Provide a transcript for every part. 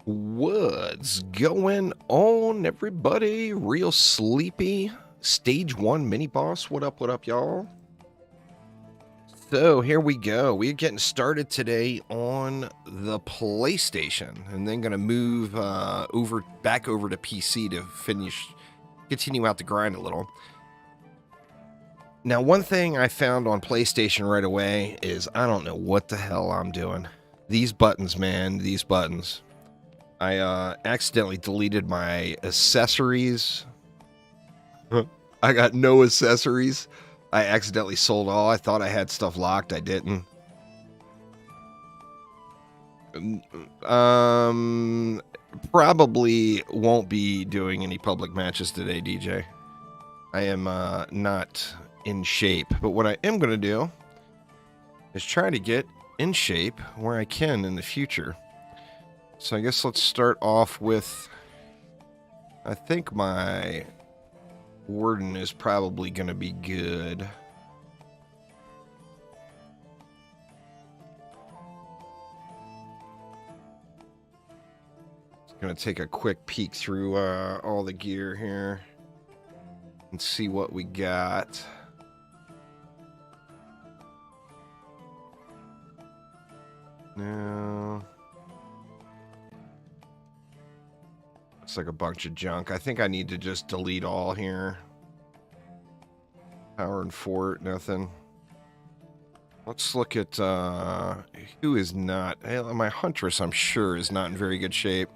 What's going on, everybody? Real sleepy. Stage 1 mini boss. What up, y'all? So here we go. We're getting started today on the PlayStation, and then gonna move back over to PC to continue out the grind a little. Now, one thing I found on PlayStation right away is I don't know what the hell I'm doing. These buttons, man, these buttons. I accidentally deleted my accessories. I got no accessories. I accidentally sold all. I thought I had stuff locked. I didn't. Probably won't be doing any public matches today, DJ. I am not in shape. But what I am going to do is try to get in shape where I can in the future. So I guess let's start off with, I think my Warden is probably going to be good. Just going to take a quick peek through all the gear here and see what we got. No. It's like a bunch of junk. I think I need to just delete all here. Power and fort, nothing. Let's look at who is not. My Huntress, I'm sure, is not in very good shape.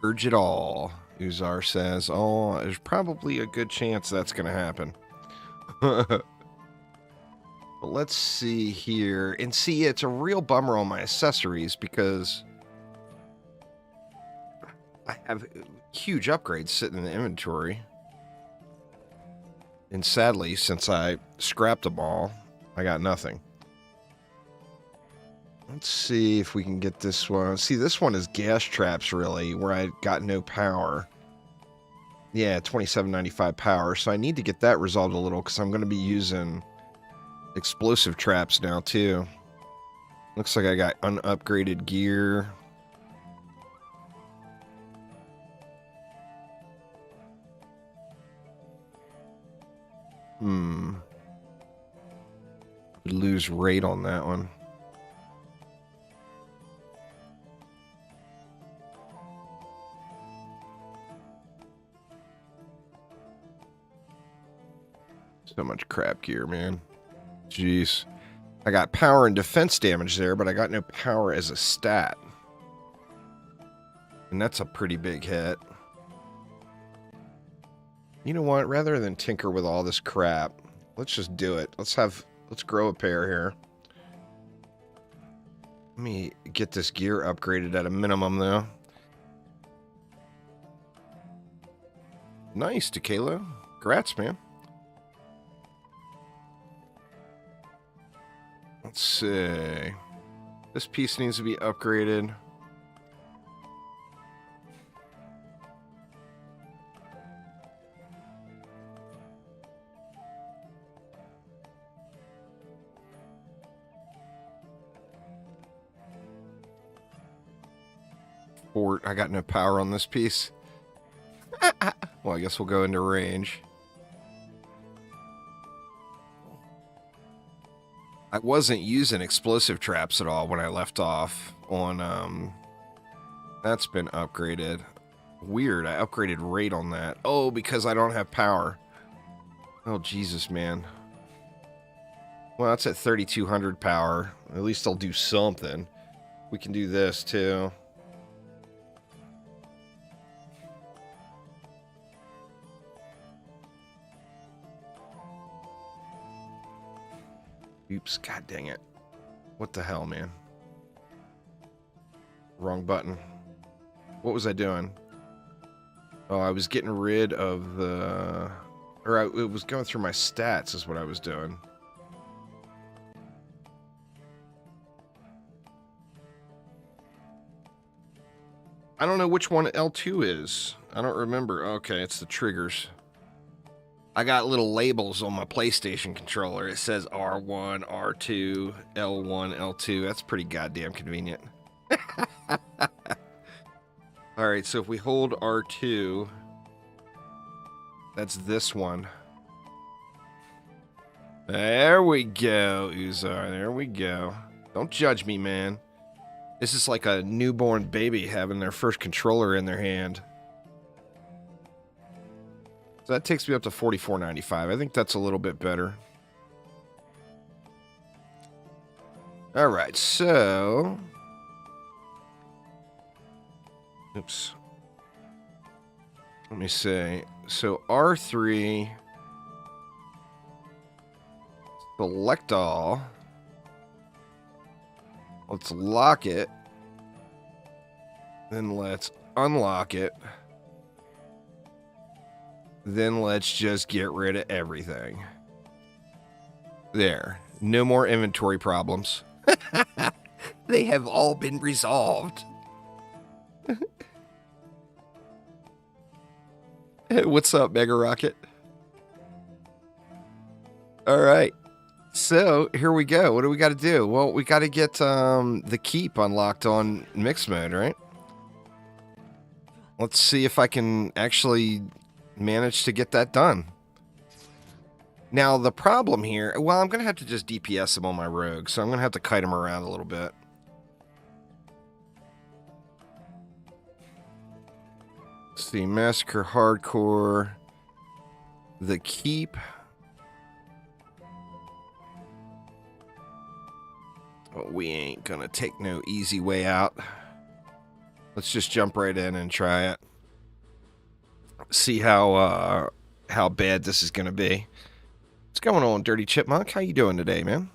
Purge it all, Uzar says. Oh, there's probably a good chance that's going to happen. But let's see here. And see, it's a real bummer on my accessories because I have huge upgrades sitting in the inventory. And sadly, since I scrapped them all, I got nothing. Let's see if we can get this one. See, this one is gas traps, really, where I got no power. Yeah, 2795 power. So I need to get that resolved a little because I'm going to be using explosive traps now, too. Looks like I got unupgraded gear. Would lose rate on that one. So much crap gear, man. Jeez. I got power and defense damage there, but I got no power as a stat. And that's a pretty big hit. You know what? Rather than tinker with all this crap, let's just do it. Let's grow a pair here. Let me get this gear upgraded at a minimum, though. Nice, Tequila. Congrats, man. Let's see. This piece needs to be upgraded. I got no power on this piece. Well, I guess we'll go into range. I wasn't using explosive traps at all when I left off on, that's been upgraded. Weird, I upgraded rate on that. Oh, because I don't have power. Oh, Jesus, man. Well, that's at 3200 power. At least I'll do something. We can do this, too. Oops, god dang it. What the hell, man? Wrong button. What was I doing? Oh, I was getting rid of the... it was going through my stats is what I was doing. I don't know which one L2 is. I don't remember. Okay, it's the triggers. I got little labels on my PlayStation controller. It says R1, R2, L1, L2. That's pretty goddamn convenient. All right, so if we hold R2, that's this one. There we go, Uzar. There we go. Don't judge me, man. This is like a newborn baby having their first controller in their hand. So that takes me up to 44.95. I think that's a little bit better. All right, so... Oops. Let me see. So R3... Select all. Let's lock it. Then let's unlock it. Then let's just get rid of everything. There. No more inventory problems. They have all been resolved. Hey, what's up, Mega Rocket? All right. So, here we go. What do we got to do? Well, we got to get the keep unlocked on mix mode, right? Let's see if I can actually manage to get that done. Now, the problem here... Well, I'm going to have to just DPS him on my rogue, so I'm going to have to kite him around a little bit. Let's see. Massacre Hardcore. The keep... Well, we ain't gonna take no easy way out. Let's just jump right in and try it. See how bad this is gonna be. What's going on, Dirty Chipmunk? How you doing today, man?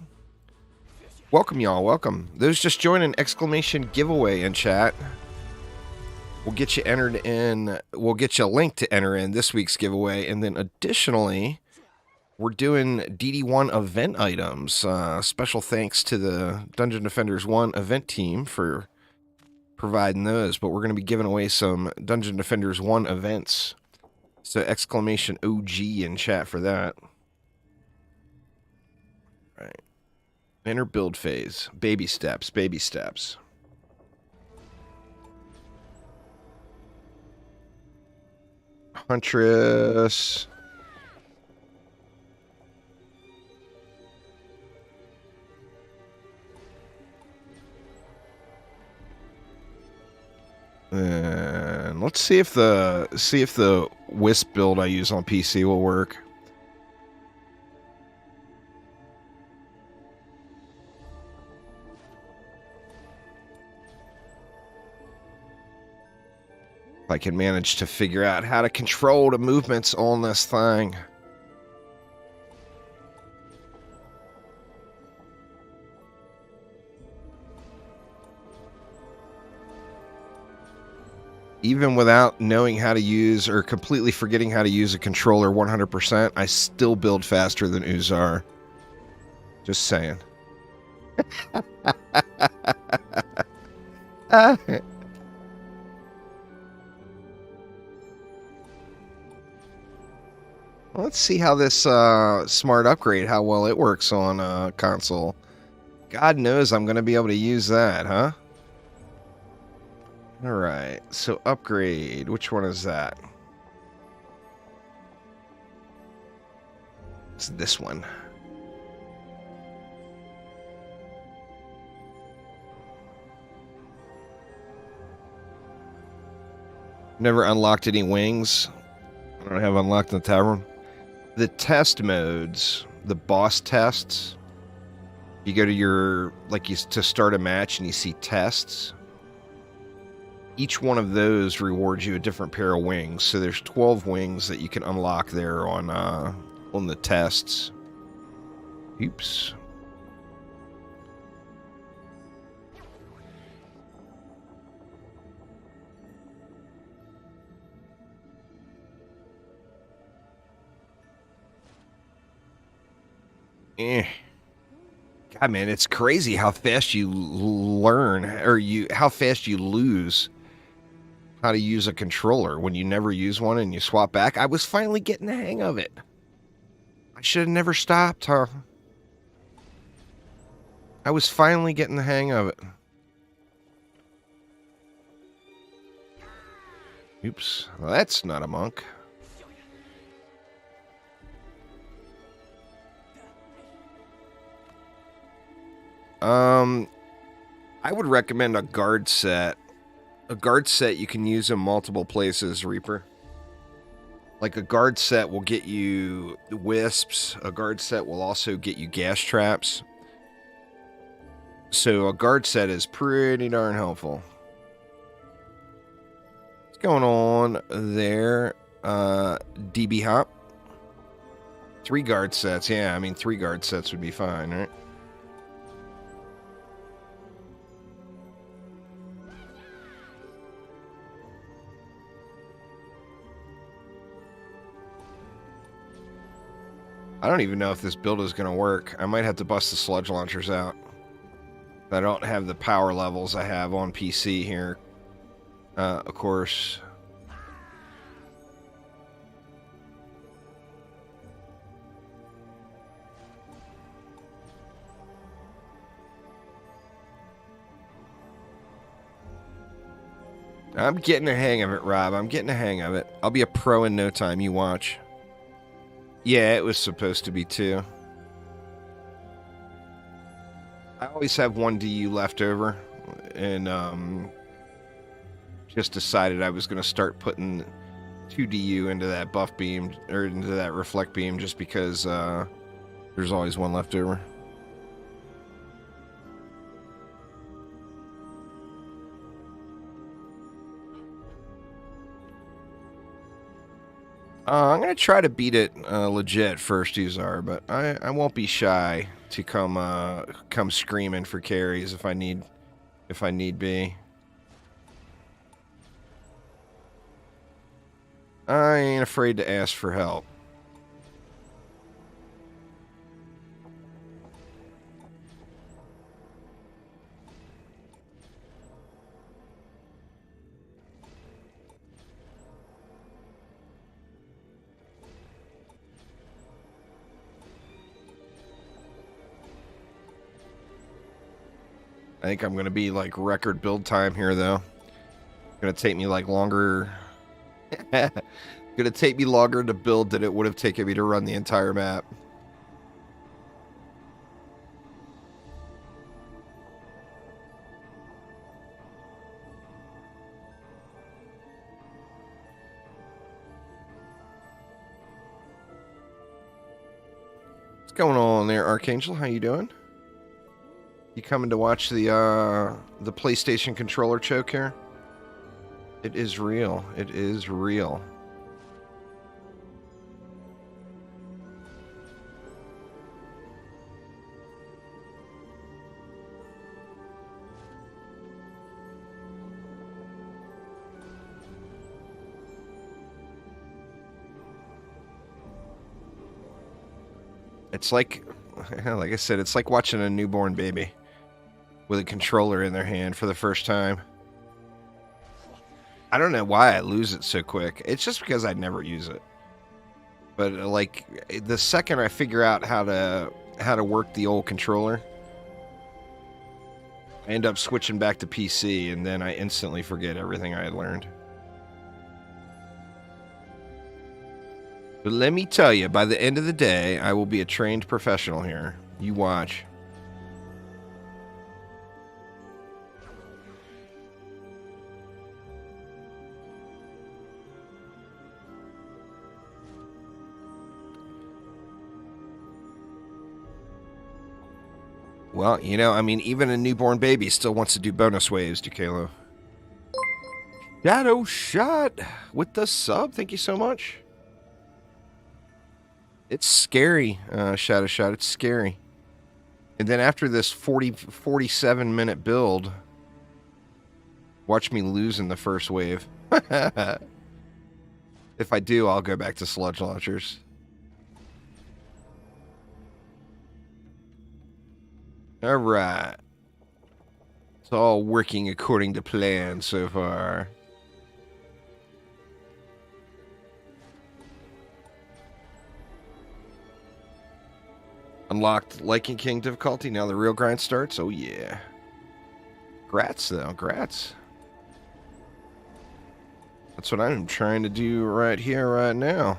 Welcome, y'all. Welcome. Those just joining, exclamation giveaway in chat. We'll get you entered in. We'll get you a link to enter in this week's giveaway, and then additionally, we're doing DD1 event items. Special thanks to the Dungeon Defenders 1 event team for providing those. But we're going to be giving away some Dungeon Defenders 1 events. So exclamation OG in chat for that. All right. Enter build phase. Baby steps. Baby steps. Huntress... And let's see if the Wisp build I use on PC will work. If I can manage to figure out how to control the movements on this thing. Even without knowing how to use or completely forgetting how to use a controller 100%, I still build faster than Uzar. Just saying. Let's see how this smart upgrade, how well it works on console. God knows I'm going to be able to use that, huh? Alright, so upgrade. Which one is that? It's this one. Never unlocked any wings. I don't have unlocked in the tavern. The test modes, the boss tests. You go to your, to start a match and you see tests. Each one of those rewards you a different pair of wings. So there's 12 wings that you can unlock there on the tests. Oops. God, man, it's crazy how fast you learn, or how fast you lose how to use a controller when you never use one and you swap back. I was finally getting the hang of it. I should have never stopped, huh? I was finally getting the hang of it. Oops. Well, that's not a monk. I would recommend a guard set. A guard set you can use in multiple places, Reaper. Like a guard set will get you wisps. A guard set will also get you gas traps. So a guard set is pretty darn helpful. What's going on there? DB Hop. 3 guard sets. Yeah, I mean 3 guard sets would be fine, right? I don't even know if this build is going to work. I might have to bust the sludge launchers out. I don't have the power levels I have on PC here. Of course. I'm getting a hang of it, Rob. I'm getting a hang of it. I'll be a pro in no time. You watch. Yeah, it was supposed to be 2. I always have 1 DU left over, and just decided I was going to start putting 2 DU into that buff beam, or into that reflect beam, just because there's always 1 left over. I'm going to try to beat it legit first, Uzar, but I won't be shy to come screaming for carries if I need be. I ain't afraid to ask for help. I think I'm going to be like record build time here, though. It's going to take me like longer. It's going to take me longer to build than it would have taken me to run the entire map. What's going on there, Archangel? How you doing? You coming to watch the PlayStation controller choke here? It is real. It is real. It's like I said, it's like watching a newborn baby with a controller in their hand for the first time. I don't know why I lose it so quick. It's just because I never use it. But like the second I figure out how to work the old controller, I end up switching back to PC, and then I instantly forget everything I had learned. But let me tell you, by the end of the day, I will be a trained professional here. You watch. Well, you know, I mean, even a newborn baby still wants to do bonus waves, Ducalo. Shadow Shot with the sub. Thank you so much. It's scary, Shadow Shot. It's scary. And then after this 47 minute build, watch me lose in the first wave. If I do, I'll go back to sludge launchers. All right. It's all working according to plan so far. Unlocked Liking King difficulty. Now the real grind starts. Oh, yeah. Grats, though. Grats. That's what I'm trying to do right here, right now.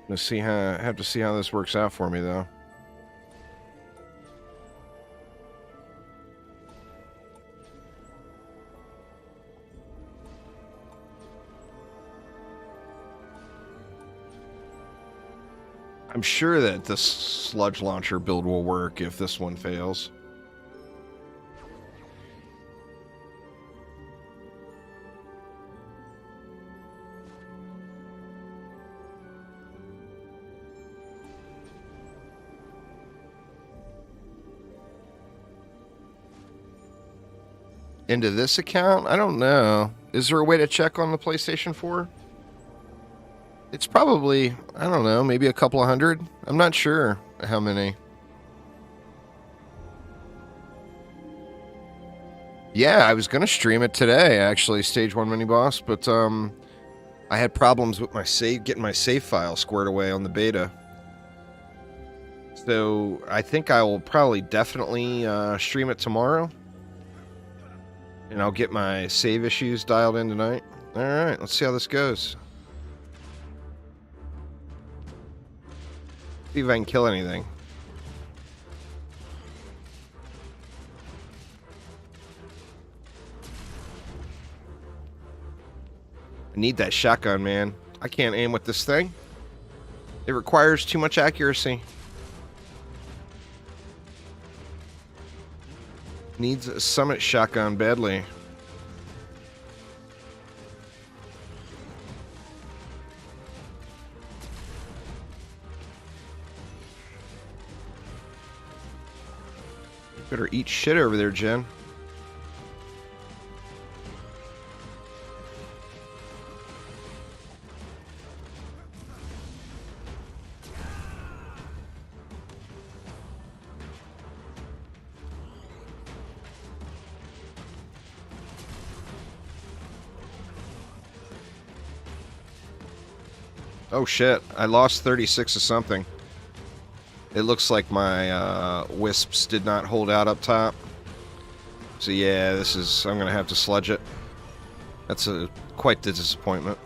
Let's see how I have to see how this works out for me, though. I'm sure that the sludge launcher build will work if this one fails. Into this account? I don't know. Is there a way to check on the PlayStation 4? It's probably, I don't know, maybe a couple of hundred. I'm not sure how many. Yeah, I was going to stream it today, actually, Stage 1 Mini Boss, but I had problems with my getting my save file squared away on the beta. So I think I will probably definitely stream it tomorrow. And I'll get my save issues dialed in tonight. Alright, let's see how this goes. See if I can kill anything. I need that shotgun, man. I can't aim with this thing. It requires too much accuracy. Needs a summit shotgun badly. Better eat shit over there, Jen. Oh shit, I lost 36 of something. It looks like my wisps did not hold out up top. So yeah, I'm gonna have to sludge it. That's quite the disappointment.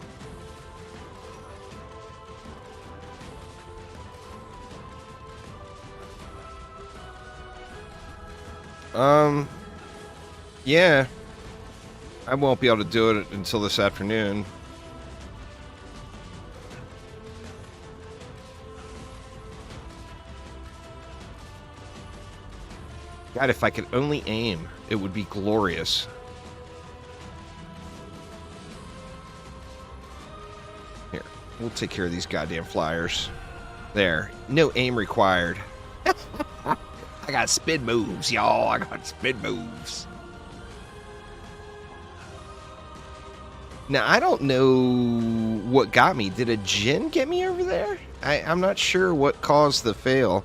Yeah. I won't be able to do it until this afternoon. God, if I could only aim, it would be glorious. Here, we'll take care of these goddamn flyers. There. No aim required. I got spin moves, y'all. I got spin moves. Now, I don't know what got me. Did a Jinn get me over there? I'm not sure what caused the fail.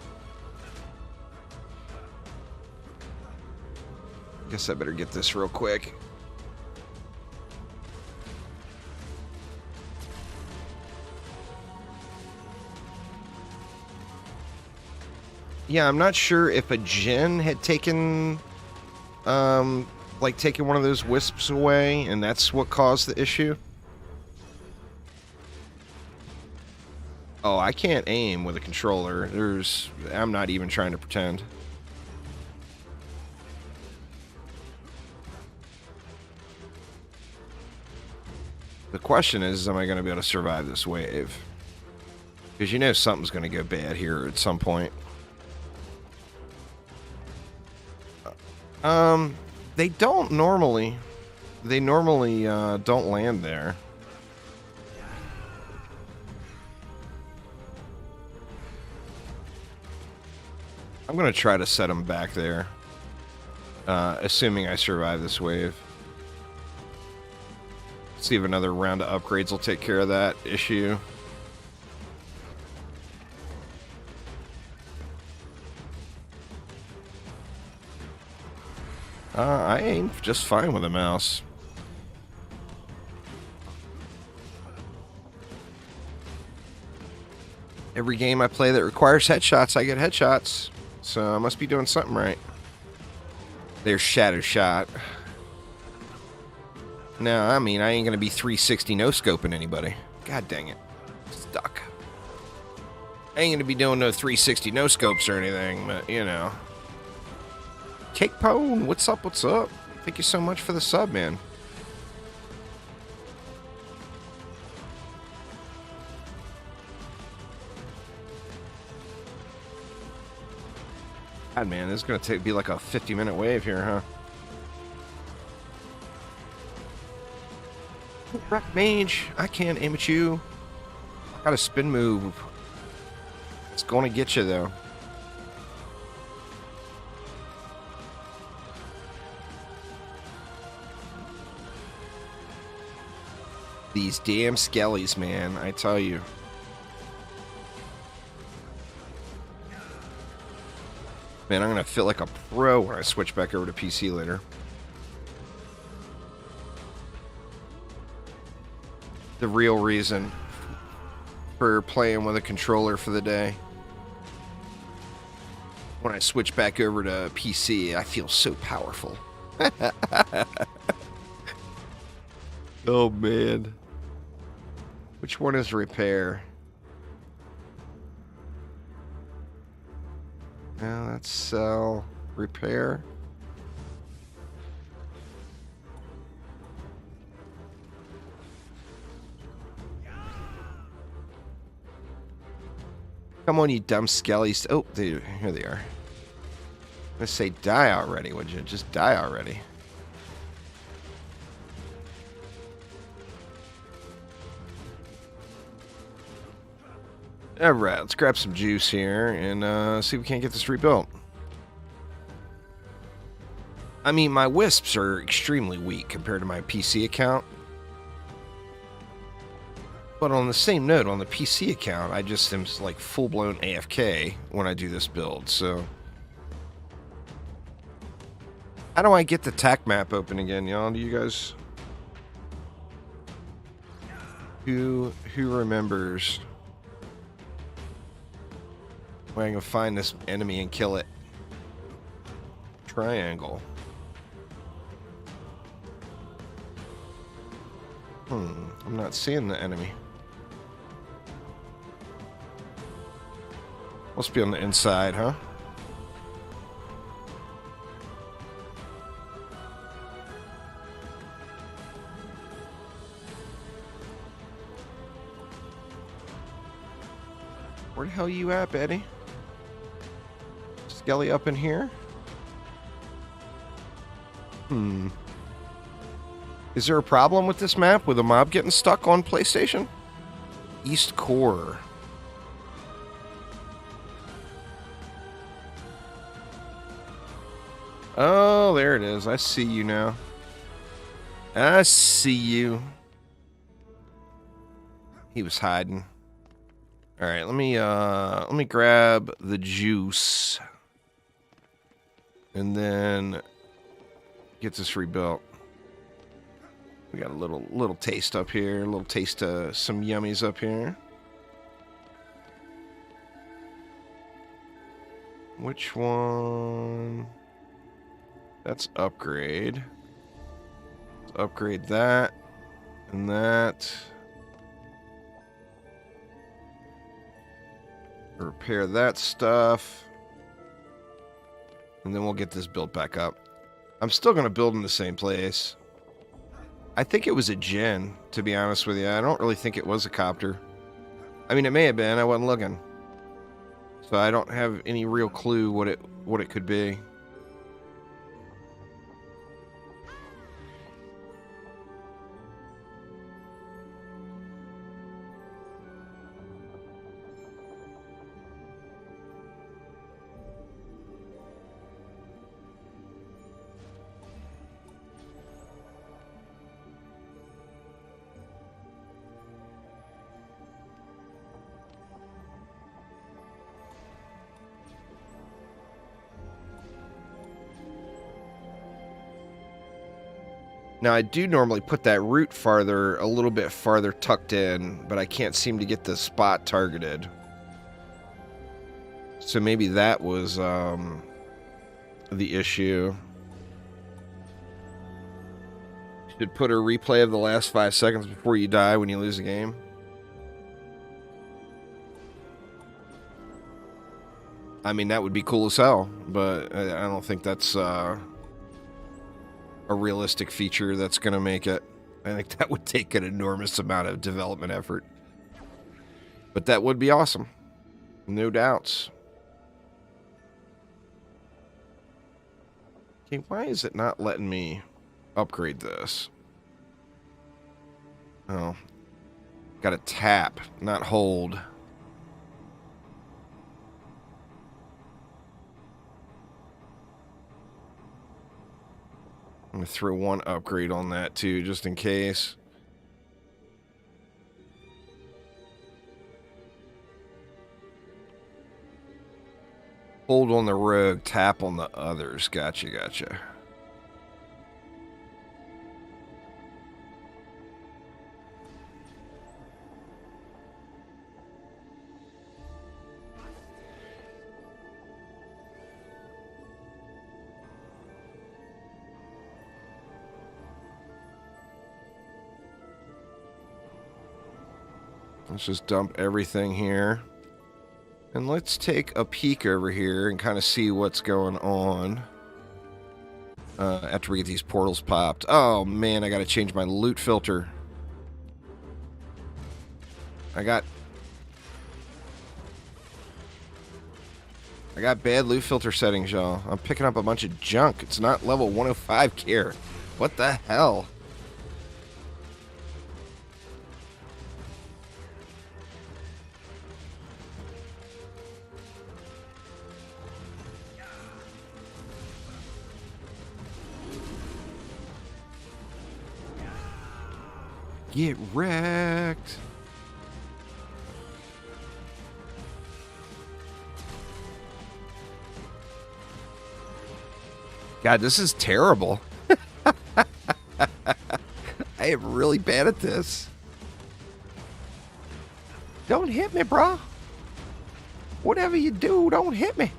Guess I better get this real quick. Yeah, I'm not sure if a Jinn had taken, taken one of those wisps away, and that's what caused the issue. Oh, I can't aim with a controller. I'm not even trying to pretend. The question is, am I going to be able to survive this wave? Because you know something's going to go bad here at some point. They don't normally. They normally don't land there. I'm going to try to set them back there. Assuming I survive this wave. See if another round of upgrades will take care of that issue. I aim just fine with a mouse. Every game I play that requires headshots, I get headshots. So I must be doing something right. There's Shadow Shot. No, I mean, I ain't gonna be 360 no-scoping anybody. God dang it. Stuck. I ain't gonna be doing no 360 no-scopes or anything, but, you know. Cake Pone, what's up, what's up? Thank you so much for the sub, man. God, man, this is gonna be like a 50-minute wave here, huh? Rock Mage, I can't aim at you. I got a spin move. It's gonna get you, though. These damn skellies, man, I tell you. Man, I'm gonna feel like a pro when I switch back over to PC later. The real reason for playing with a controller for the day. When I switch back over to PC, I feel so powerful. Oh, man. Which one is repair? Now that's sell. Repair. Come on, you dumb skellies. Oh, here they are. Let's say die already, would you? Just die already. Alright, let's grab some juice here and see if we can't get this rebuilt. I mean, my wisps are extremely weak compared to my PC account. But on the same note, on the PC account, I just am like full-blown AFK when I do this build, so... How do I get the TAC map open again, y'all? Do you guys... Who remembers... Where I can find this enemy and kill it? Triangle. I'm not seeing the enemy. Must be on the inside, huh? Where the hell you at, Betty? Skelly up in here? Is there a problem with this map with a mob getting stuck on PlayStation? East Core. Oh, there it is. I see you now. I see you. He was hiding. All right, let me grab the juice and then get this rebuilt. We got a little taste up here, a little taste of some yummies up here. Which one? That's upgrade. Let's upgrade that and that. Repair that stuff. And then we'll get this built back up. I'm still going to build in the same place. I think it was a gen, to be honest with you. I don't really think it was a copter. I mean, it may have been. I wasn't looking. So I don't have any real clue what it could be. Now, I do normally put that root a little bit farther tucked in, but I can't seem to get the spot targeted. So maybe that was the issue. Should put a replay of the last 5 seconds before you die when you lose a game. I mean, that would be cool as hell, but I don't think that's a realistic feature that's going to make it. I think that would take an enormous amount of development effort. But that would be awesome. No doubts. Okay, why is it not letting me upgrade this? Oh. Gotta tap, not hold. I'm gonna throw one upgrade on that too, just in case. Hold on the rogue, tap on the others. Gotcha, gotcha. Let's just dump everything here. And let's take a peek over here and kind of see what's going on. After we get these portals popped. Oh man, I gotta change my loot filter. I got bad loot filter settings, y'all. I'm picking up a bunch of junk. It's not level 105 care. What the hell? Get wrecked. God, this is terrible. I am really bad at this. Don't hit me, bro. Whatever you do, don't hit me.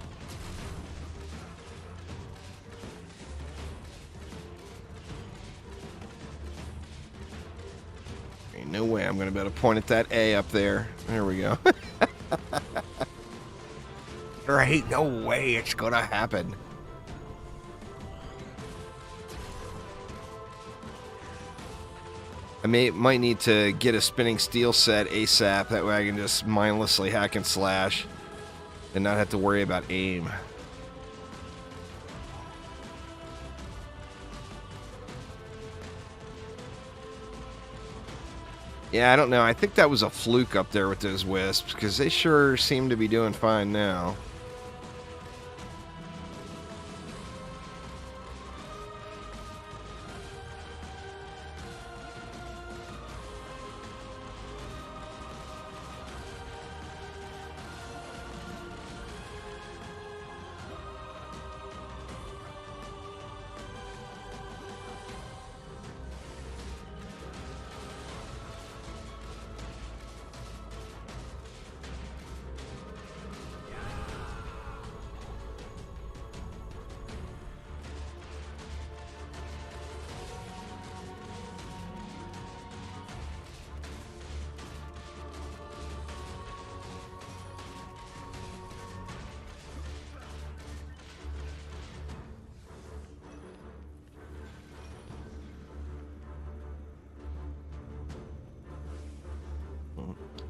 Ain't no way I'm going to be able to point at that A up there. There we go. There ain't no way it's going to happen. I might need to get a spinning steel set ASAP. That way I can just mindlessly hack and slash and not have to worry about aim. Yeah, I don't know. I think that was a fluke up there with those wisps, because they sure seem to be doing fine now.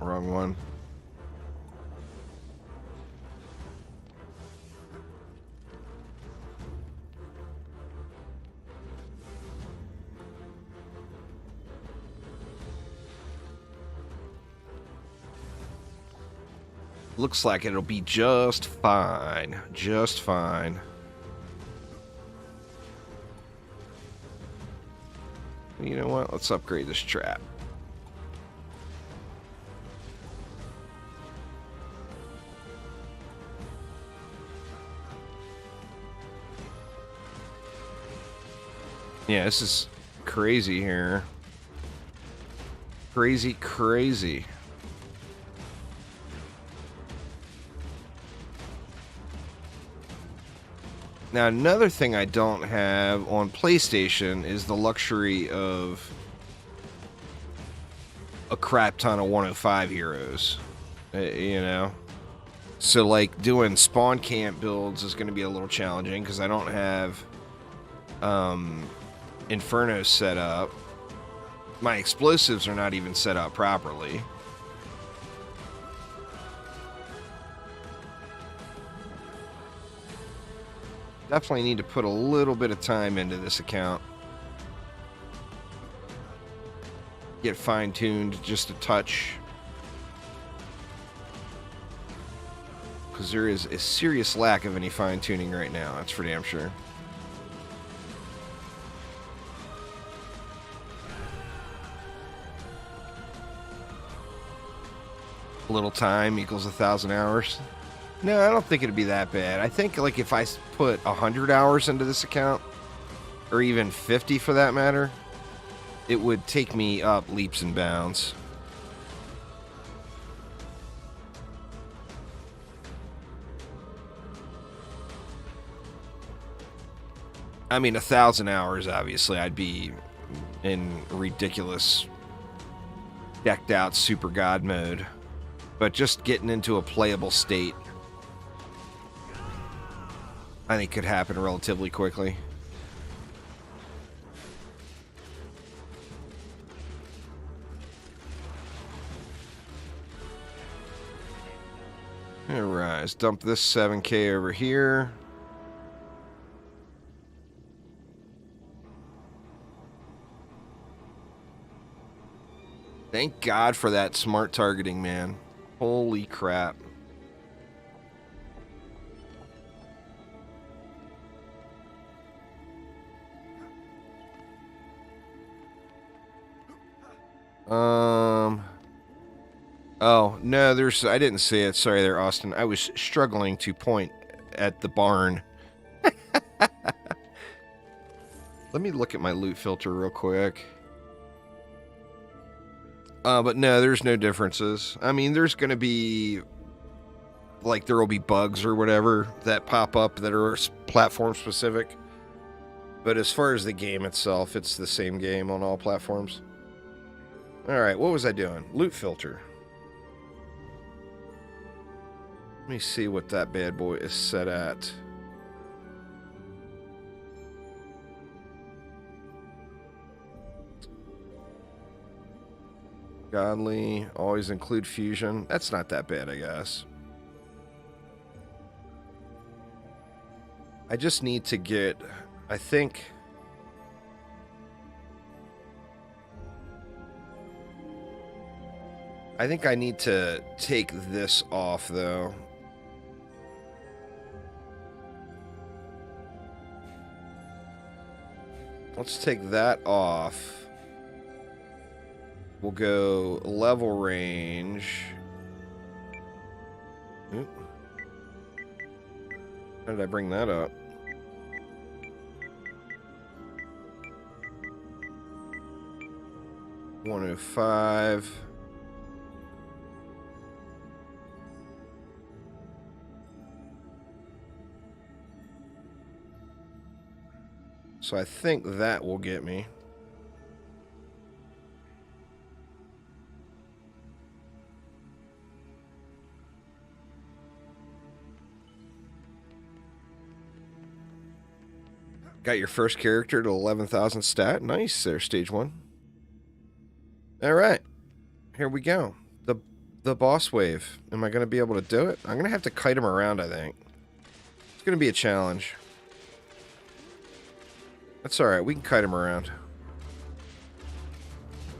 Wrong one. Looks like it'll be just fine. Just fine. You know what? Let's upgrade this trap. Yeah, this is crazy here. Crazy, crazy. Now, another thing I don't have on PlayStation is the luxury of a crap ton of 105 heroes, you know? So, like, doing spawn camp builds is going to be a little challenging because I don't have Inferno set up. My explosives are not even set up properly. Definitely need to put a little bit of time into this account. Get fine-tuned just a touch. Because there is a serious lack of any fine-tuning right now, that's for damn sure. A little time equals 1,000 hours. No, I don't think it'd be that bad. I think, like, if I put 100 hours into this account, or even 50 for that matter, it would take me up leaps and bounds. I mean, 1,000 hours, obviously, I'd be in ridiculous, decked out super god mode. But just getting into a playable state, I think could happen relatively quickly. Alright, let's dump this 7K over here. Thank God for that smart targeting, man. Holy crap. Oh, no, I didn't see it. Sorry there, Austin. I was struggling to point at the barn. Let me look at my loot filter real quick. But no, there's no differences. I mean, there's going to be, like, there will be bugs or whatever that pop up that are platform specific. But as far as the game itself, it's the same game on all platforms. Alright, what was I doing? Loot filter. Let me see what that bad boy is set at. Godly, always include fusion. That's not that bad, I guess. I just need to get, I think I need to take this off, though. Let's take that off. We'll go level range. Oop. How did I bring that up? $105. So I think that will get me. Got your first character to 11,000 stat. Nice there, stage 1. Alright. Here we go. The boss wave. Am I going to be able to do it? I'm going to have to kite him around, I think. It's going to be a challenge. That's alright. We can kite him around.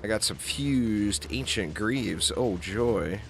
I got some fused ancient greaves. Oh, joy.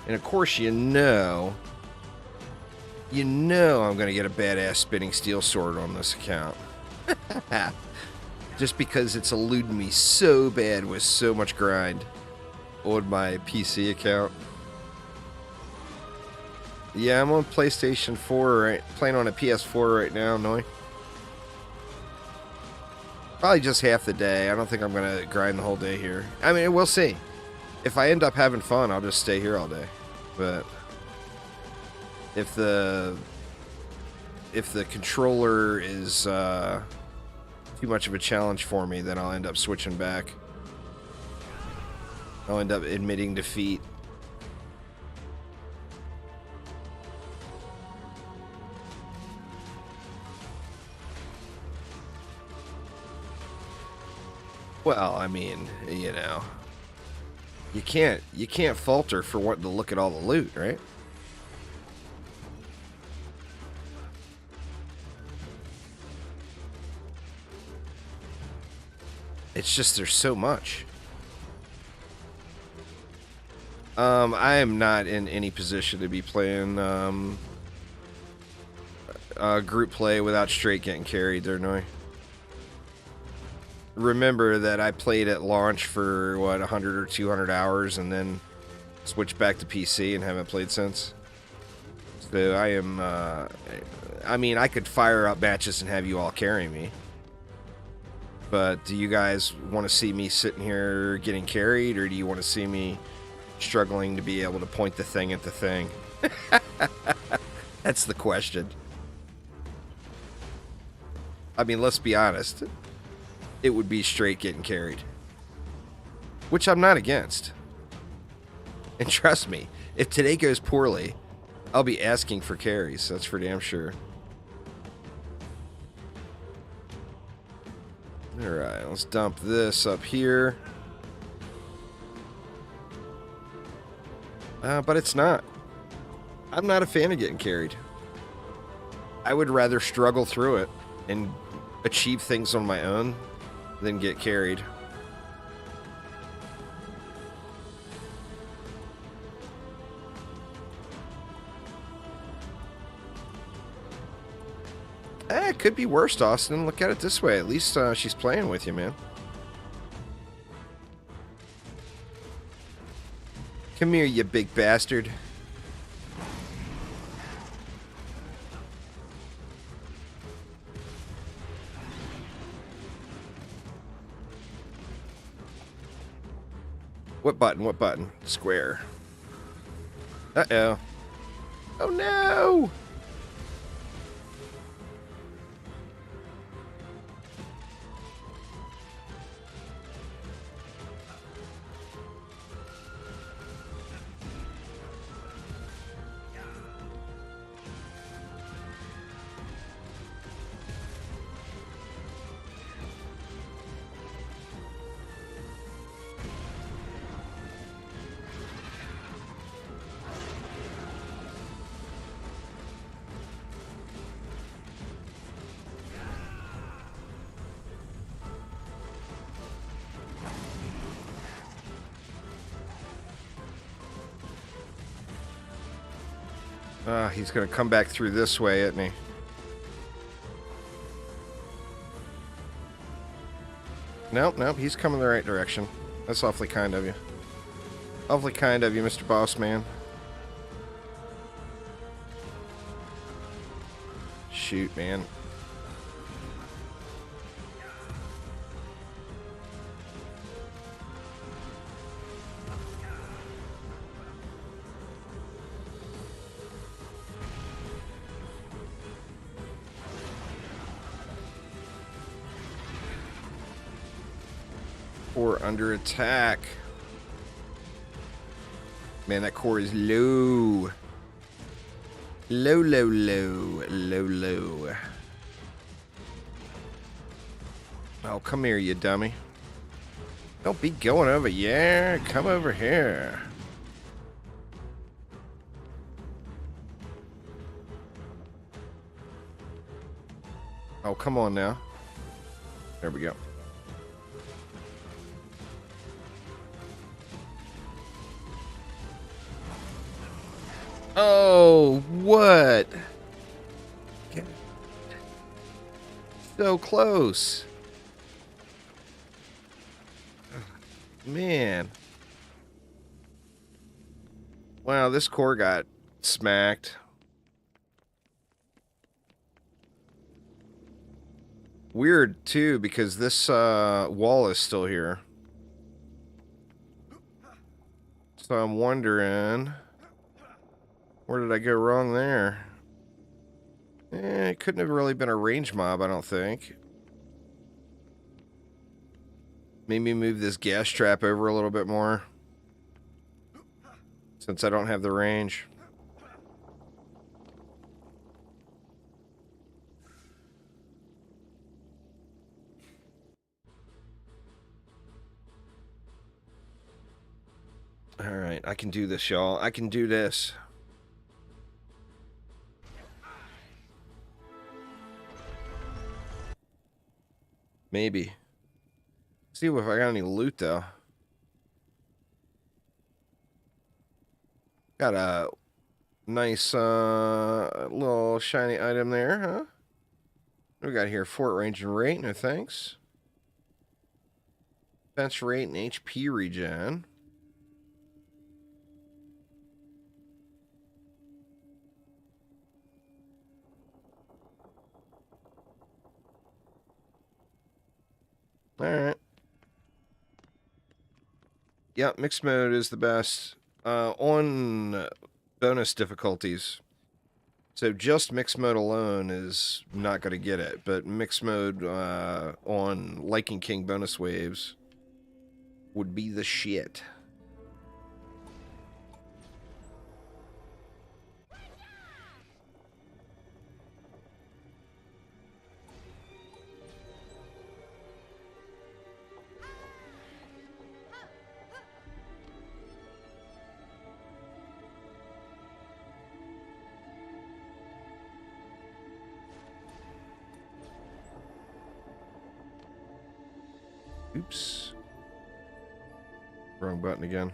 And of course, you know I'm going to get a badass spinning steel sword on this account. Just because it's eluding me so bad with so much grind on my PC account. Yeah, I'm on PlayStation 4, right? Playing on a PS4 right now, Noi. Probably just half the day. I don't think I'm going to grind the whole day here. I mean, we'll see. If I end up having fun, I'll just stay here all day. But if the controller is too much of a challenge for me, then I'll end up switching back. I'll end up admitting defeat. Well, I mean, you know, you can't falter for wanting to look at all the loot, right? It's just there's so much. I am not in any position to be playing group play without straight getting carried there, Noi. Remember that I played at launch for, what, 100 or 200 hours and then switched back to PC and haven't played since. So I am, I mean, I could fire up matches and have you all carry me. But do you guys want to see me sitting here getting carried, or do you want to see me struggling to be able to point the thing at the thing? That's the question. I mean, let's be honest. It would be straight getting carried. Which I'm not against. And trust me, if today goes poorly, I'll be asking for carries. That's for damn sure. Alright, let's dump this up here. But it's not. I'm not a fan of getting carried. I would rather struggle through it and achieve things on my own than get carried. It could be worse, Austin. Look at it this way. At least she's playing with you, man. Come here, you big bastard. What button? What button? Square. Uh-oh. Oh, no! He's going to come back through this way, isn't he? Nope, nope, he's coming the right direction. That's awfully kind of you. Awfully kind of you, Mr. Boss Man. Shoot, man. Core under attack. Man, that core is low. Low, low, low. Low, low. Oh, come here, you dummy. Don't be going over. Yeah, come over here. Oh, come on now. There we go. Oh, what? So close. Man. Wow, this core got smacked. Weird, too, because this wall is still here. So I'm wondering, where did I go wrong there? It couldn't have really been a range mob, I don't think. Maybe move this gas trap over a little bit more, since I don't have the range. Alright, I can do this, y'all. I can do this. Maybe. See if I got any loot, though. Got a nice little shiny item there, huh? What we got here? Fort range and rate, no thanks. Defense rate and HP regen. Alright. Yeah, mixed mode is the best. On bonus difficulties. So just mixed mode alone is not going to get it, but mixed mode on Lichen King bonus waves would be the shit. Oops. Wrong button again.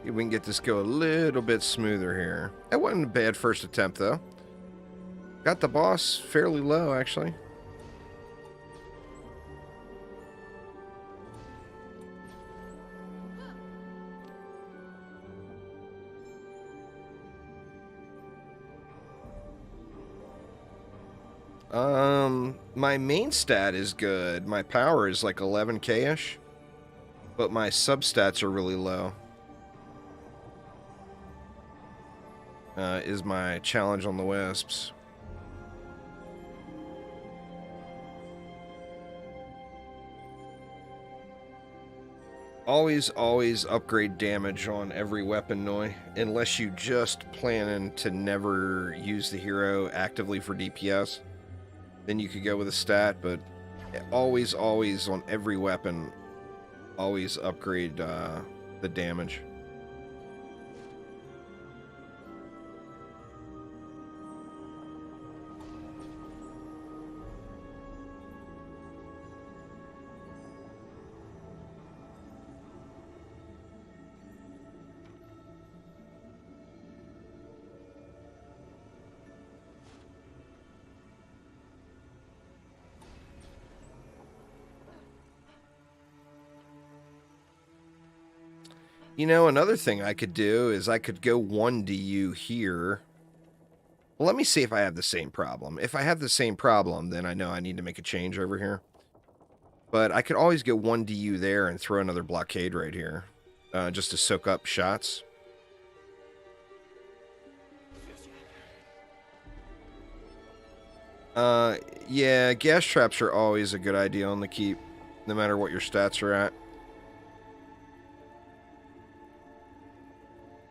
We can get this go a little bit smoother here. That wasn't a bad first attempt, though. Got the boss fairly low, actually. My main stat is good. My power is like 11k-ish. But my substats are really low. Is my challenge on the Wisps. Always upgrade damage on every weapon, Noi. Unless you just planning to never use the hero actively for DPS. Then you could go with a stat, but always on every weapon, always upgrade the damage. You know, another thing I could do is I could go 1DU here. Well, let me see if I have the same problem. If I have the same problem, then I know I need to make a change over here. But I could always go 1DU there and throw another blockade right here. Just to soak up shots. Yeah, gas traps are always a good idea on the keep. No matter what your stats are at.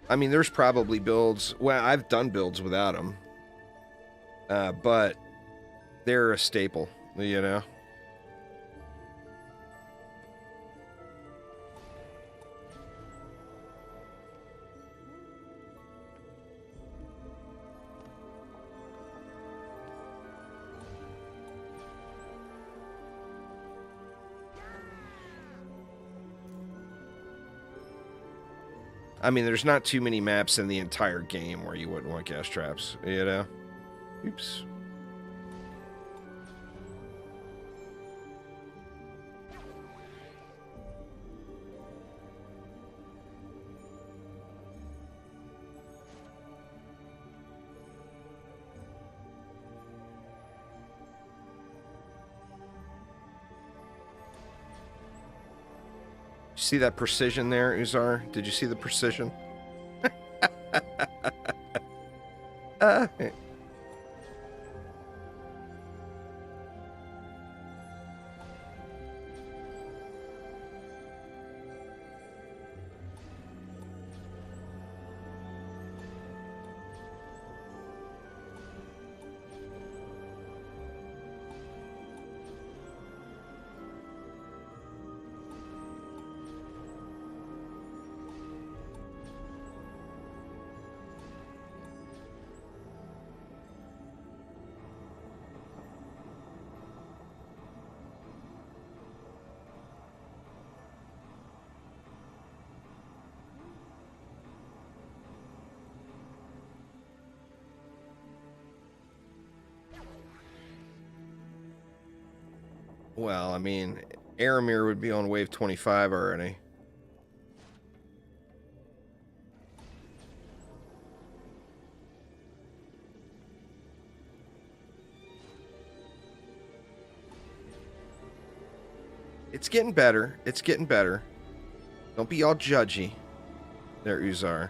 I mean, there's probably builds... Well, I've done builds without them. But they're a staple, you know? I mean, there's not too many maps in the entire game where you wouldn't want gas traps, you know? Oops. See that precision there, Uzar? Did you see the precision? Well, I mean, Aramir would be on wave 25 already. It's getting better. It's getting better. Don't be all judgy there, Uzar.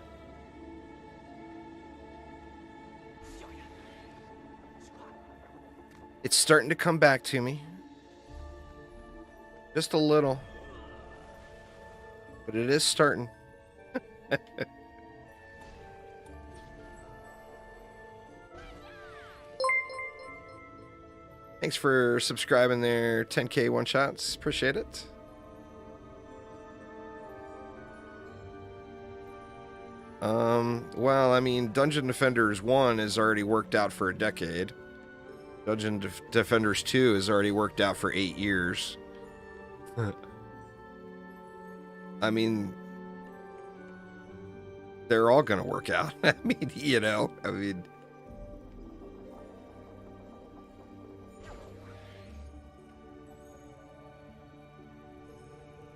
It's starting to come back to me. Just a little. But it is starting. Thanks for subscribing there, 10K one-shots. Appreciate it. Well, I mean, Dungeon Defenders 1 is already worked out for a decade. Dungeon Defenders 2 is already worked out for 8 years. I mean, they're all gonna work out. I mean, you know, I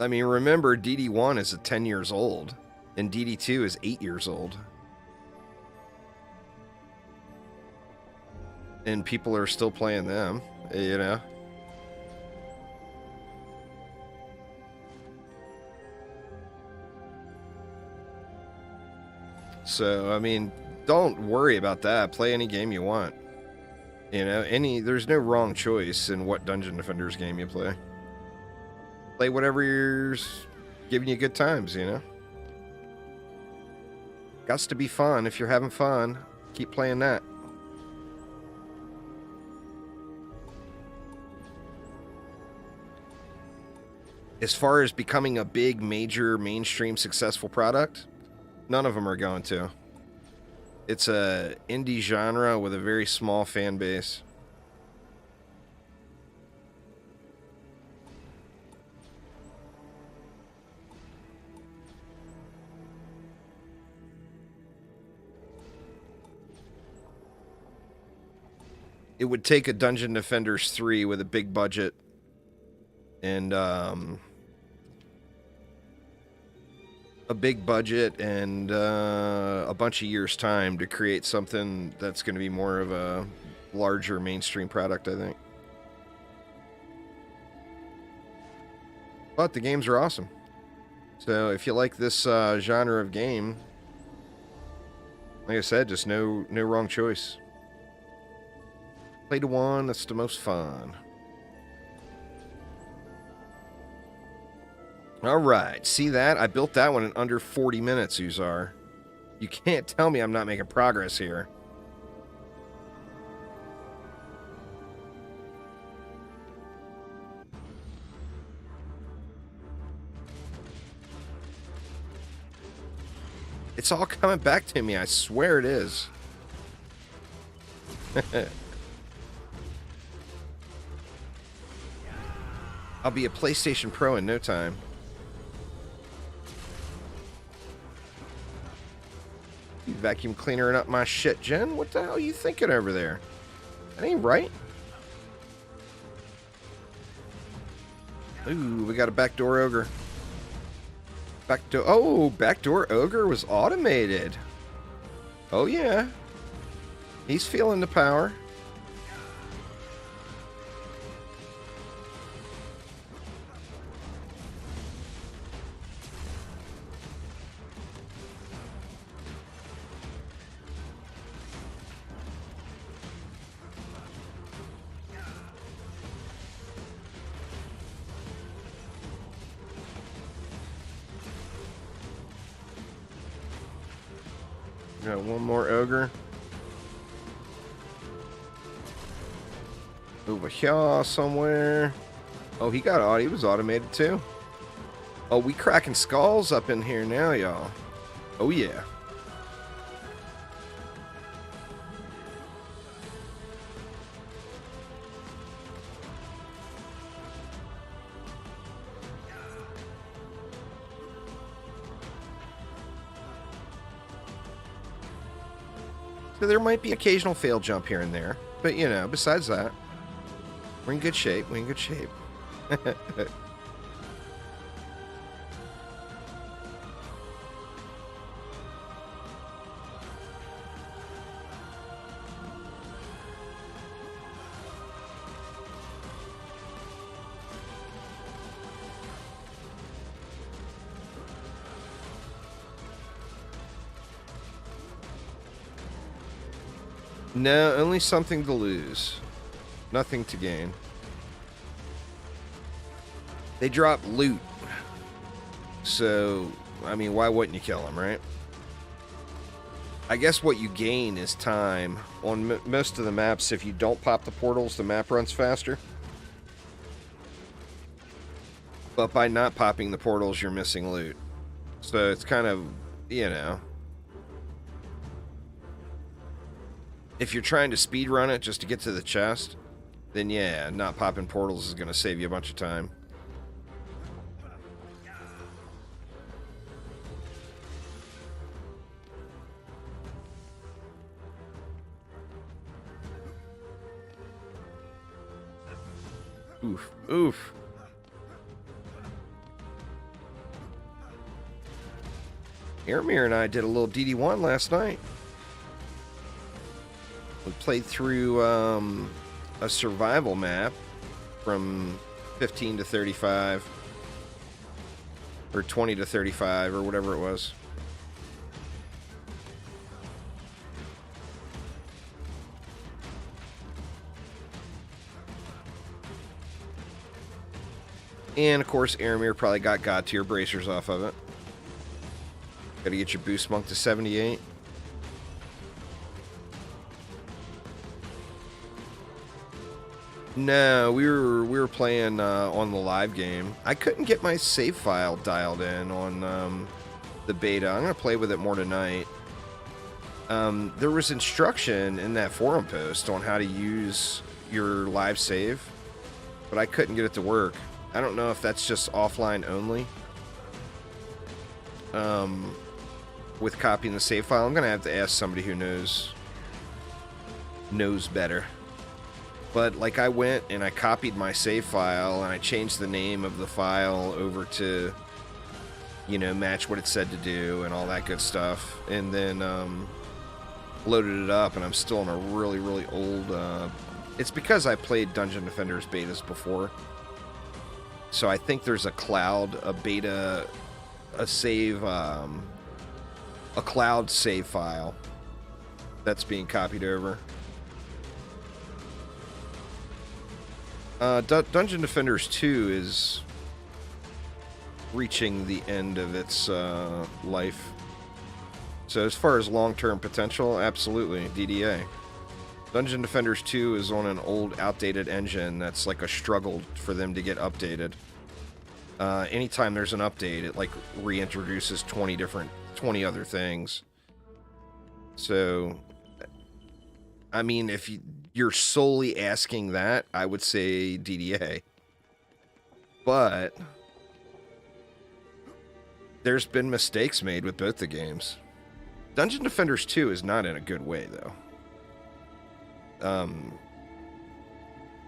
mean, remember, DD1 is 10 years old, and DD2 is 8 years old. And people are still playing them, you know? So, I mean, don't worry about that. Play any game you want. You know, there's no wrong choice in what Dungeon Defenders game you play. Play whatever's giving you good times, you know? Gots to be fun. If you're having fun, keep playing that. As far as becoming a big, major, mainstream, successful product, none of them are going to. It's a indie genre with a very small fan base. It would take a Dungeon Defenders 3 with a big budget and a big budget and a bunch of years' time to create something that's going to be more of a larger mainstream product, I think. But the games are awesome. So if you like this genre of game, like I said, just no wrong choice. Play to one, that's the most fun. Alright, see that? I built that one in under 40 minutes, Uzar. You can't tell me I'm not making progress here. It's all coming back to me, I swear it is. I'll be a PlayStation Pro in no time. You vacuum cleaning up my shit, Jen? What the hell are you thinking over there? That ain't right. Ooh, we got a backdoor ogre. Backdoor ogre was automated. Oh yeah. He's feeling the power. Got one more ogre. Over here somewhere. Oh, he was automated too. Oh, we cracking skulls up in here now, y'all. Oh yeah. So there might be occasional fail jump here and there. But, you know, besides that, we're in good shape. We're in good shape. No, only something to lose. Nothing to gain. They drop loot. So, I mean, why wouldn't you kill them, right? I guess what you gain is time. On most of the maps, if you don't pop the portals, the map runs faster. But by not popping the portals, you're missing loot. So it's kind of, you know... If you're trying to speedrun it just to get to the chest, then yeah, not popping portals is going to save you a bunch of time. Oof, oof. Aramir and I did a little DD1 last night. We played through a survival map from 15 to 35 or 20 to 35 or whatever it was. And of course Aramir probably got God tier bracers off of it. Gotta get your boost monk to 78. No, we were playing on the live game. I couldn't get my save file dialed in on the beta. I'm gonna play with it more tonight. There was instruction in that forum post on how to use your live save, but I couldn't get it to work. I don't know if that's just offline only. With copying the save file, I'm gonna have to ask somebody who knows better. But, like, I went and I copied my save file and I changed the name of the file over to, you know, match what it said to do and all that good stuff. And then loaded it up, and I'm still on a really, really old... it's because I played Dungeon Defenders betas before. So I think there's a cloud, a beta, a save, a cloud save file that's being copied over. Dungeon Defenders 2 is reaching the end of its life. So as far as long-term potential, absolutely, DDA. Dungeon Defenders 2 is on an old, outdated engine that's like a struggle for them to get updated. Anytime there's an update, it like reintroduces 20 other things. So, I mean, if you're solely asking that, I would say DDA. But there's been mistakes made with both the games. Dungeon Defenders 2 is not in a good way, though.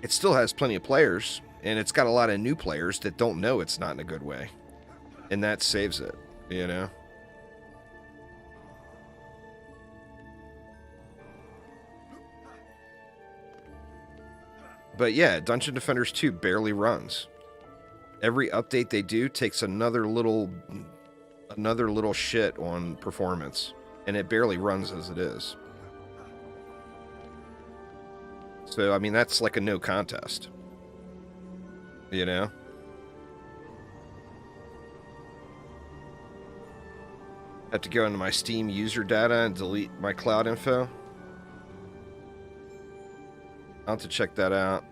It still has plenty of players, and it's got a lot of new players that don't know it's not in a good way. And that saves it, you know? But yeah, Dungeon Defenders 2 barely runs. Every update they do takes another little shit on performance, and it barely runs as it is. So, I mean, that's like a no contest. You know? Have to go into my Steam user data and delete my cloud info. I'll have to check that out.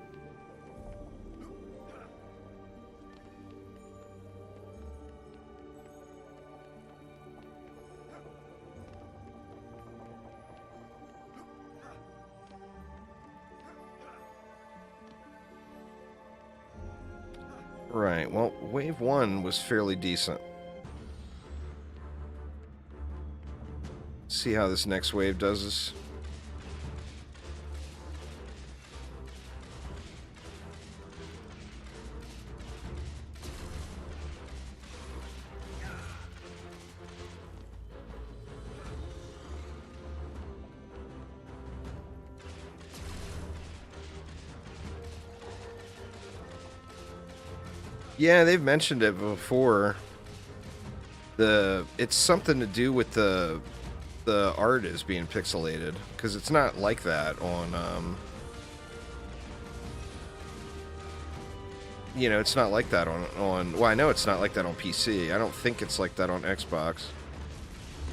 Right, well, Wave 1 was fairly decent. See how this next wave does this. Yeah, they've mentioned it before. It's something to do with the art is being pixelated, because it's not like that on you know, it's not like that on well, I know it's not like that on PC. I don't think it's like that on Xbox.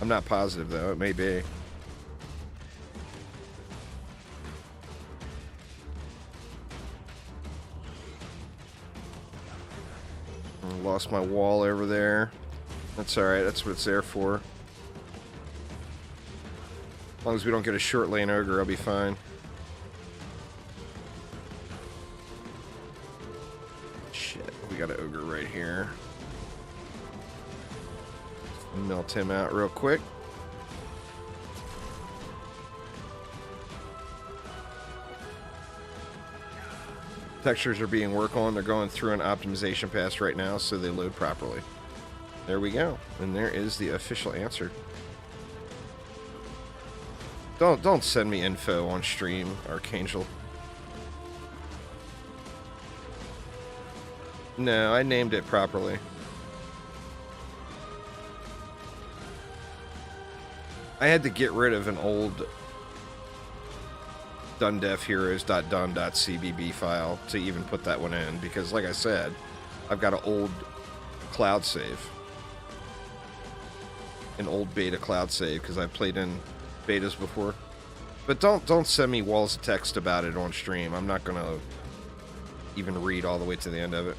I'm not positive though, it may be. I lost my wall over there. That's alright, that's what it's there for. As long as we don't get a short lane ogre, I'll be fine. Shit, we got an ogre right here. Melt him out real quick. Textures are being worked on. They're going through an optimization pass right now, so they load properly. There we go. And there is the official answer. Don't send me info on stream, Archangel. No, I named it properly. I had to get rid of an old dundefheroes.dun.cbb file to even put that one in, because like I said, I've got an old cloud save. An old beta cloud save, because I've played in betas before. But don't send me walls of text about it on stream. I'm not gonna even read all the way to the end of it.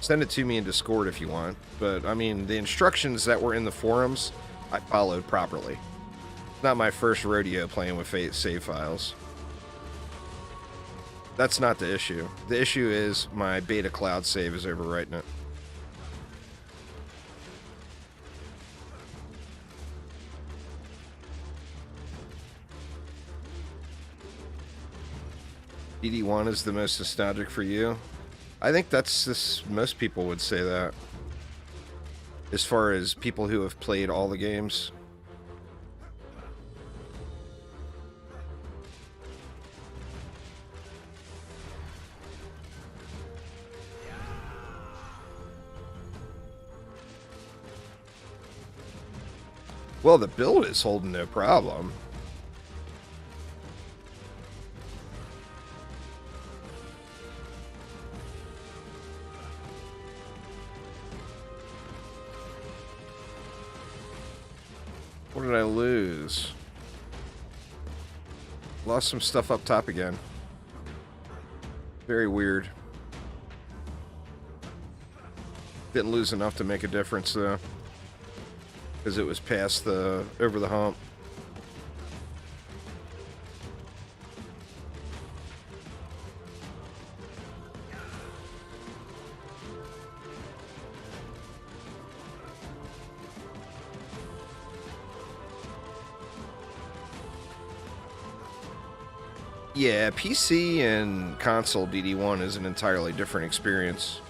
Send it to me in Discord if you want. But I mean, the instructions that were in the forums, I followed properly. It's not my first rodeo playing with save files. That's not the issue. The issue is my beta cloud save is overwriting it. DD1 is the most nostalgic for you. I think most people would say that. As far as people who have played all the games. Well, the build is holding no problem. What did I lose? Lost some stuff up top again. Very weird. Didn't lose enough to make a difference though, because it was past over the hump. Yeah, PC and console DD1 is an entirely different experience.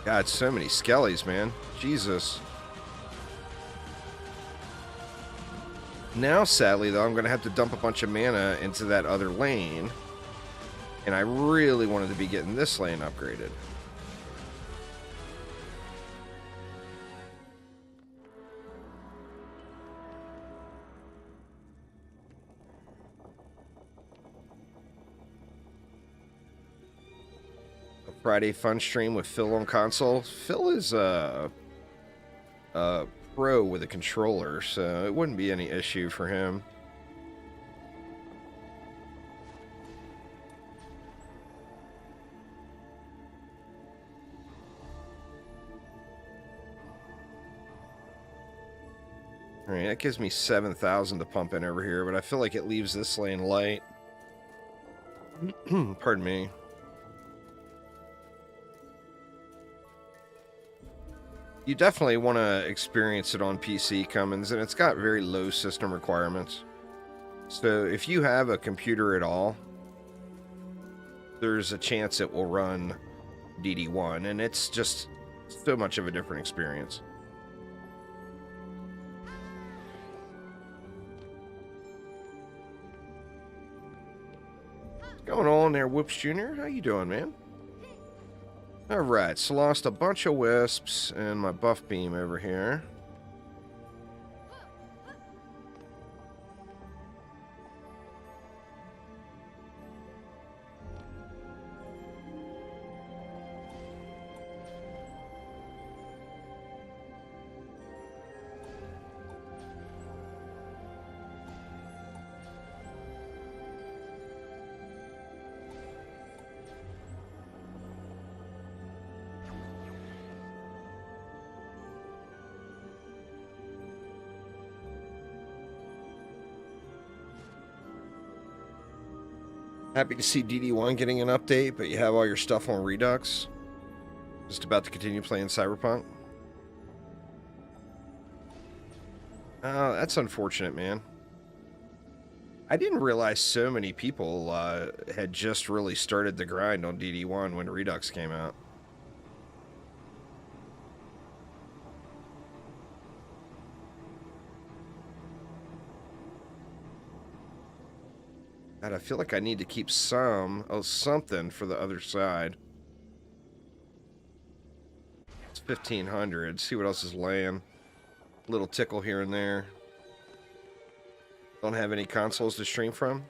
God, so many skellies, man. Jesus. Now, sadly, though, I'm going to have to dump a bunch of mana into that other lane. And I really wanted to be getting this lane upgraded. Friday fun stream with Phil on console. Phil is a pro with a controller, so it wouldn't be any issue for him. All right, that gives me 7,000 to pump in over here, but I feel like it leaves this lane light. Pardon me. You definitely want to experience it on PC, Cummins, and it's got very low system requirements. So if you have a computer at all, there's a chance it will run DD1, and it's just so much of a different experience. What's going on there, Whoops Jr.? How you doing, man? Alright, so lost a bunch of wisps and my buff beam over here. Happy to see DD1 getting an update, but you have all your stuff on Redux. Just about to continue playing Cyberpunk. Oh, that's unfortunate, man. I didn't realize so many people had just really started the grind on DD1 when Redux came out. God, I feel like I need to keep something for the other side. It's 1,500. See what else is laying. Little tickle here and there. Don't have any consoles to stream from.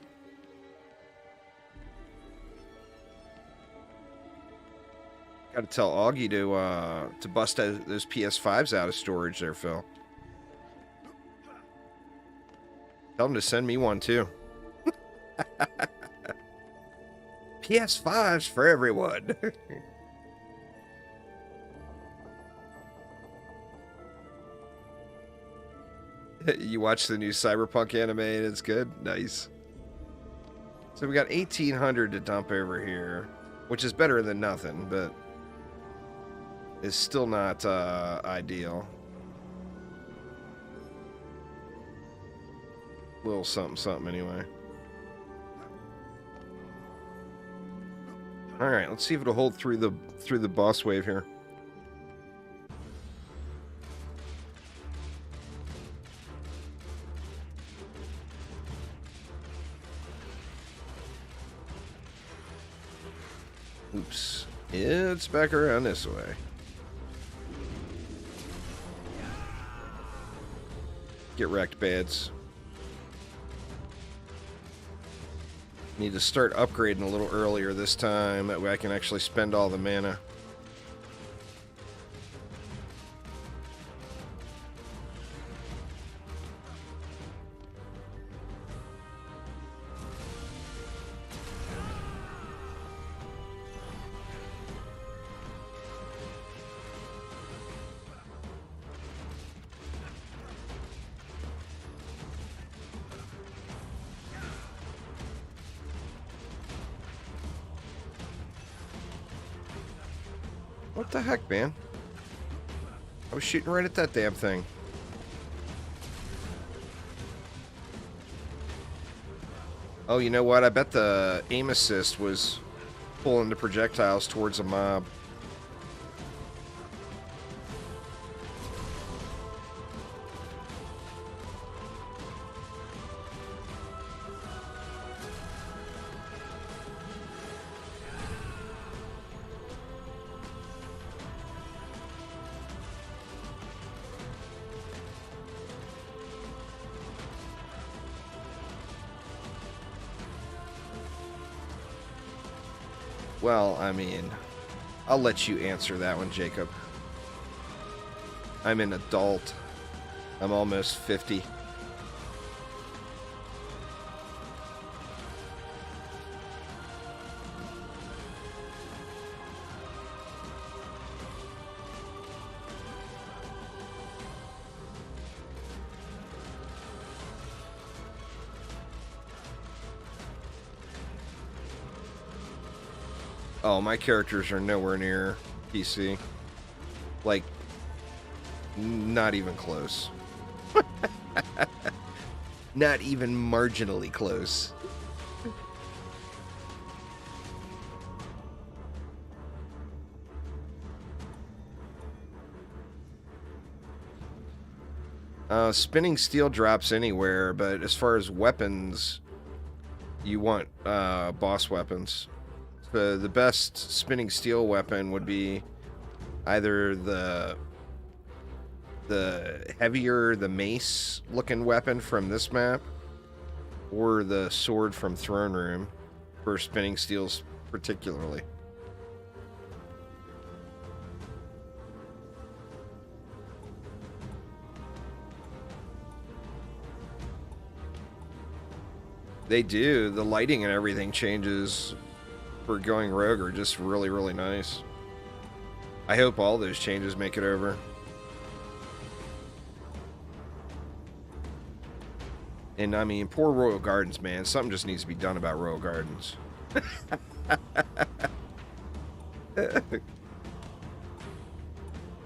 Got to tell Augie to bust those PS5s out of storage there, Phil. Tell him to send me one too. PS5s for everyone. You watch the new Cyberpunk anime and it's good? Nice. So we got 1,800 to dump over here, which is better than nothing, but is still not ideal. Little something something anyway. All right, let's see if it'll hold through the boss wave here. Oops. It's back around this way. Get wrecked, bads. Need to start upgrading a little earlier this time. That way I can actually spend all the mana. What the heck, man? I was shooting right at that damn thing. Oh, you know what? I bet the aim assist was pulling the projectiles towards a mob. Well, I mean, I'll let you answer that one, Jacob. I'm an adult. I'm almost 50. Oh, my characters are nowhere near PC. Like, not even close. Not even marginally close. Spinning steel drops anywhere, but as far as weapons, you want boss weapons. The best spinning steel weapon would be either the heavier, the mace looking weapon from this map, or the sword from Throne Room for spinning steels particularly. They do. The lighting and everything changes for going rogue are just really, really nice. I hope all those changes make it over. And I mean, poor Royal Gardens, man. Something just needs to be done about Royal Gardens.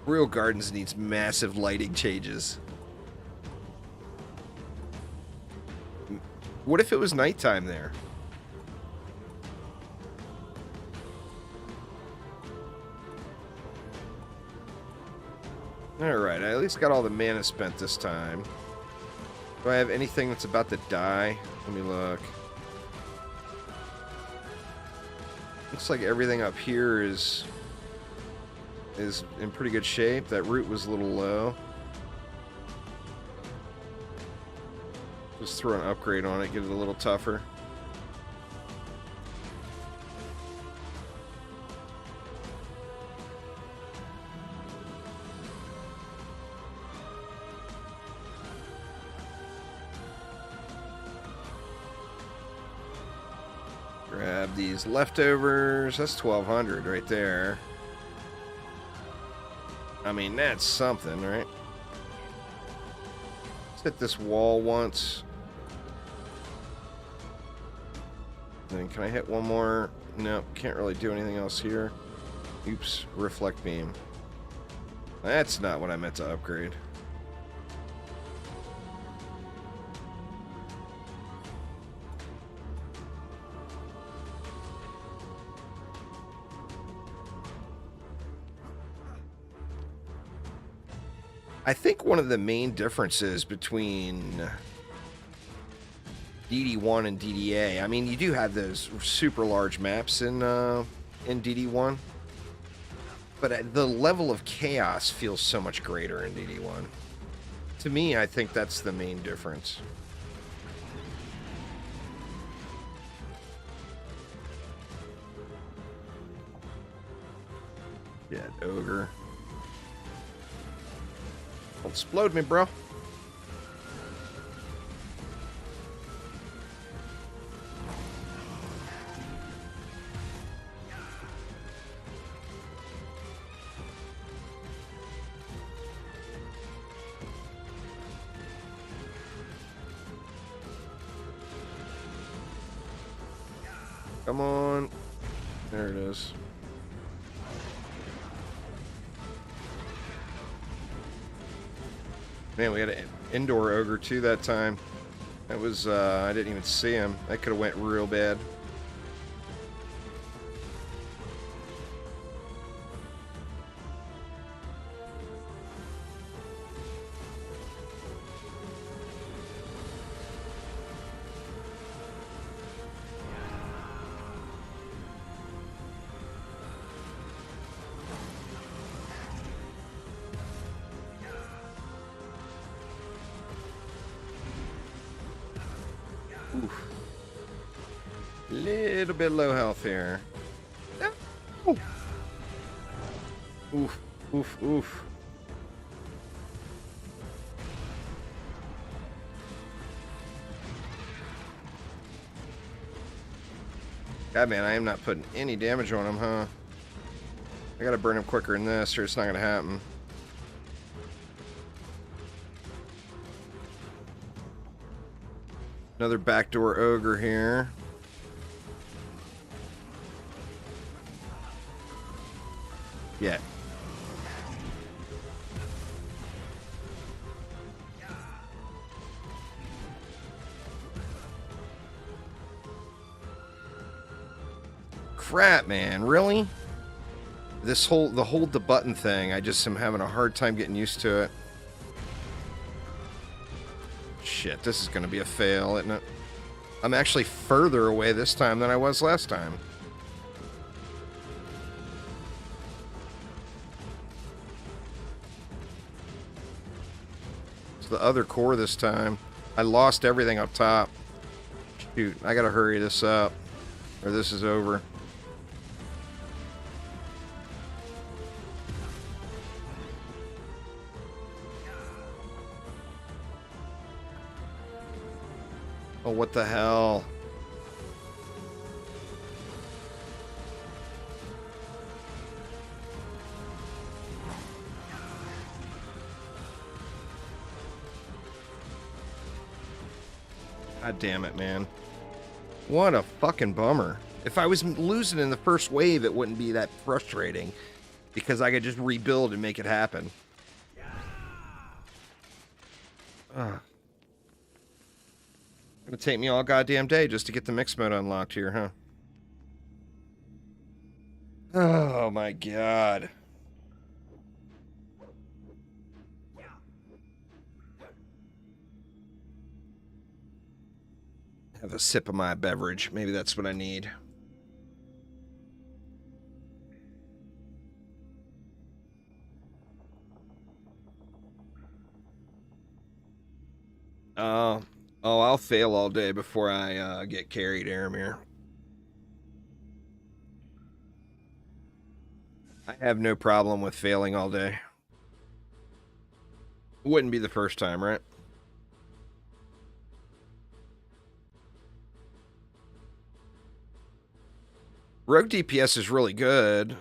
Royal Gardens needs massive lighting changes. What if it was nighttime there? Alright, I at least got all the mana spent this time. Do I have anything that's about to die? Let me look. Looks like everything up here is in pretty good shape. That root was a little low. Just throw an upgrade on it, get it a little tougher. Grab these leftovers. That's 1,200 right there. I mean, that's something, right? Let's hit this wall once. Then can I hit one more? No, can't really do anything else here. Oops, reflect beam. That's not what I meant to upgrade. I think one of the main differences between DD1 and DDA, I mean, you do have those super large maps in DD1, but the level of chaos feels so much greater in DD1. To me, I think that's the main difference. Yeah, ogre. Don't explode me, bro. Come on. There it is. Man, we had an indoor ogre too that time. That was, I didn't even see him. That could have went real bad. Oof. Little bit low health here. Oof. Oof. Oof. Oof. God, man, I am not putting any damage on him, huh? I gotta burn him quicker than this, or it's not gonna happen. Another backdoor ogre here. Yeah. Crap, man, really? The hold the button thing, I just am having a hard time getting used to it. Shit, this is gonna be a fail, isn't it? I'm actually further away this time than I was last time. It's the other core this time. I lost everything up top. Shoot, I gotta hurry this up, or this is over. Oh, what the hell? God damn it, man. What a fucking bummer. If I was losing in the first wave, it wouldn't be that frustrating, because I could just rebuild and make it happen. Ugh. Gonna take me all goddamn day just to get the mix mode unlocked here, huh? Oh my god. Have a sip of my beverage. Maybe that's what I need. Oh, I'll fail all day before I get carried, Aramir. I have no problem with failing all day. Wouldn't be the first time, right? Rogue DPS is really good.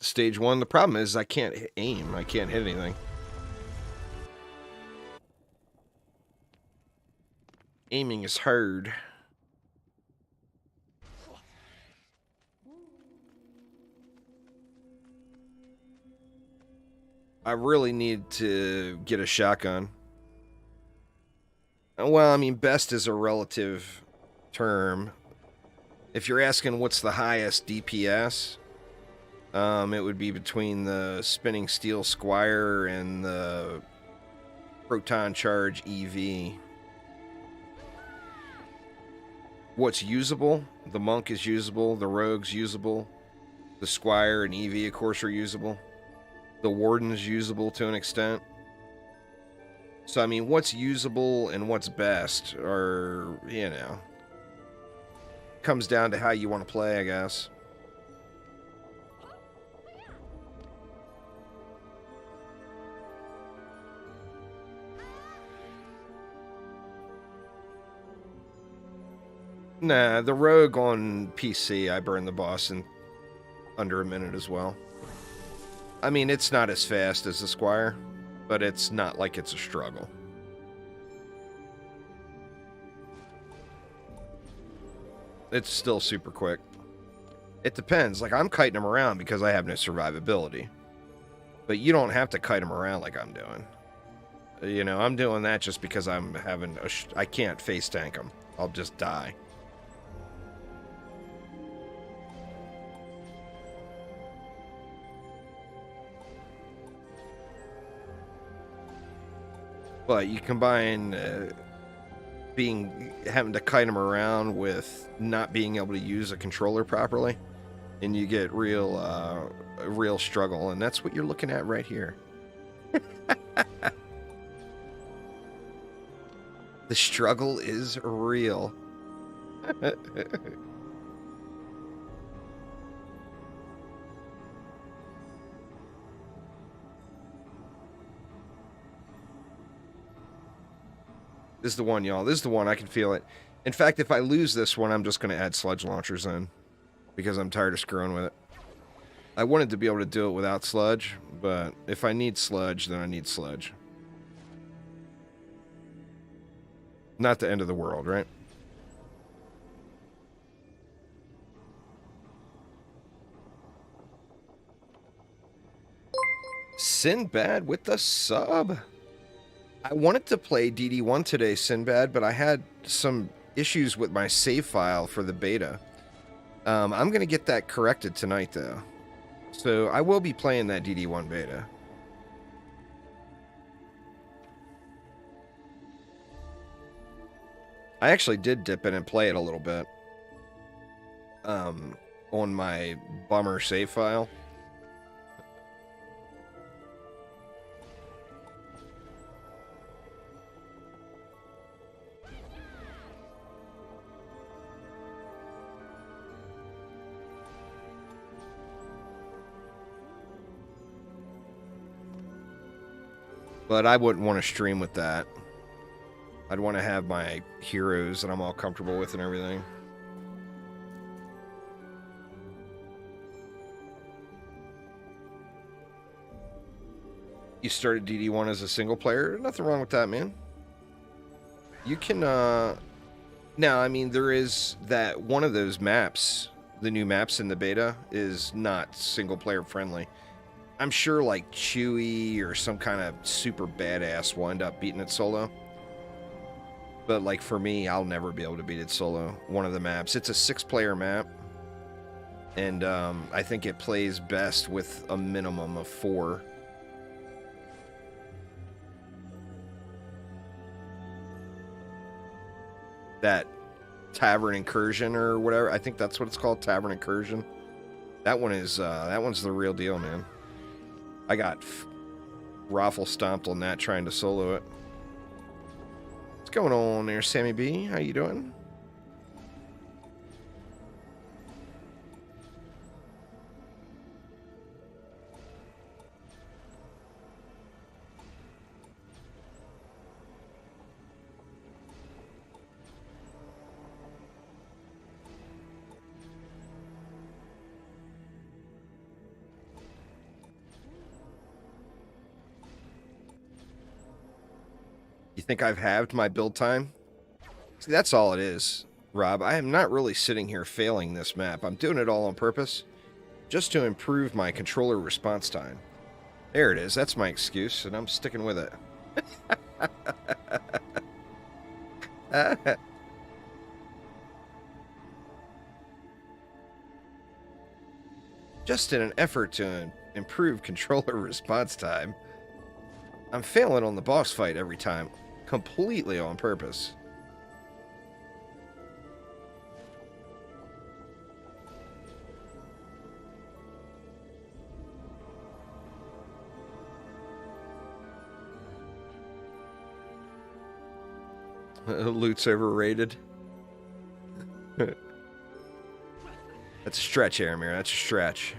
Stage 1, the problem is I can't aim. I can't hit anything. Aiming is hard. I really need to get a shotgun. Well, I mean, best is a relative term. If you're asking what's the highest DPS, it would be between the Spinning Steel Squire and the Proton Charge EV. What's usable? The Monk is usable, the Rogue's usable, the Squire and EV, of course, are usable. The Warden's usable to an extent. So, I mean, what's usable and what's best are, you know, comes down to how you want to play, I guess. Nah, the Rogue on PC, I burned the boss in under a minute as well. I mean, it's not as fast as the Squire, but it's not like it's a struggle. It's still super quick. It depends. Like, I'm kiting him around because I have no survivability. But you don't have to kite him around like I'm doing. You know, I'm doing that just because I'm having I can't face tank them. I'll just die. But you combine having to kite them around with not being able to use a controller properly, and you get real struggle, and that's what you're looking at right here. The struggle is real. This is the one, y'all. This is the one. I can feel it. In fact, if I lose this one, I'm just going to add sludge launchers in because I'm tired of screwing with it. I wanted to be able to do it without sludge, but if I need sludge, then I need sludge. Not the end of the world, right? Sinbad with the sub. I wanted to play DD1 today, Sinbad, but I had some issues with my save file for the beta. I'm going to get that corrected tonight, though. So I will be playing that DD1 beta. I actually did dip in and play it a little bit on my bummer save file. But I wouldn't want to stream with that. I'd want to have my heroes that I'm all comfortable with and everything. You started DD1 as a single player? Nothing wrong with that, man. You can, now, I mean, there is that one of those maps, the new maps in the beta, is not single player friendly. I'm sure like Chewie or some kind of super badass will end up beating it solo. But like for me, I'll never be able to beat it solo. One of the maps. It's a 6-player map. And I think it plays best with a minimum of 4. That Tavern Incursion or whatever. I think that's what it's called, Tavern Incursion. That one is that one's the real deal, man. I got raffle stomped on that trying to solo it. What's going on there, Sammy B? How you doing? You think I've halved my build time? See, that's all it is, Rob. I am not really sitting here failing this map. I'm doing it all on purpose, just to improve my controller response time. There it is. That's my excuse, and I'm sticking with it. Just in an effort to improve controller response time, I'm failing on the boss fight every time. Completely on purpose. Loot's overrated. That's a stretch, Aramir. That's a stretch.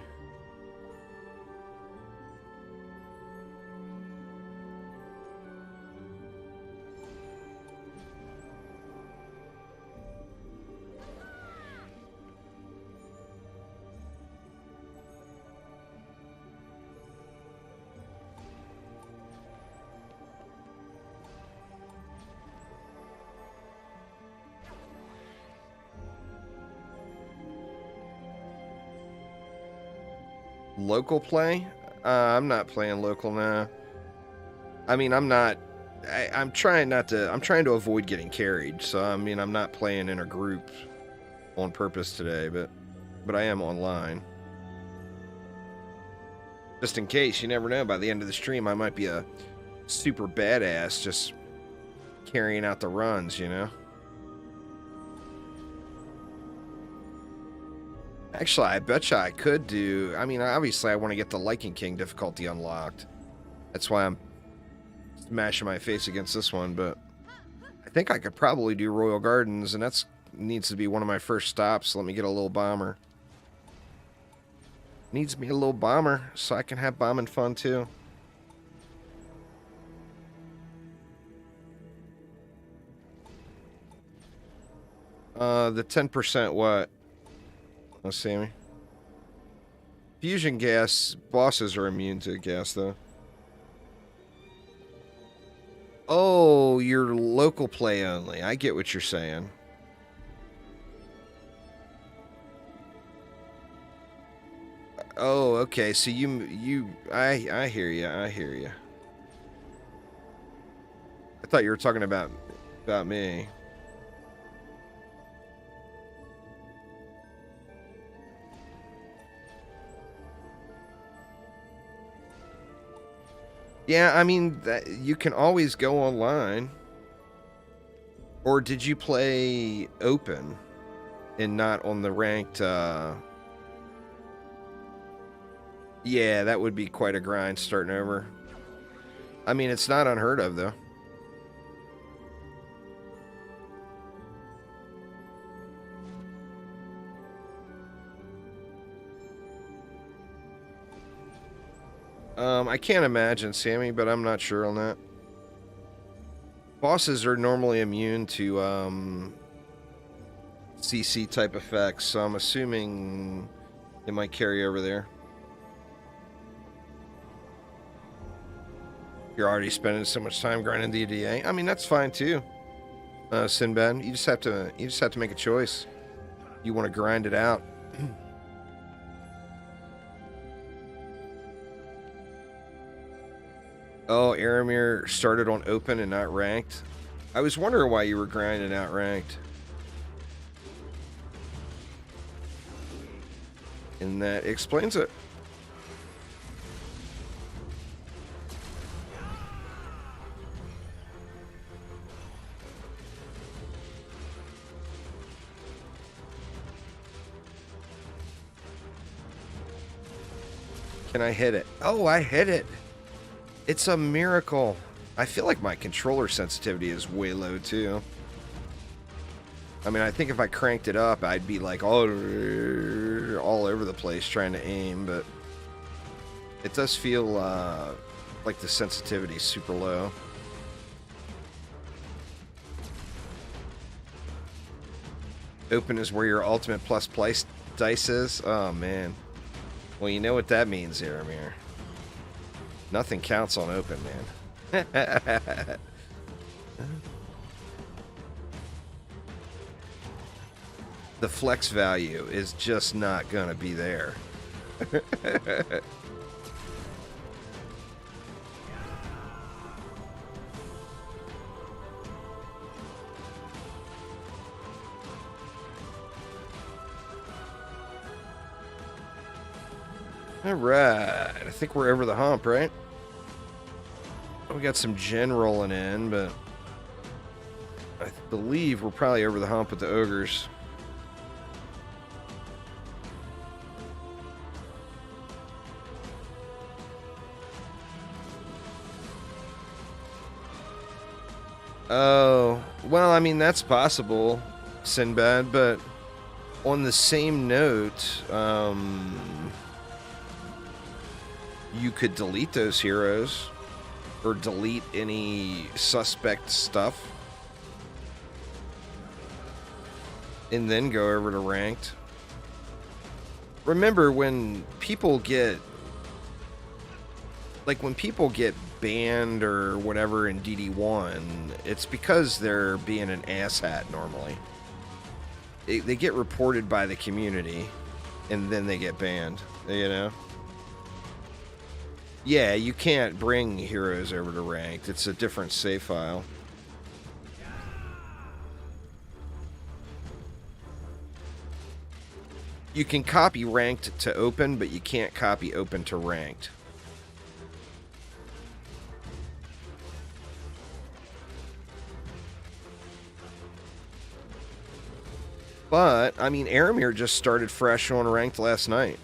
Local play? I'm not playing local now. I mean, I'm not I'm trying not to. I'm trying to avoid getting carried. So I mean, I'm not playing in a group on purpose today, but I am online. Just in case, you never know. By the end of the stream, I might be a super badass just carrying out the runs, you know? Actually, I betcha I could do... I mean, obviously, I want to get the Lichen King difficulty unlocked. That's why I'm smashing my face against this one, but I think I could probably do Royal Gardens, and that's needs to be one of my first stops. Let me get a little bomber. Needs me a little bomber so I can have bombing fun too. The 10% what? Oh, Sammy. Fusion gas, bosses are immune to gas though. Oh, you're local play only. I get what you're saying. Oh, okay. So I hear you. I hear you. I thought you were talking about me. Yeah, I mean, you can always go online. Or did you play open and not on the ranked? Yeah, that would be quite a grind starting over. I mean, it's not unheard of, though. I can't imagine, Sammy, but I'm not sure on that. Bosses are normally immune to CC type effects, so I'm assuming it might carry over there. You're already spending so much time grinding DDA. I mean, that's fine too. Sinbad, you just have to make a choice. You want to grind it out. Oh, Aramir started on open and not ranked. I was wondering why you were grinding out ranked. And that explains it. Can I hit it? Oh, I hit it. It's a miracle. I feel like my controller sensitivity is way low too. I mean, I think if I cranked it up, I'd be like all over the place trying to aim, but it does feel like the sensitivity is super low. Open is where your ultimate plus place dice is? Oh, man. Well, you know what that means, Aramir. Nothing counts on open, man. The flex value is just not gonna be there. All right, I think we're over the hump, right? We got some gen rolling in, but I believe we're probably over the hump with the ogres. Oh, well, I mean, that's possible, Sinbad, but on the same note, you could delete those heroes. Or delete any suspect stuff. And then go over to ranked. Remember, when people get... Like, when people get banned or whatever in DD1, it's because they're being an asshat normally. They get reported by the community, and then they get banned, you know? Yeah, you can't bring heroes over to ranked. It's a different save file. You can copy ranked to open, but you can't copy open to ranked. But, I mean, Aramir just started fresh on ranked last night.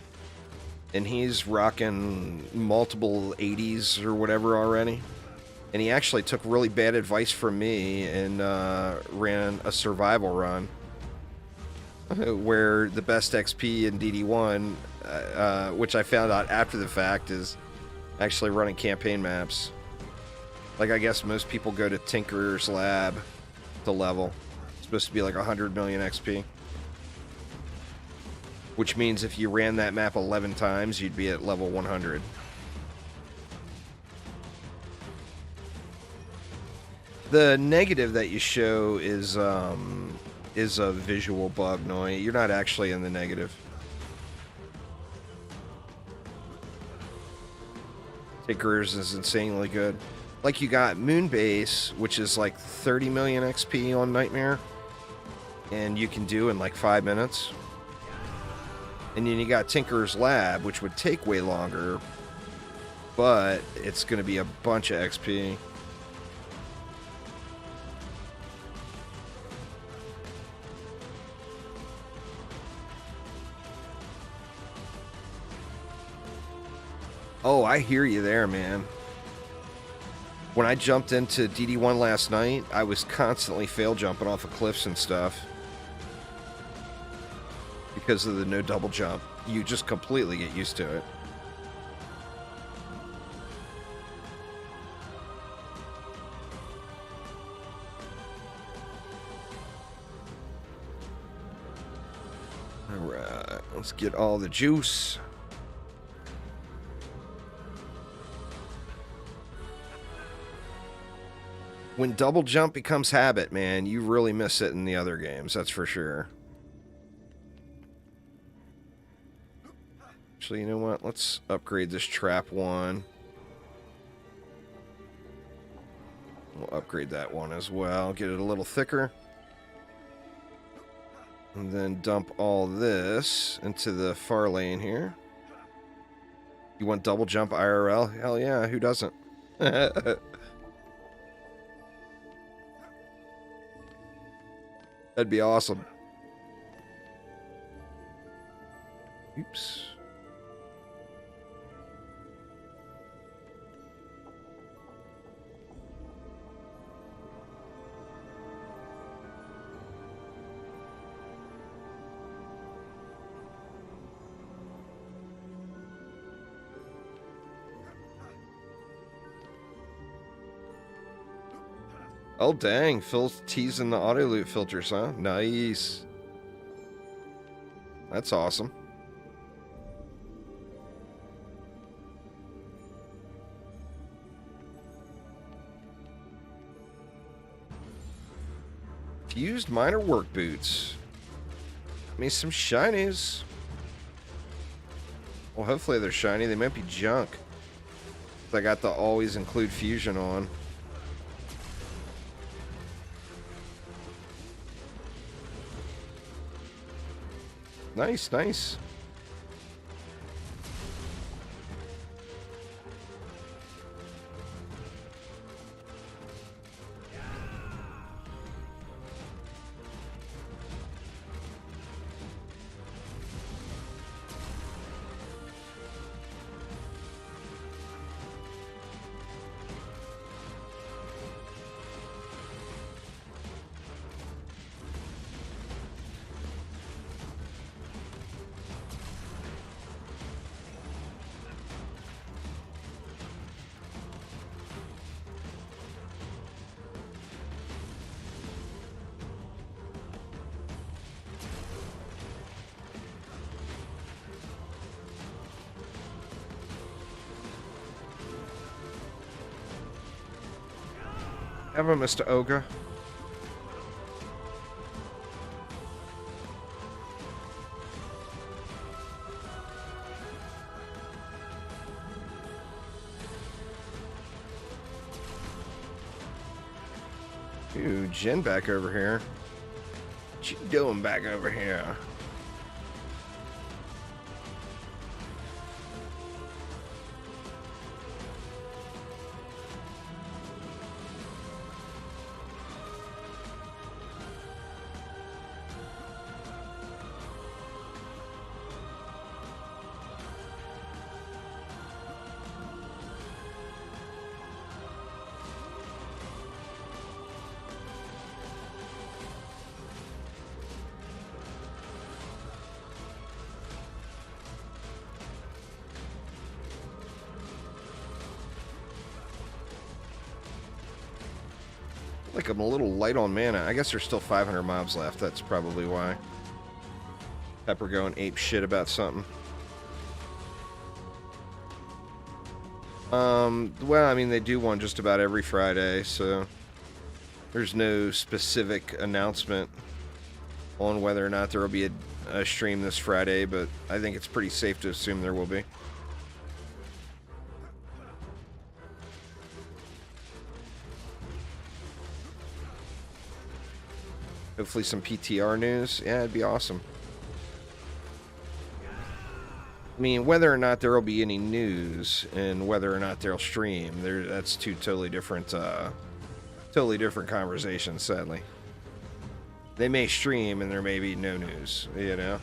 And he's rocking multiple 80s or whatever already. And he actually took really bad advice from me and ran a survival run. Where the best XP in DD1, which I found out after the fact, is actually running campaign maps. Like, I guess most people go to Tinker's Lab to level. It's supposed to be like 100 million XP. Which means if you ran that map 11 times, you'd be at level 100. The negative that you show is a visual bug, Noi. You're not actually in the negative. Tinker's is insanely good. Like, you got Moonbase, which is like 30 million XP on Nightmare, and you can do in like 5 minutes. And then you got Tinker's Lab, which would take way longer, but it's going to be a bunch of XP. Oh, I hear you there, man. When I jumped into DD1 last night, I was constantly fail jumping off of cliffs and stuff. Because of the no double jump. You just completely get used to it. Alright, let's get all the juice. When double jump becomes habit, man, you really miss it in the other games, that's for sure. Actually, you know what? Let's upgrade this trap one. We'll upgrade that one as well. Get it a little thicker. And then dump all this into the far lane here. You want double jump IRL? Hell yeah, who doesn't? That'd be awesome. Oops. Oh, dang. Phil's teasing the auto loot filters, huh? Nice. That's awesome. Fused miner work boots. Give me some shinies. Well, hopefully they're shiny. They might be junk. I got the always include fusion on. Nice, nice. Have a Mr. Ogre. Ooh, Jen back over here. What you doing back over here? Like I'm a little light on mana. I guess there's still 500 mobs left. That's probably why. Pepper going ape shit about something. Well, I mean, they do one just about every Friday, so there's no specific announcement on whether or not there will be a stream this Friday, but I think it's pretty safe to assume there will be. Hopefully some PTR news. Yeah, it'd be awesome. I mean, whether or not there will be any news and whether or not they'll stream, that's two totally different conversations, sadly. They may stream and there may be no news, you know?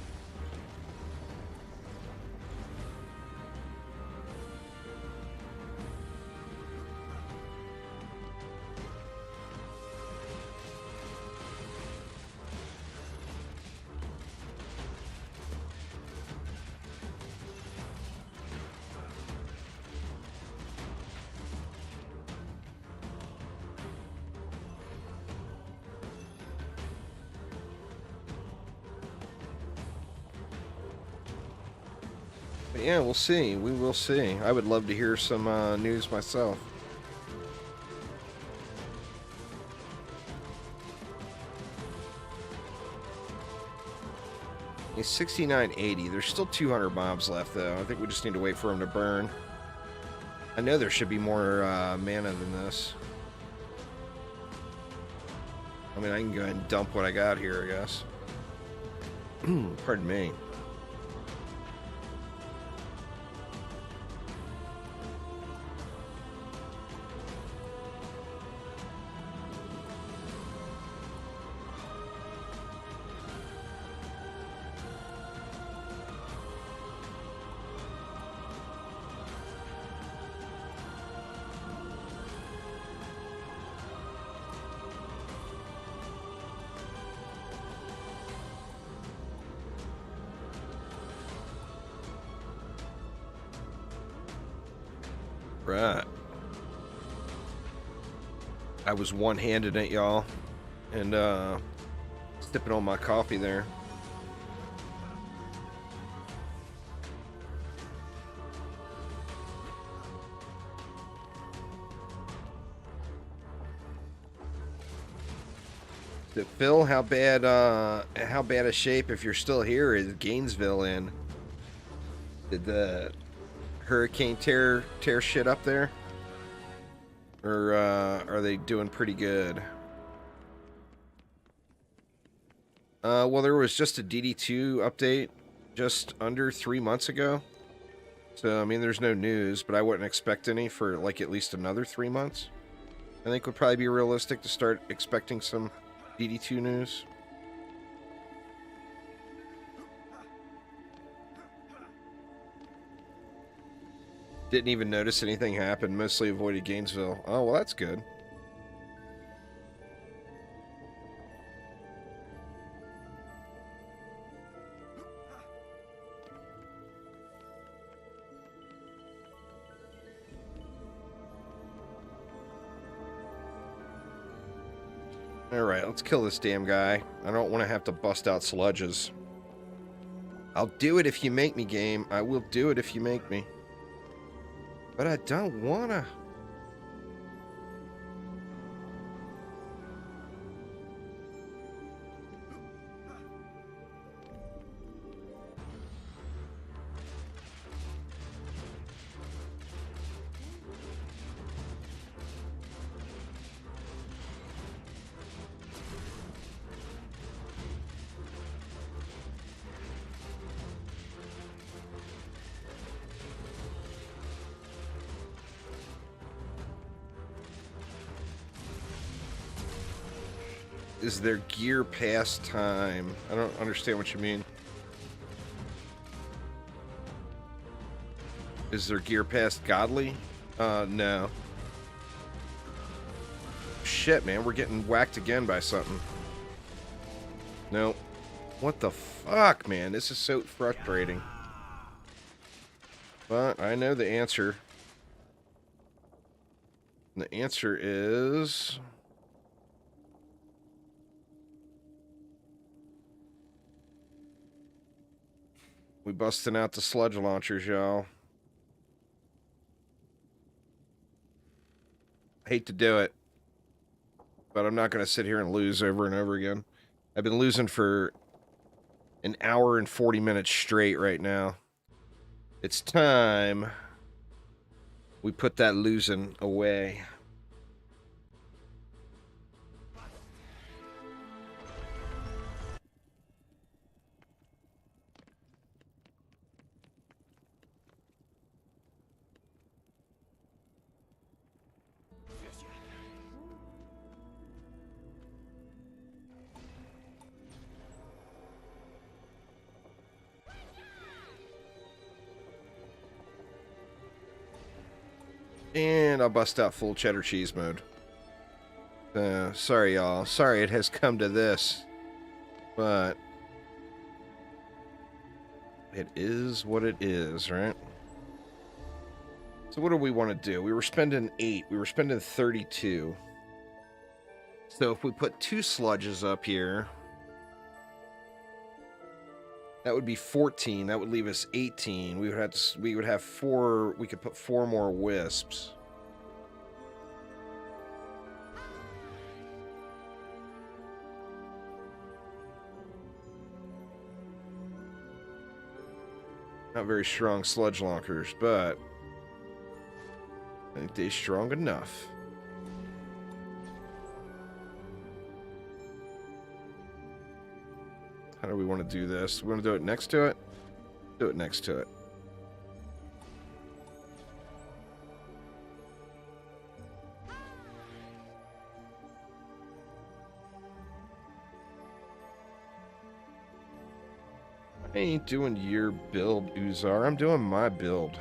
But yeah, we'll see. We will see. I would love to hear some news myself. He's 6980. There's still 200 mobs left, though. I think we just need to wait for him to burn. I know there should be more mana than this. I mean, I can go ahead and dump what I got here, I guess. Pardon me. Right. I was one-handed it, y'all, and sipping on my coffee there. So, Phil, how bad a shape, if you're still here, is Gainesville in? Did the hurricane tear shit up there? Or are they doing pretty good? Well, there was just a DD2 update just under 3 months ago. So, I mean, there's no news, but I wouldn't expect any for, like, at least another 3 months. I think would probably be realistic to start expecting some DD2 news. Didn't even notice anything happen. Mostly avoided Gainesville. Oh, well, that's good. Alright, let's kill this damn guy. I don't want to have to bust out sludges. I'll do it if you make me, game. I will do it if you make me. But I don't wanna. Is their gear past time? I don't understand what you mean. Is their gear past godly? No. Shit, man, we're getting whacked again by something. No. What the fuck, man? This is so frustrating. But I know the answer. The answer is... we busting out the sludge launchers, y'all. Hate to do it, but I'm not going to sit here and lose over and over again. I've been losing for an hour and 40 minutes straight right now. It's time we put that losing away. And I'll bust out full cheddar cheese mode. Sorry, y'all. Sorry it has come to this. But it is what it is, right? So what do we want to do? We were spending 8. We were spending 32. So if we put 2 sludges up here, that would be 14. That would leave us 18. We would have 4. We could put 4 more wisps. Not very strong sludge launchers, but I think they're strong enough. How do we want to do this? We want to do it next to it? Do it next to it. I ain't doing your build, Uzar. I'm doing my build.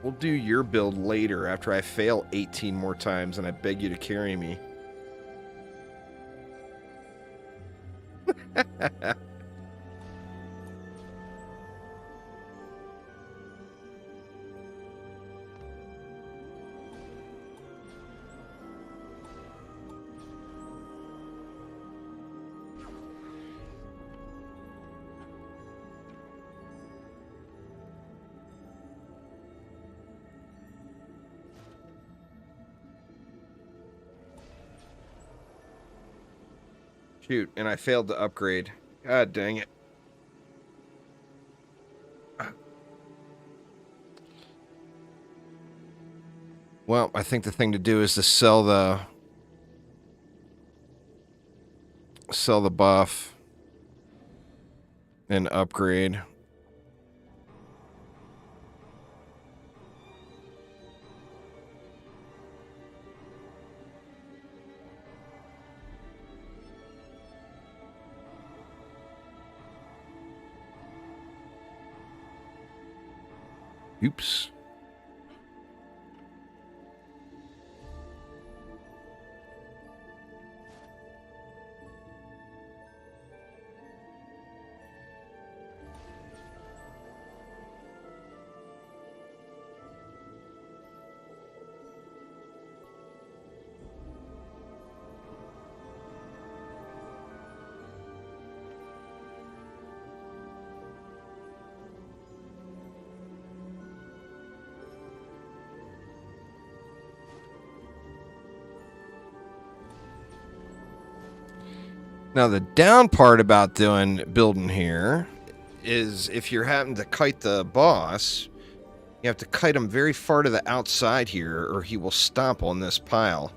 We'll do your build later after I fail 18 more times and I beg you to carry me. Shoot, and I failed to upgrade. God dang it. Well, I think the thing to do is to sell the buff and upgrade. Oops. Now, the down part about building here is if you're having to kite the boss, you have to kite him very far to the outside here, or he will stomp on this pile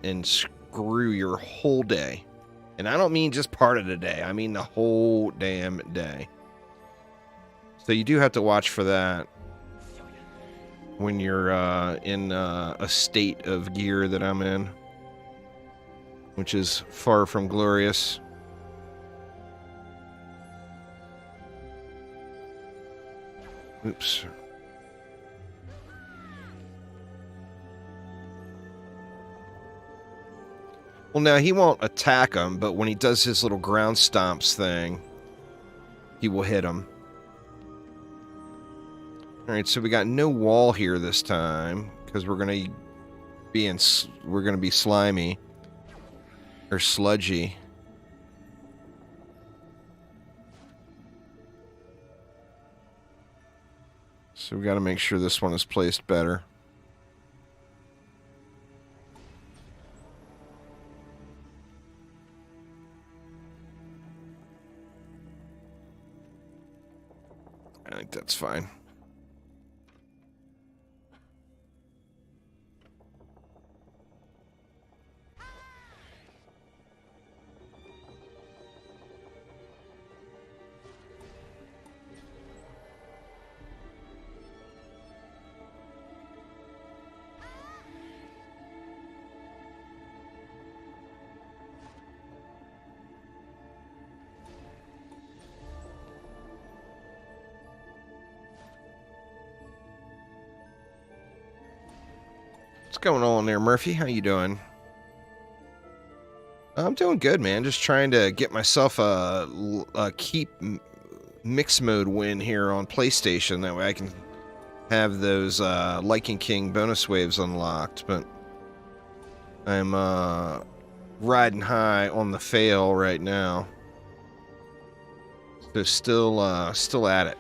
and screw your whole day. And I don't mean just part of the day. I mean the whole damn day. So you do have to watch for that when you're in a state of gear that I'm in, which is far from glorious. Oops. Well, now he won't attack him, but when he does his little ground stomps thing, he will hit him. All right, so we got no wall here this time because we're gonna be slimy or sludgy. So we got to make sure this one is placed better. I think that's fine. What's going on there, Murphy? How you doing? I'm doing good, man. Just trying to get myself a keep mix mode win here on PlayStation. That way I can have those Lycan King bonus waves unlocked. But I'm riding high on the fail right now. So still at it.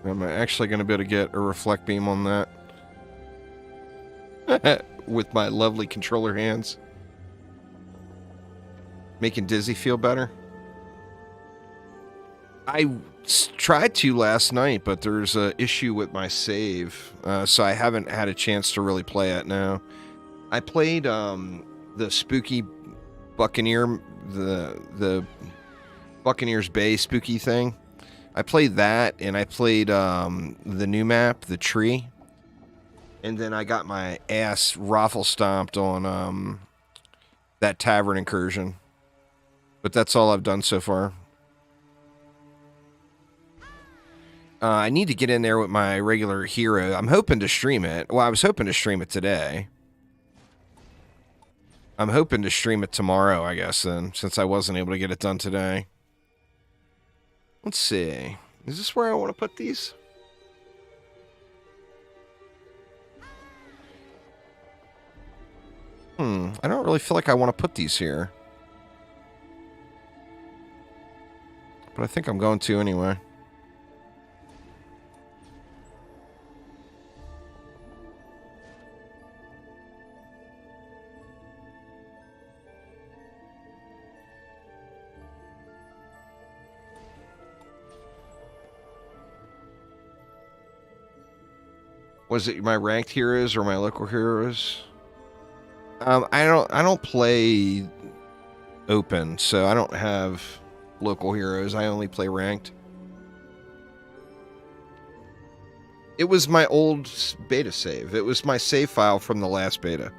Am I actually going to be able to get a reflect beam on that? With my lovely controller hands. Making Dizzy feel better? I tried to last night, but there's an issue with my save. So I haven't had a chance to really play it now. I played the spooky Buccaneer, the Buccaneers Bay spooky thing. I played that, and I played the new map, the tree. And then I got my ass raffle stomped on that tavern incursion. But that's all I've done so far. I need to get in there with my regular hero. I'm hoping to stream it. Well, I was hoping to stream it today. I'm hoping to stream it tomorrow, I guess, then, since I wasn't able to get it done today. Let's see. Is this where I want to put these? I don't really feel like I want to put these here. But I think I'm going to anyway. Was it my ranked heroes or my local heroes? I don't play open, so I don't have local heroes. I only play ranked. It was my old beta save. It was my save file from the last beta.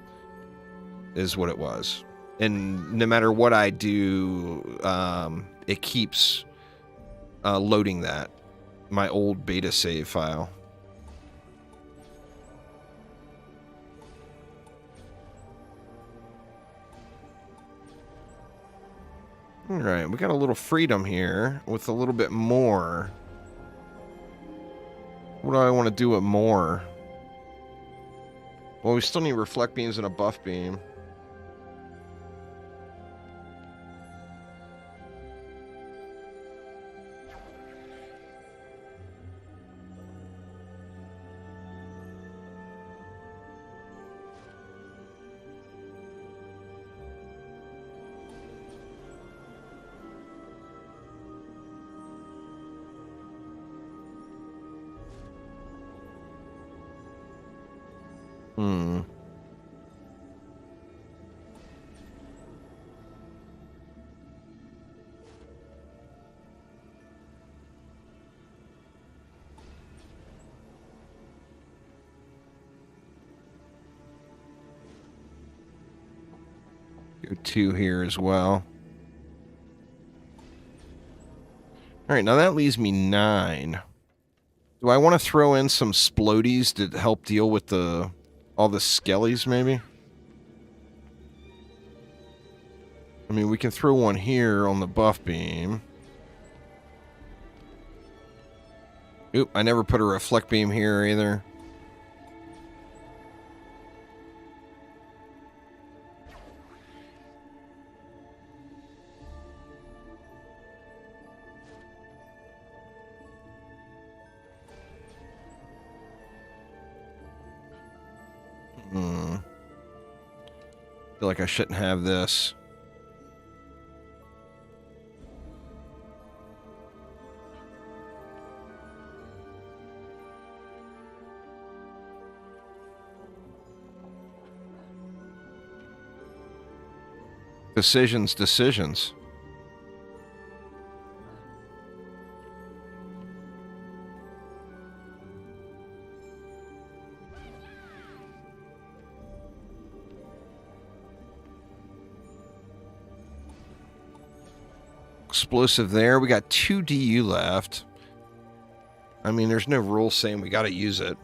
Is what it was. And no matter what I do, it keeps loading that. My old beta save file. Alright, we got a little freedom here with a little bit more. What do I want to do with more? Well, we still need reflect beams and a buff beam. Hmm. Go 2 here as well. All right, now that leaves me 9. Do I want to throw in some splodies to help deal with all the skellies, maybe? I mean, we can throw one here on the buff beam. Oop, I never put a reflect beam here either. Feel like I shouldn't have this. Decisions. Explosive there. We got 2 DU left. I mean, there's no rule saying we got to use it.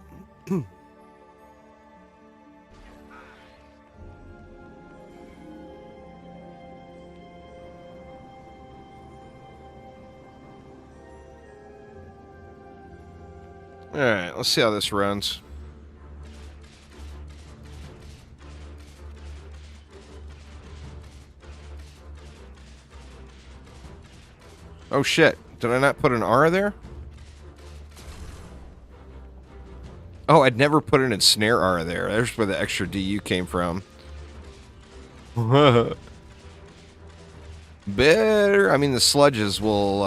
Alright, let's see how this runs. Oh shit, did I not put an R there? Oh, I'd never put an ensnare R there. There's where the extra DU came from. Better, I mean the sludges will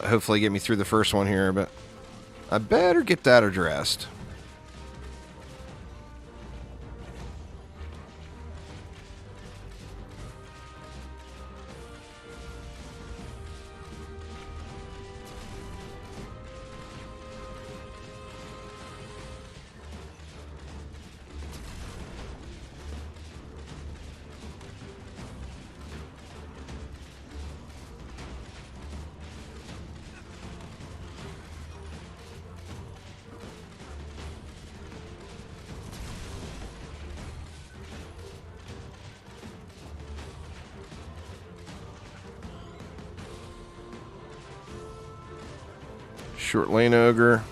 hopefully get me through the first one here, but I better get that addressed. Short lane ogre.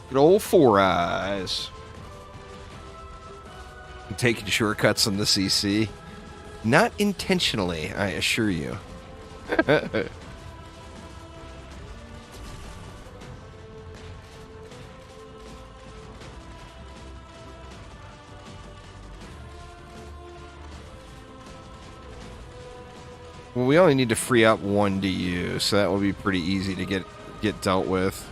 Good old 4 eyes. I'm taking shortcuts on the CC. Not intentionally, I assure you. Well, we only need to free up 1 DU, so that will be pretty easy to get dealt with.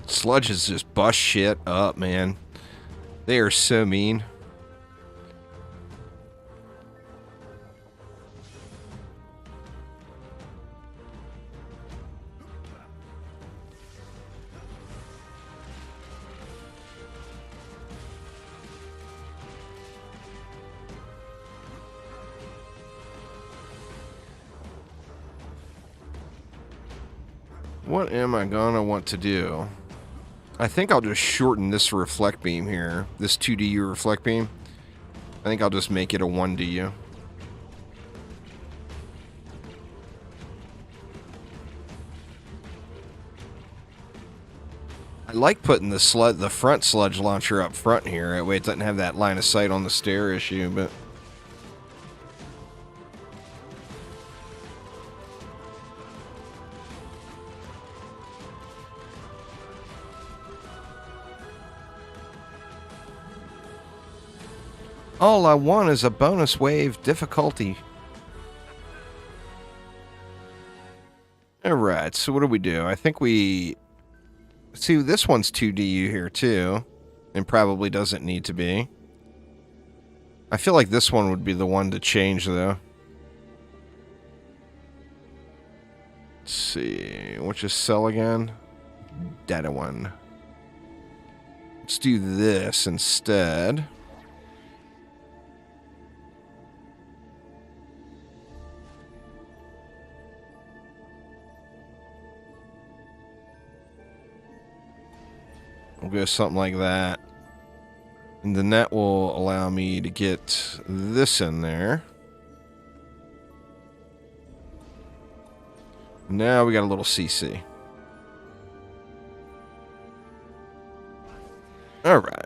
Sludges just bust shit up, man. They are so mean. what am I gonna want to do? I think I'll just shorten this reflect beam here. This 2DU reflect beam. I think I'll just make it a 1DU. I like putting the front sludge launcher up front here. That way it doesn't have that line of sight on the stair issue, but... all I want is a bonus wave difficulty. Alright, so what do we do? I think we... see, this one's 2DU here, too. And probably doesn't need to be. I feel like this one would be the one to change, though. Let's see. Which is cell again? Data one. Let's do this instead. We'll go something like that. And then that will allow me to get this in there. Now we got a little CC. Alright.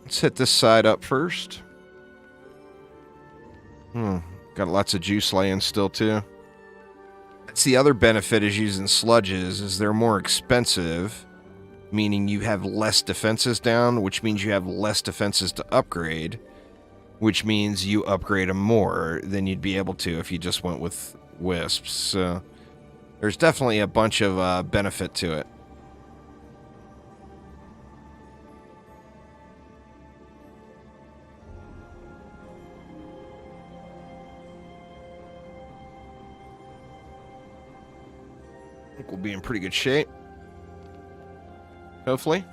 Let's hit this side up first. Got lots of juice laying still too. That's the other benefit is using sludges, is they're more expensive. Meaning you have less defenses down, which means you have less defenses to upgrade, which means you upgrade them more than you'd be able to if you just went with wisps. So there's definitely a bunch of benefit to it. I think we'll be in pretty good shape. Hopefully.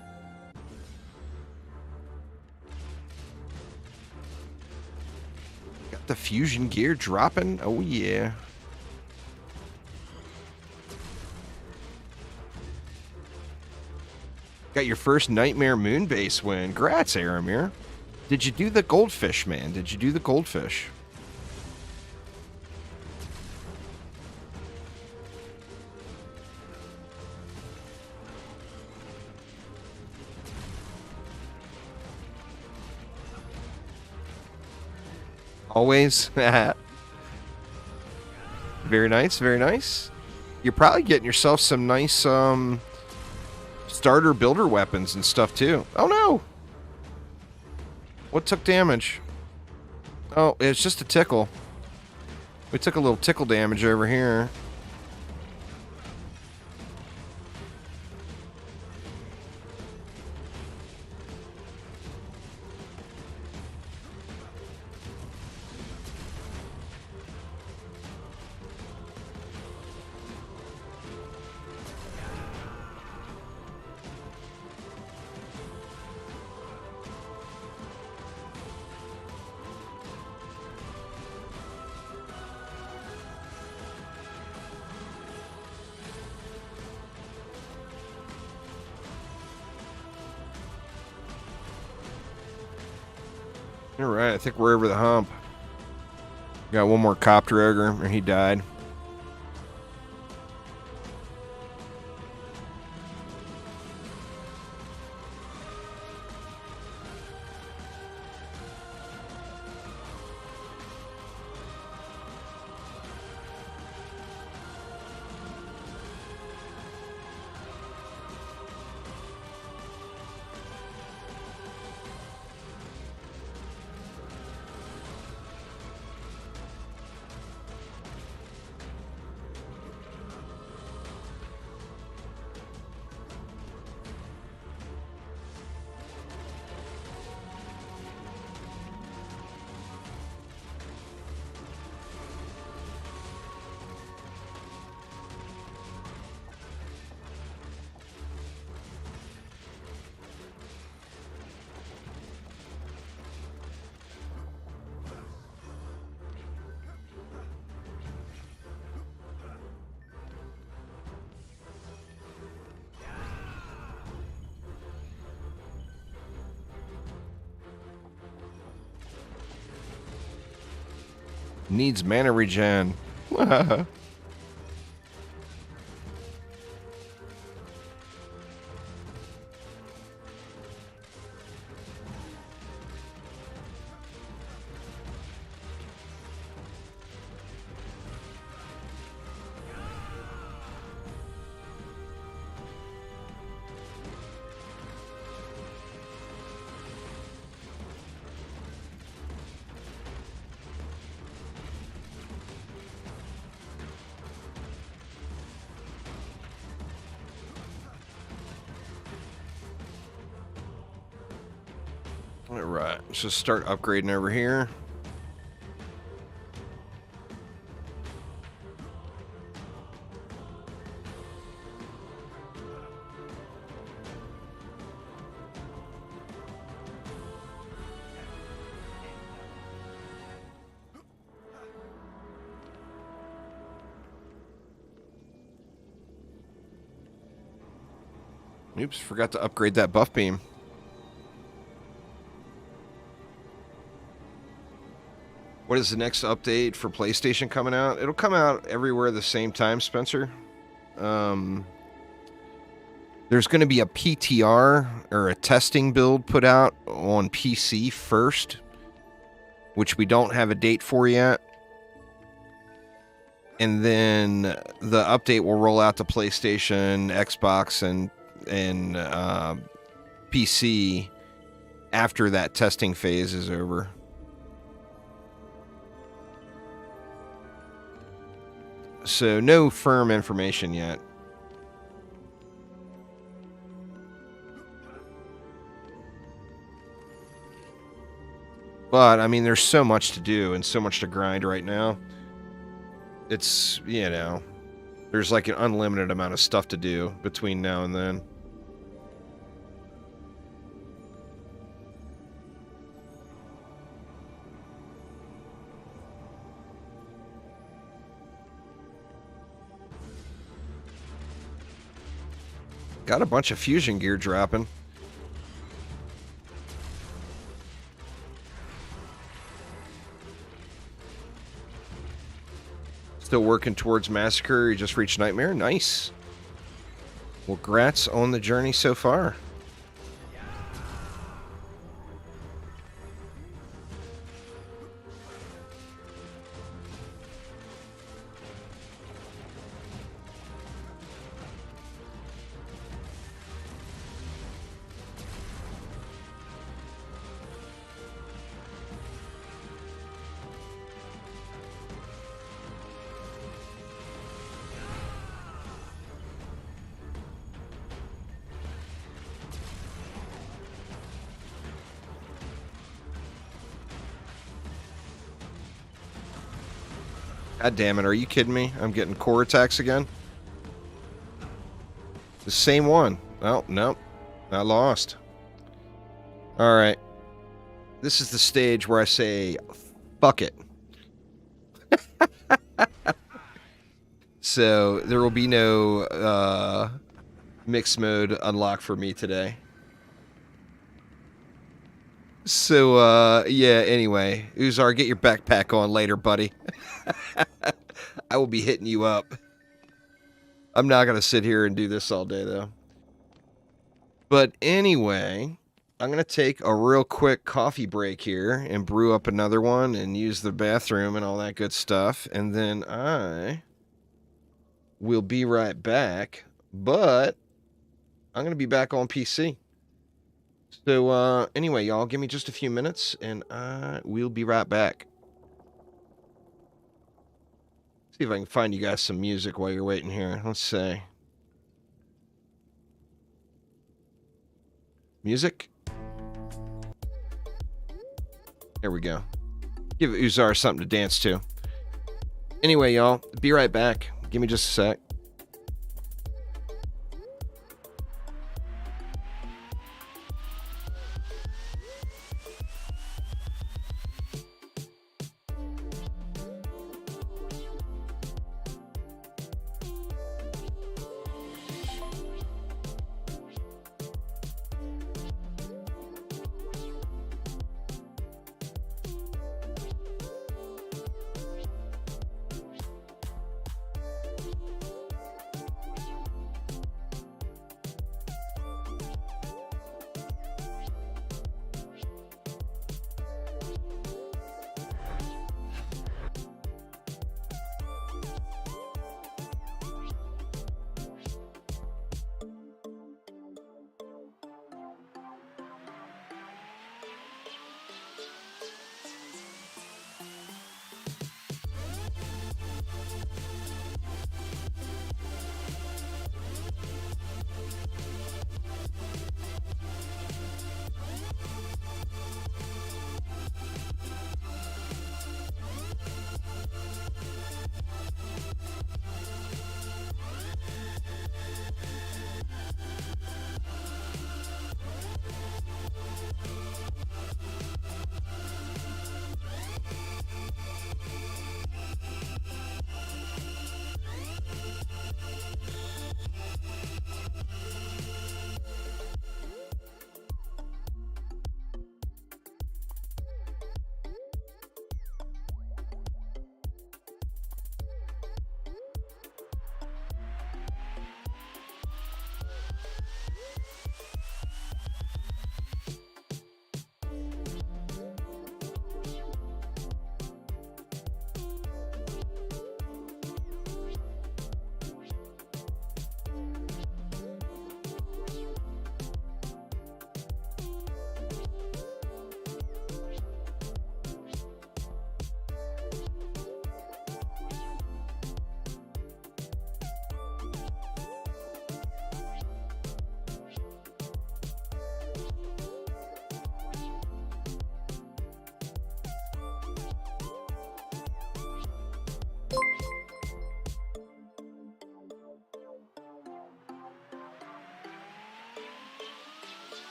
Got the fusion gear dropping. Oh, yeah. Got your first Nightmare Moon base win. Grats, Aramir. Did you do the goldfish, man? Did you do the goldfish? Always. Very nice, very nice. You're probably getting yourself some nice starter builder weapons and stuff too. Oh no! What took damage? Oh, it's just a tickle. We took a little tickle damage over here. Alright, I think we're over the hump. Got one more copter ogre, and he died. Needs mana regen. Alright, let's just start upgrading over here. Oops, forgot to upgrade that buff beam. What is the next update for PlayStation coming out? It'll come out everywhere at the same time, Spencer. There's going to be a PTR or a testing build put out on PC first, which we don't have a date for yet. And then the update will roll out to PlayStation, Xbox, and PC after that testing phase is over. So no firm information yet. But, I mean, there's so much to do and so much to grind right now. It's, you know, there's like an unlimited amount of stuff to do between now and then. Got a bunch of fusion gear dropping. Still working towards Massacre. You just reached Nightmare. Nice. Well, congrats on the journey so far. God damn it, are you kidding me? I'm getting core attacks again? The same one. Oh, nope. I lost. Alright. This is the stage where I say, fuck it. So, there will be no mixed mode unlock for me today. So, yeah, anyway. Uzar, get your backpack on later, buddy. I will be hitting you up. I'm not going to sit here and do this all day, though. But anyway, I'm going to take a real quick coffee break here and brew up another one and use the bathroom and all that good stuff. And then I will be right back. But I'm going to be back on PC. So, anyway, y'all, give me just a few minutes, and we'll be right back. See if I can find you guys some music while you're waiting here. Let's see. Music? There we go. Give Uzar something to dance to. Anyway, y'all, be right back. Give me just a sec.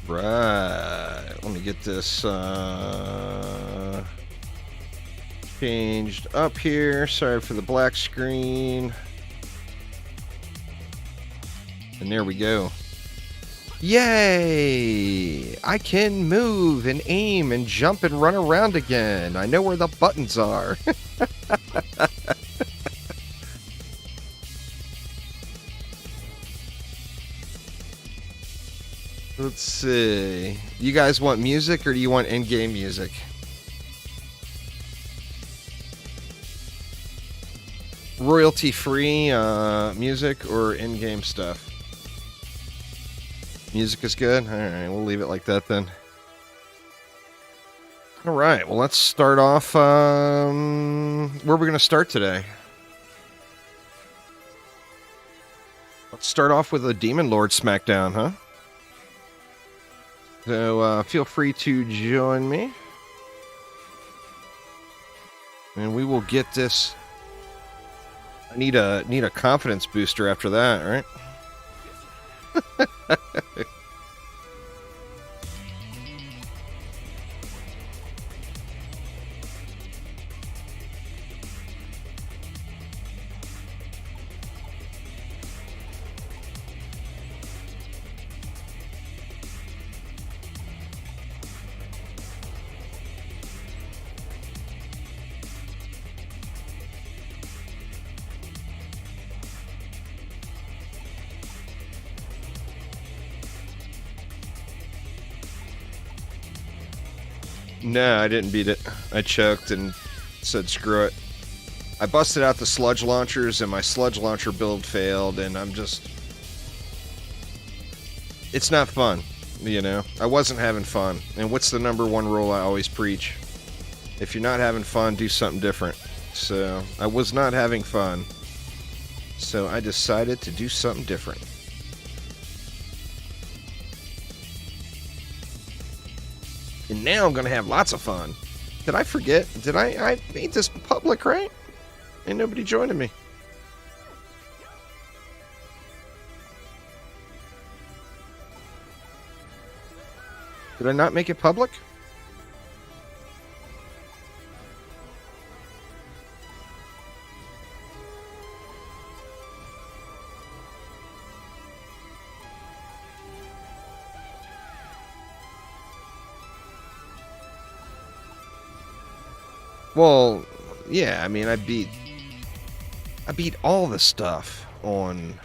Right. Let me get this changed up here. Sorry for the black screen. And there we go. Yay! I can move and aim and jump and run around again. I know where the buttons are. Let's see. You guys want music or do you want in-game music? Royalty-free music or in-game stuff? Music is good? Alright, we'll leave it like that then. Alright, well let's start off, where are we going to start today? Let's start off with a Demon Lord Smackdown, huh? So, feel free to join me. And we will get this. I need a confidence booster after that, right? No, I didn't beat it. I choked and said screw it. I busted out the sludge launchers and my sludge launcher build failed and I'm just... It's not fun, you know? I wasn't having fun. And what's the number one rule I always preach? If you're not having fun, do something different. So, I was not having fun. So I decided to do something different. And now I'm going to have lots of fun. Did I forget? Did I made this public, right? Ain't nobody joining me. Did I not make it public? Well, yeah, I mean, I beat all the stuff on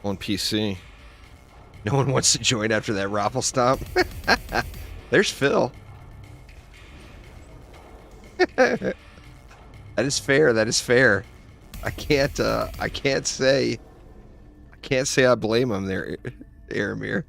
PC. No one wants to join after that raffle stomp. There's Phil. That is fair. That is fair. I can't say I blame him there, Aramir.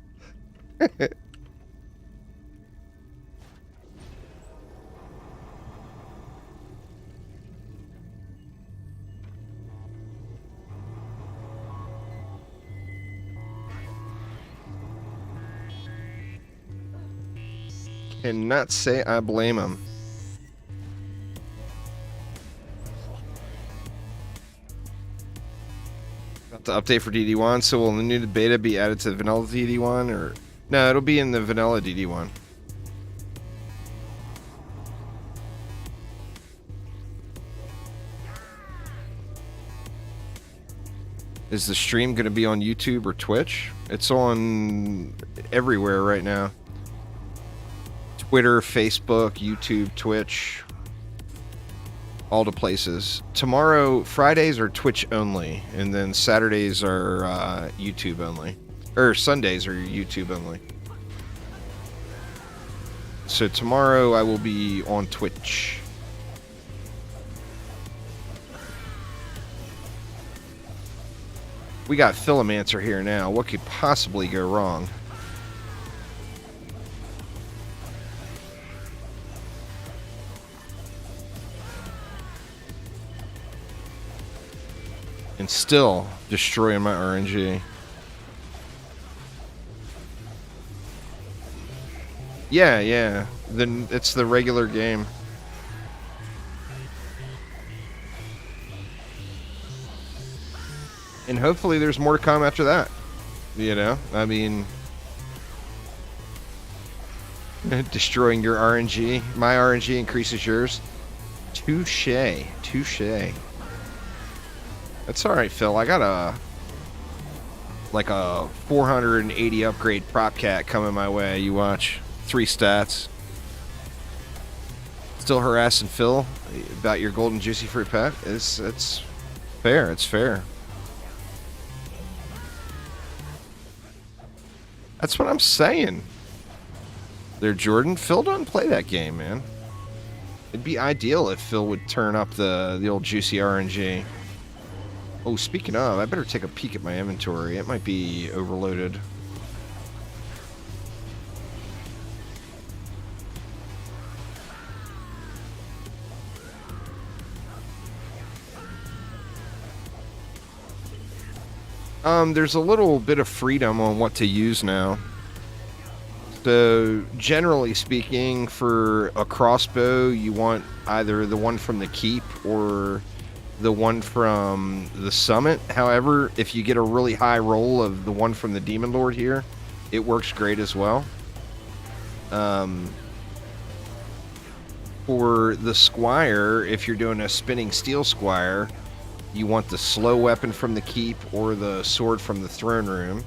Cannot say I blame him. About the update for DD1, so will the new beta be added to the vanilla DD1 or no, it'll be in the vanilla DD1. Is the stream going to be on YouTube or Twitch? It's on everywhere right now. Twitter, Facebook, YouTube, Twitch, all the places. Tomorrow, Fridays are Twitch only, and then Saturdays are YouTube only. Or Sundays are YouTube only. So tomorrow I will be on Twitch. We got Philomancer here now. What could possibly go wrong? And still destroying my RNG. Yeah. Then it's the regular game. And hopefully there's more to come after that. You know? I mean, Destroying your RNG. My RNG increases yours. Touche. Touche. That's alright, Phil. I got a 480 upgrade prop cat coming my way. You watch. 3 stats. Still harassing Phil about your golden juicy fruit pet. It's fair. It's fair. That's what I'm saying. There, Jordan. Phil doesn't play that game, man. It'd be ideal if Phil would turn up the old juicy RNG. Oh, speaking of, I better take a peek at my inventory. It might be overloaded. There's a little bit of freedom on what to use now. So, generally speaking, for a crossbow, you want either the one from the keep or the one from the summit. However, if you get a really high roll of the one from the Demon Lord here, it works great as well. For the Squire, if you're doing a spinning steel Squire, you want the slow weapon from the keep or the sword from the throne room.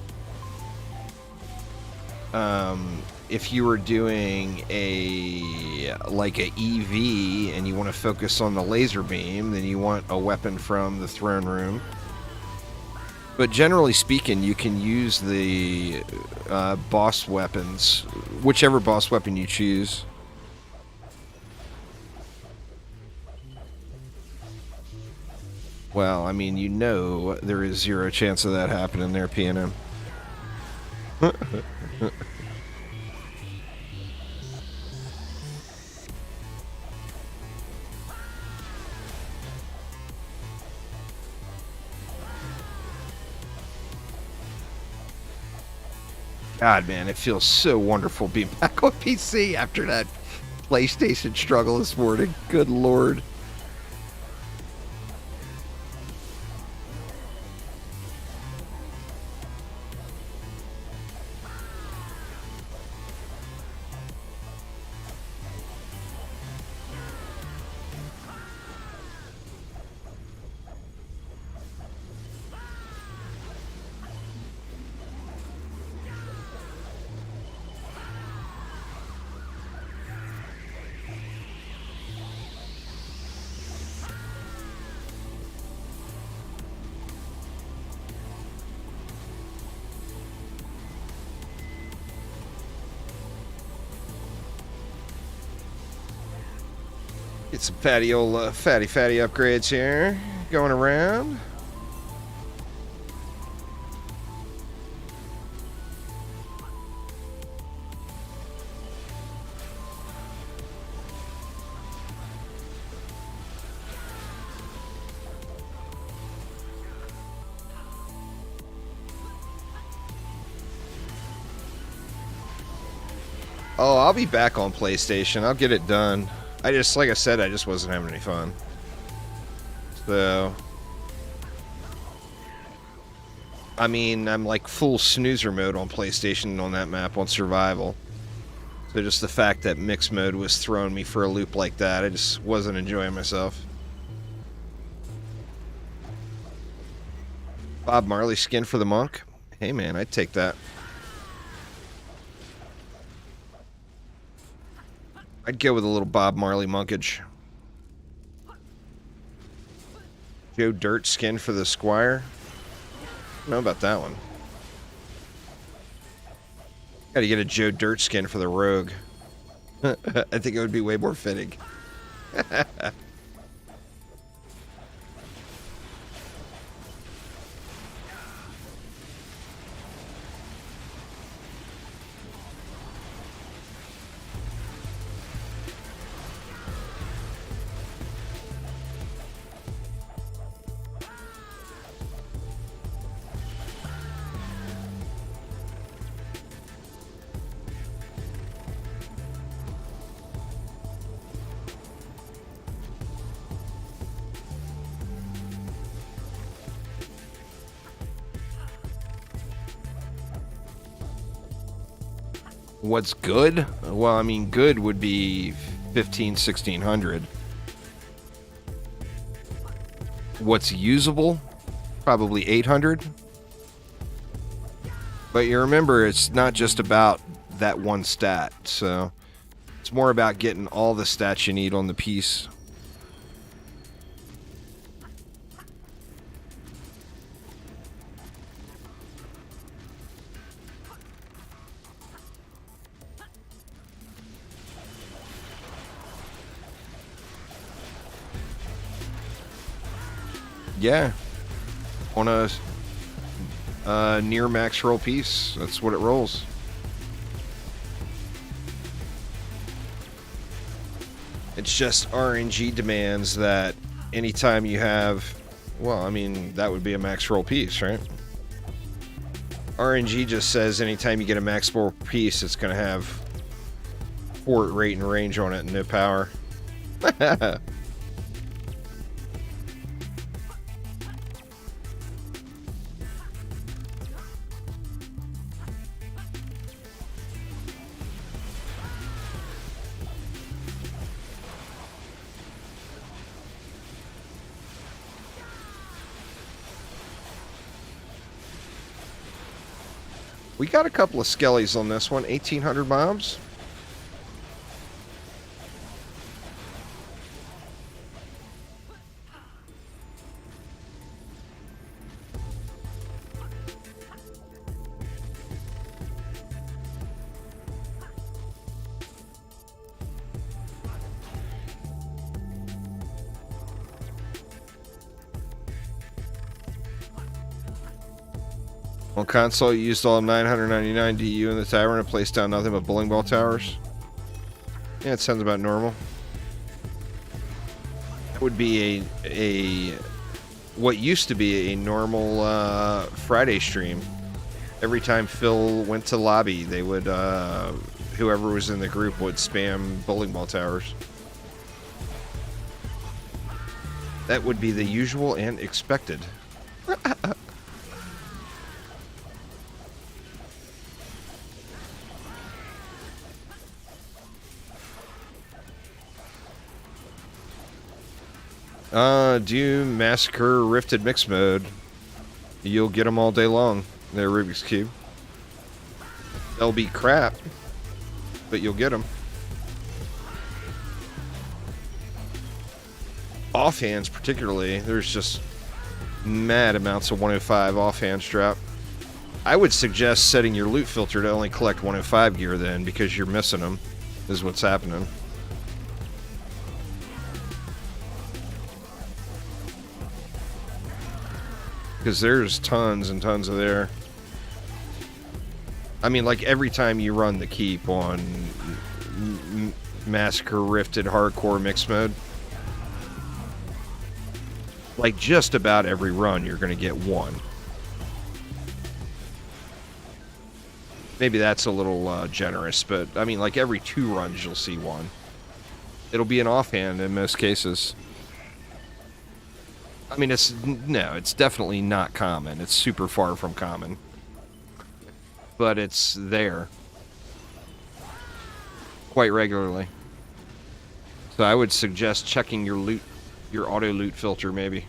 If you were doing a EV and you want to focus on the laser beam, then you want a weapon from the throne room. But generally speaking, you can use the boss weapons, whichever boss weapon you choose. Well, I mean, you know there is 0 chance of that happening there, PNM. God, man, it feels so wonderful being back on PC after that PlayStation struggle this morning. Good Lord. Get some fatty upgrades here going around. Oh, I'll be back on PlayStation. I'll get it done. Like I said, I just wasn't having any fun. So, I mean, I'm like full snoozer mode on PlayStation on that map on survival. So just the fact that mixed mode was throwing me for a loop like that, I just wasn't enjoying myself. Bob Marley skin for the monk? Hey man, I'd take that. I'd go with a little Bob Marley monkage. Joe Dirt skin for the Squire. I don't know about that one. Gotta get a Joe Dirt skin for the Rogue. I think it would be way more fitting. What's good? Well, I mean, good would be 15, 1600. What's usable? Probably 800. But you remember, it's not just about that one stat, so it's more about getting all the stats you need on the piece. Yeah, on a near max roll piece, that's what it rolls. It's just RNG demands that anytime you have, well, I mean, that would be a max roll piece, right? RNG just says anytime you get a max roll piece, it's going to have fort rate and range on it and no power. We got a couple of skellies on this one, 1800 mobs. On console, you used all 999 DU in the tavern and placed down nothing but bowling ball towers. Yeah, it sounds about normal. That would be a what used to be a normal Friday stream. Every time Phil went to lobby, they would whoever was in the group would spam bowling ball towers. That would be the usual and expected. Do Massacre Rifted Mix Mode. You'll get them all day long. They're Rubik's Cube. They'll be crap, but you'll get them. Offhands particularly, there's just mad amounts of 105 offhands drop. I would suggest setting your loot filter to only collect 105 gear then, because you're missing them, is what's happening. Because there's tons and tons of there. I mean, like every time you run the keep on Massacre Rifted Hardcore Mix Mode, like just about every run you're going to get one. Maybe that's a little generous, but I mean, like every 2 runs you'll see one. It'll be an offhand in most cases. I mean, it's definitely not common. It's super far from common. But it's there. Quite regularly. So I would suggest checking your loot, your auto loot filter maybe.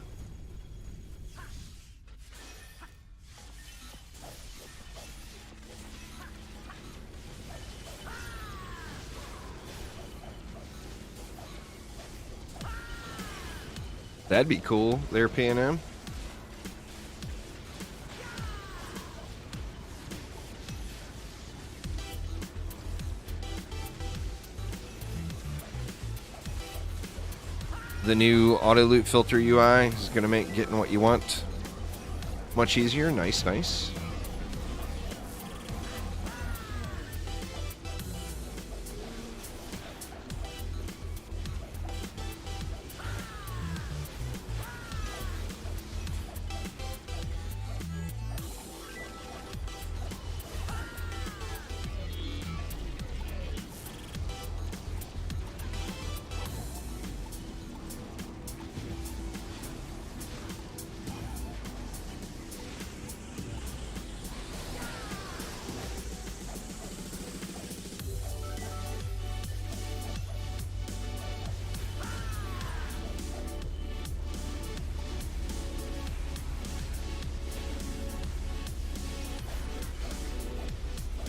That'd be cool, there, P&M. The new auto loot filter UI is going to make getting what you want much easier. Nice, nice.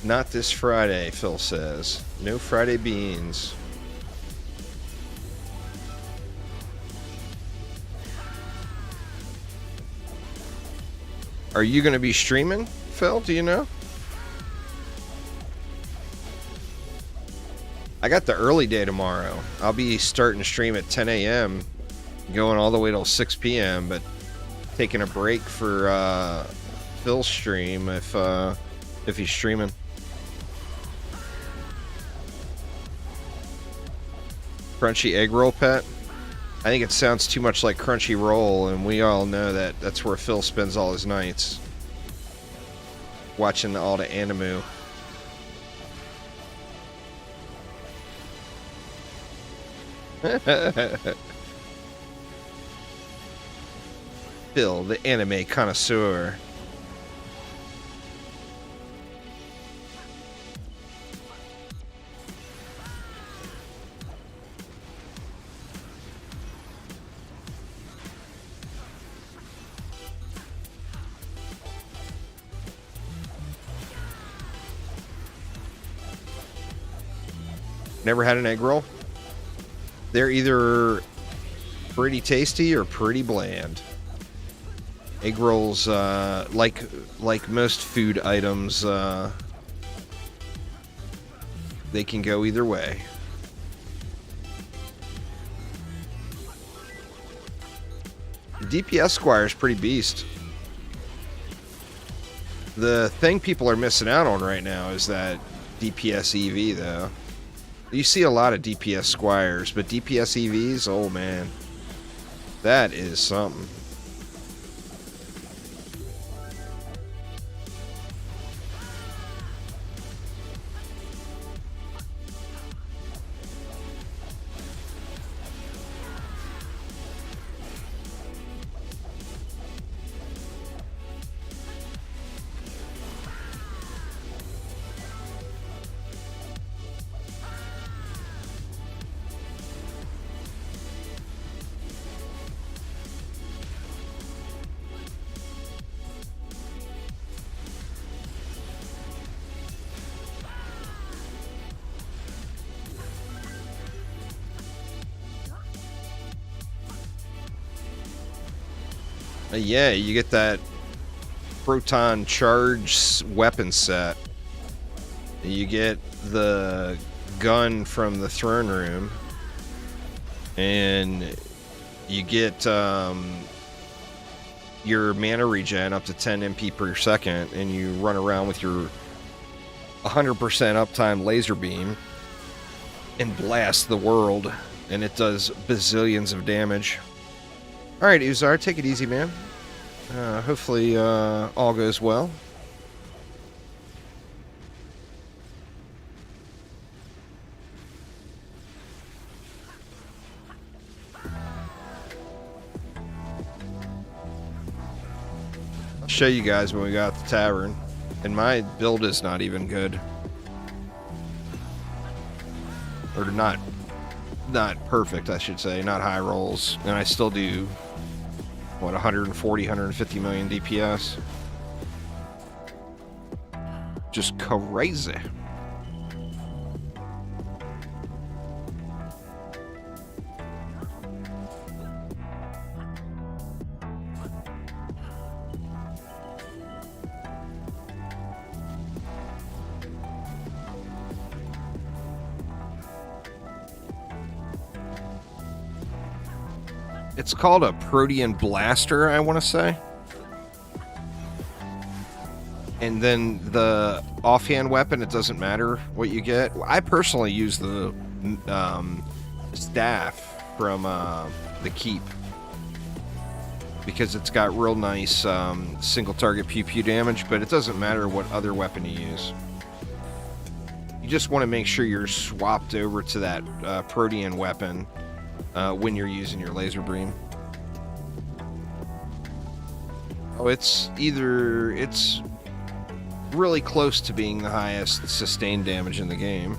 Not this Friday, Phil says. No Friday beans. Are you going to be streaming, Phil? Do you know? I got the early day tomorrow. I'll be starting to stream at 10 a.m., going all the way till 6 p.m., but taking a break for Phil's stream if he's streaming. Crunchy egg roll, pet? I think it sounds too much like Crunchy Roll, and we all know that that's where Phil spends all his nights. Watching all the anime. Phil, the anime connoisseur. Never had an egg roll? They're either pretty tasty or pretty bland. Egg rolls, like most food items, they can go either way. The DPS Squire is pretty beast. The thing people are missing out on right now is that DPS EV, though. You see a lot of DPS Squires, but DPS EVs, oh man, that is something. Yeah, you get that proton charge weapon set. You get the gun from the throne room. And you get your mana regen up to 10 MP per second. And you run around with your 100% uptime laser beam and blast the world. And it does bazillions of damage. Alright, Uzar, take it easy, man. Hopefully, all goes well. I'll show you guys when we got the tavern. And my build is not even good. Or not perfect, I should say. Not high rolls. And I still do... what, 140, 150 million DPS? Just crazy. It's called a Protean Blaster, I want to say. And then the offhand weapon, it doesn't matter what you get. I personally use the staff from the Keep. Because it's got real nice single target pew-pew damage, but it doesn't matter what other weapon you use. You just want to make sure you're swapped over to that Protean weapon when you're using your laser beam. Oh, it's really close to being the highest sustained damage in the game.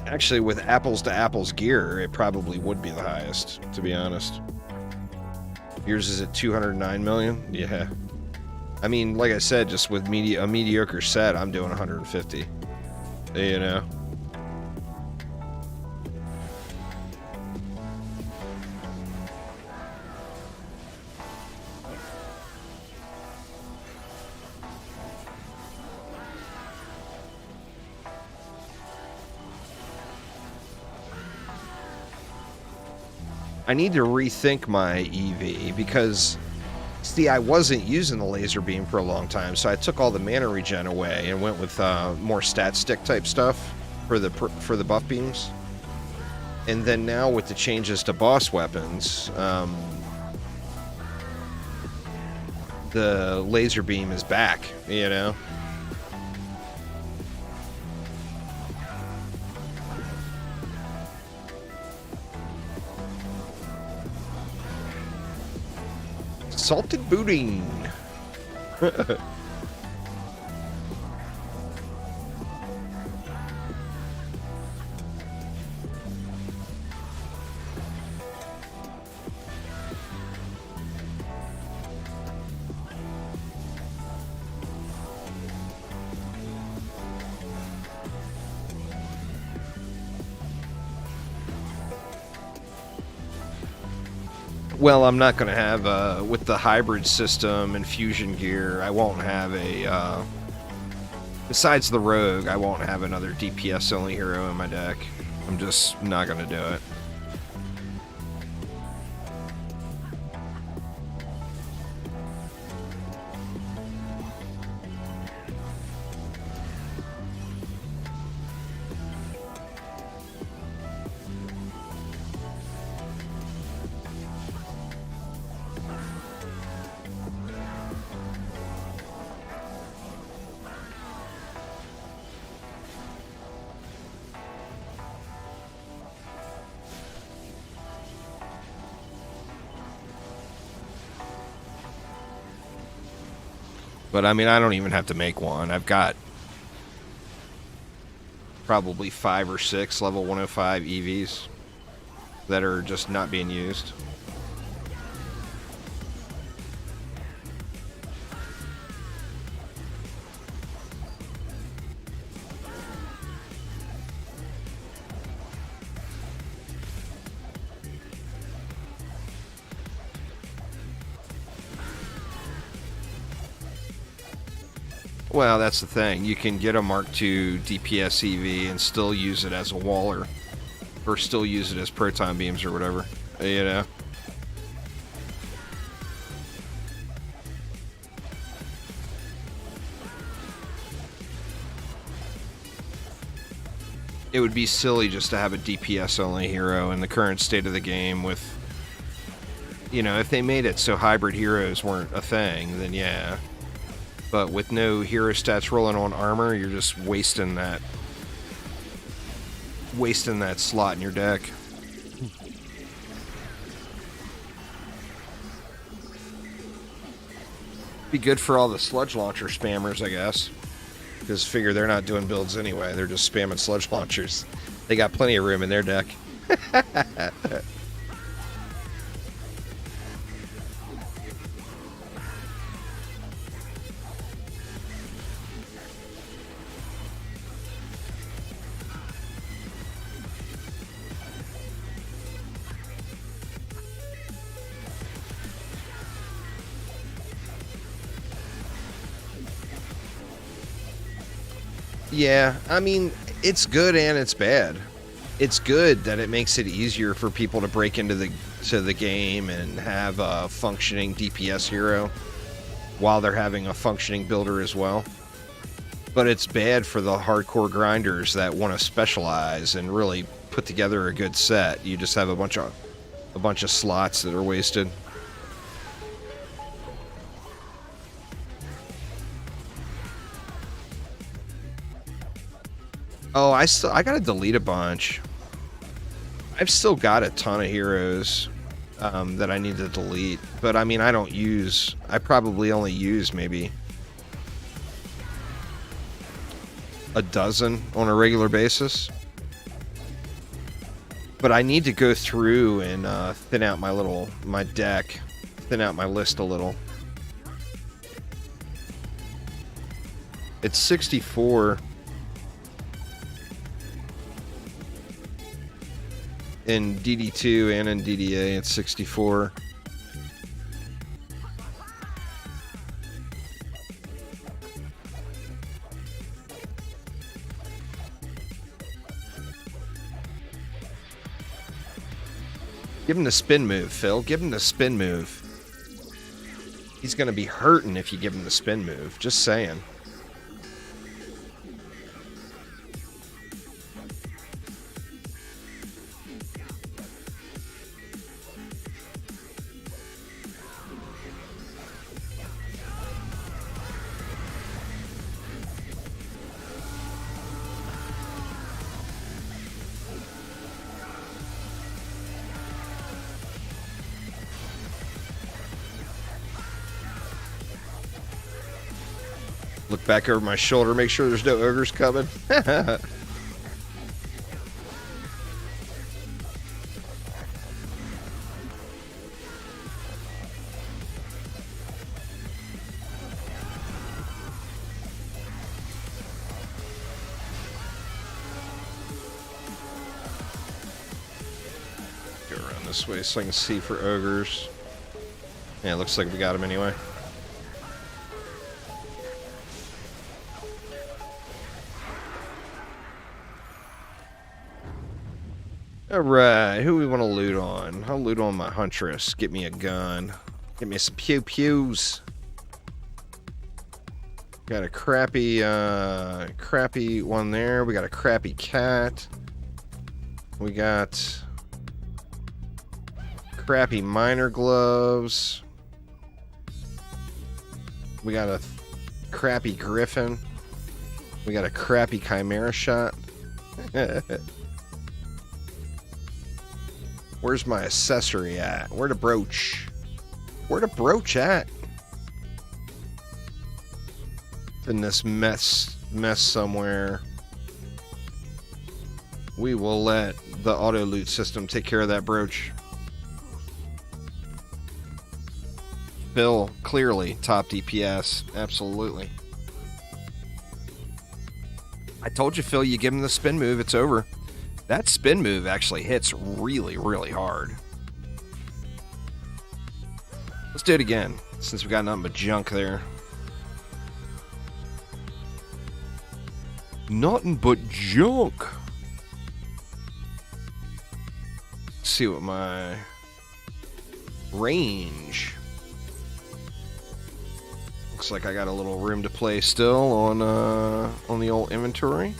Actually, with apples to apples gear, it probably would be the highest, to be honest. Yours is at 209 million? Yeah. I mean, like I said, just with a mediocre set, I'm doing 150. You know? I need to rethink my EV because, see, I wasn't using the laser beam for a long time, so I took all the mana regen away and went with more stat stick type stuff for the buff beams. And then now with the changes to boss weapons, the laser beam is back, you know? Salted boudin. Well, I'm not going to have, with the hybrid system and fusion gear, I won't have a, besides the rogue, I won't have another DPS only hero in my deck. I'm just not going to do it. But, I mean, I don't even have to make one. I've got probably 5 or 6 level 105 EVs that are just not being used. Well, that's the thing. You can get a Mark II DPS EV and still use it as a waller. Or still use it as proton beams or whatever. You know? It would be silly just to have a DPS only hero in the current state of the game with... You know, if they made it so hybrid heroes weren't a thing, then yeah. But with no hero stats rolling on armor, you're just wasting that slot in your deck. Be good for all the sludge launcher spammers, I guess. Because figure they're not doing builds anyway. They're just spamming sludge launchers. They got plenty of room in their deck. Yeah, I mean, it's good and it's bad. It's good that it makes it easier for people to break into the game and have a functioning DPS hero while they're having a functioning builder as well. But it's bad for the hardcore grinders that want to specialize and really put together a good set. You just have a bunch of slots that are wasted. Oh, I gotta delete a bunch. I've still got a ton of heroes that I need to delete, but I mean, I probably only use maybe a dozen on a regular basis. But I need to go through and thin out my list a little. It's 64. In DD2 and in DDA, it's 64. Give him the spin move, Phil. Give him the spin move. He's going to be hurting if you give him the spin move. Just saying. Look back over my shoulder, make sure there's no ogres coming. Go around this way so I can see for ogres. Yeah, it looks like we got him anyway. Alright, who we want to loot on? I'll loot on my huntress. Get me a gun. Get me some pew-pews. Got a crappy one there. We got a crappy cat. We got crappy miner gloves. We got a crappy griffin. We got a crappy chimera shot. Where's my accessory at? Where the brooch? Where the brooch at? In this mess somewhere. We will let the auto loot system take care of that brooch. Bill, clearly top DPS. Absolutely. I told you, Phil, you give him the spin move, it's over. That spin move actually hits really, really hard. Let's do it again, since we got nothing but junk there. Nothing but junk. Let's see what my range. Looks like I got a little room to play still on the old inventory.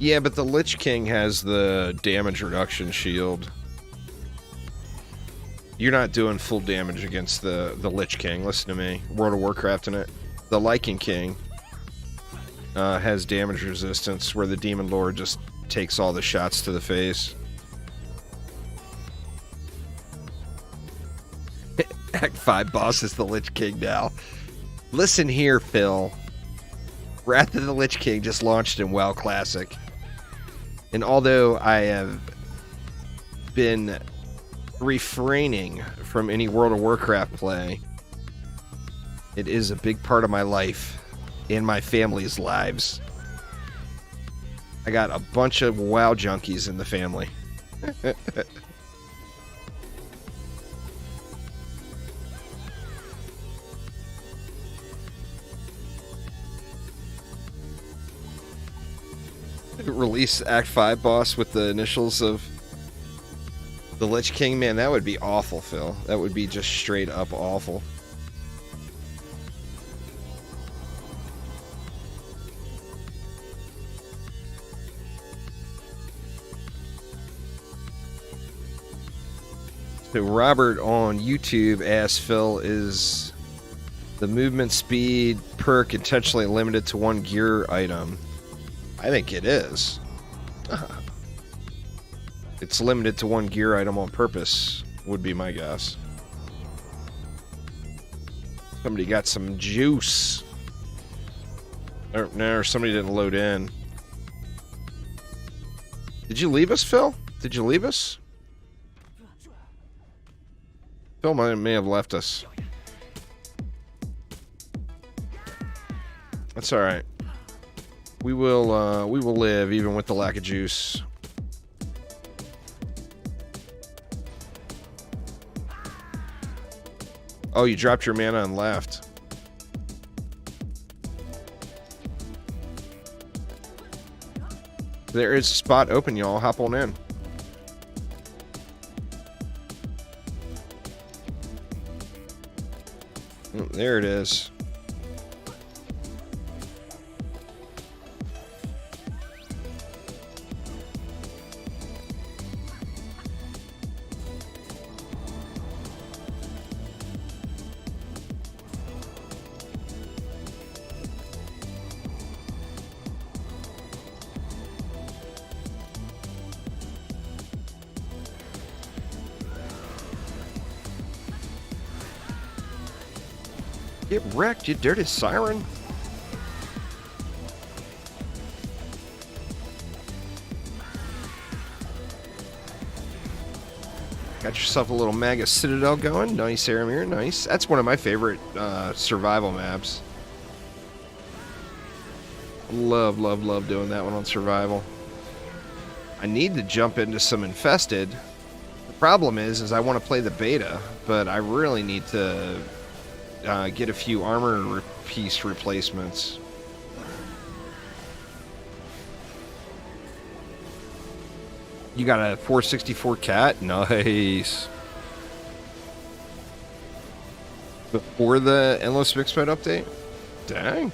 Yeah, but the Lich King has the damage reduction shield. You're not doing full damage against the Lich King. Listen to me. World of Warcraft in it. The Lycan King has damage resistance, where the Demon Lord just takes all the shots to the face. Act 5 boss is the Lich King now. Listen here, Phil. Wrath of the Lich King just launched in WoW Classic. And although I have been refraining from any World of Warcraft play, it is a big part of my life and my family's lives. I got a bunch of WoW junkies in the family. Release Act 5 boss with the initials of the Lich King. Man, that would be awful, Phil. That would be just straight up awful. So Robert on YouTube asked Phil, is the movement speed perk intentionally limited to one gear item? I think it is. It's limited to one gear item on purpose, would be my guess. Somebody got some juice. No, somebody didn't load in. Did you leave us, Phil? Did you leave us? Phil may have left us. That's all right. We will live even with the lack of juice. Oh, you dropped your mana and left. There is a spot open, y'all. Hop on in. Oh, there it is. Get wrecked, you dirty siren. Got yourself a little Maga Citadel going. Nice, Aramir, nice. That's one of my favorite survival maps. Love doing that one on survival. I need to jump into some Infested. The problem is I want to play the beta, but I really need to get a few armor piece replacements. You got a 464 cat? Nice. Before the Endless Mix Mode update? Dang.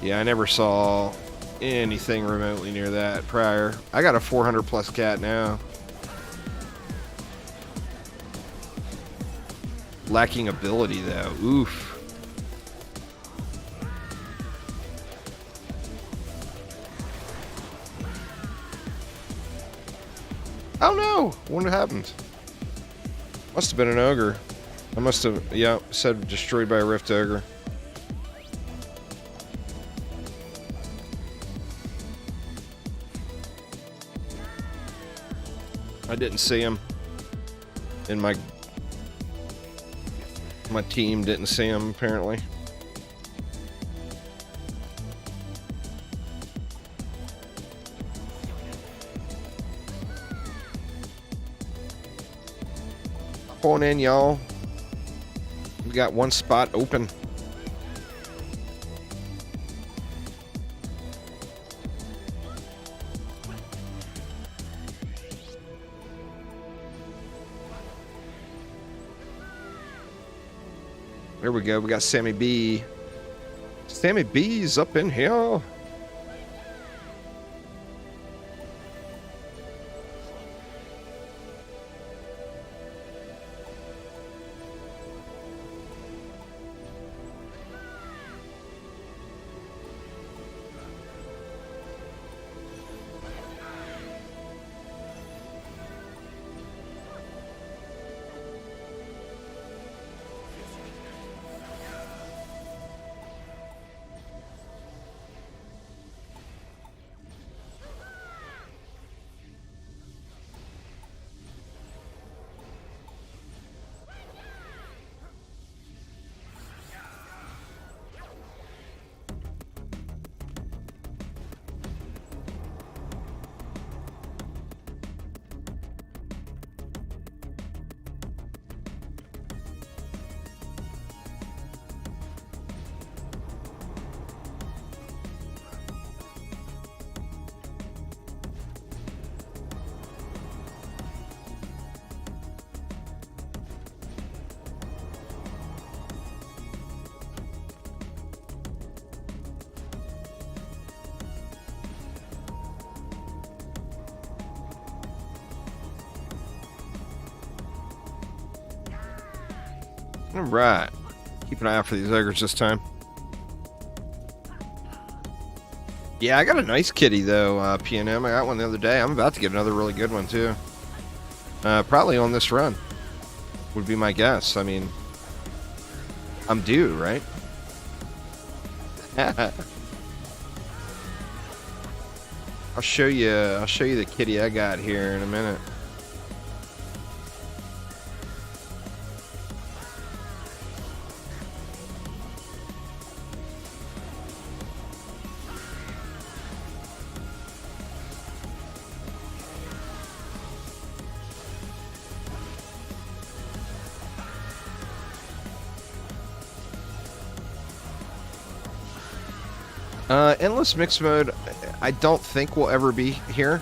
Yeah, I never saw anything remotely near that prior. I got a 400 plus cat now. Lacking ability though. Oof. Oh no! What happened? Must have been an ogre. I must have, yeah, said destroyed by a rift ogre. I didn't see him. And my team didn't see him, apparently. Hop on in, y'all. We got one spot open. There we go. We got Sammy B. Sammy B's up in here. All right. Keep an eye out for these ogres this time. Yeah, I got a nice kitty, though, PNM. I got one the other day. I'm about to get another really good one, too. Probably on this run. Would be my guess. I mean, I'm due, right? I'll show you the kitty I got here in a minute. Endless mix mode, I don't think will ever be here.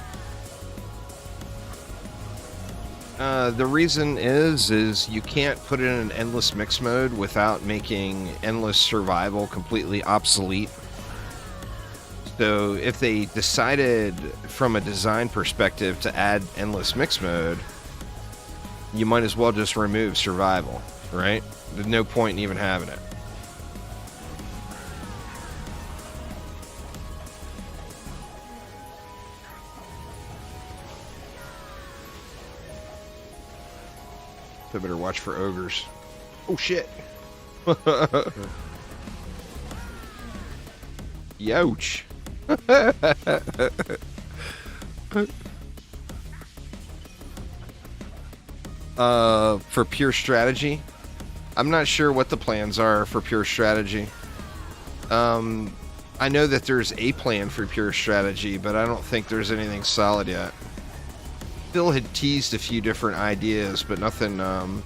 The reason is you can't put it in an endless mix mode without making endless survival completely obsolete. So if they decided from a design perspective to add endless mix mode, you might as well just remove survival, right? There's no point in even having it. I better watch for ogres. Oh shit! Youch! For pure strategy, I'm not sure what the plans are for pure strategy. I know that there's a plan for pure strategy, but I don't think there's anything solid yet. Phil had teased a few different ideas, but nothing, no,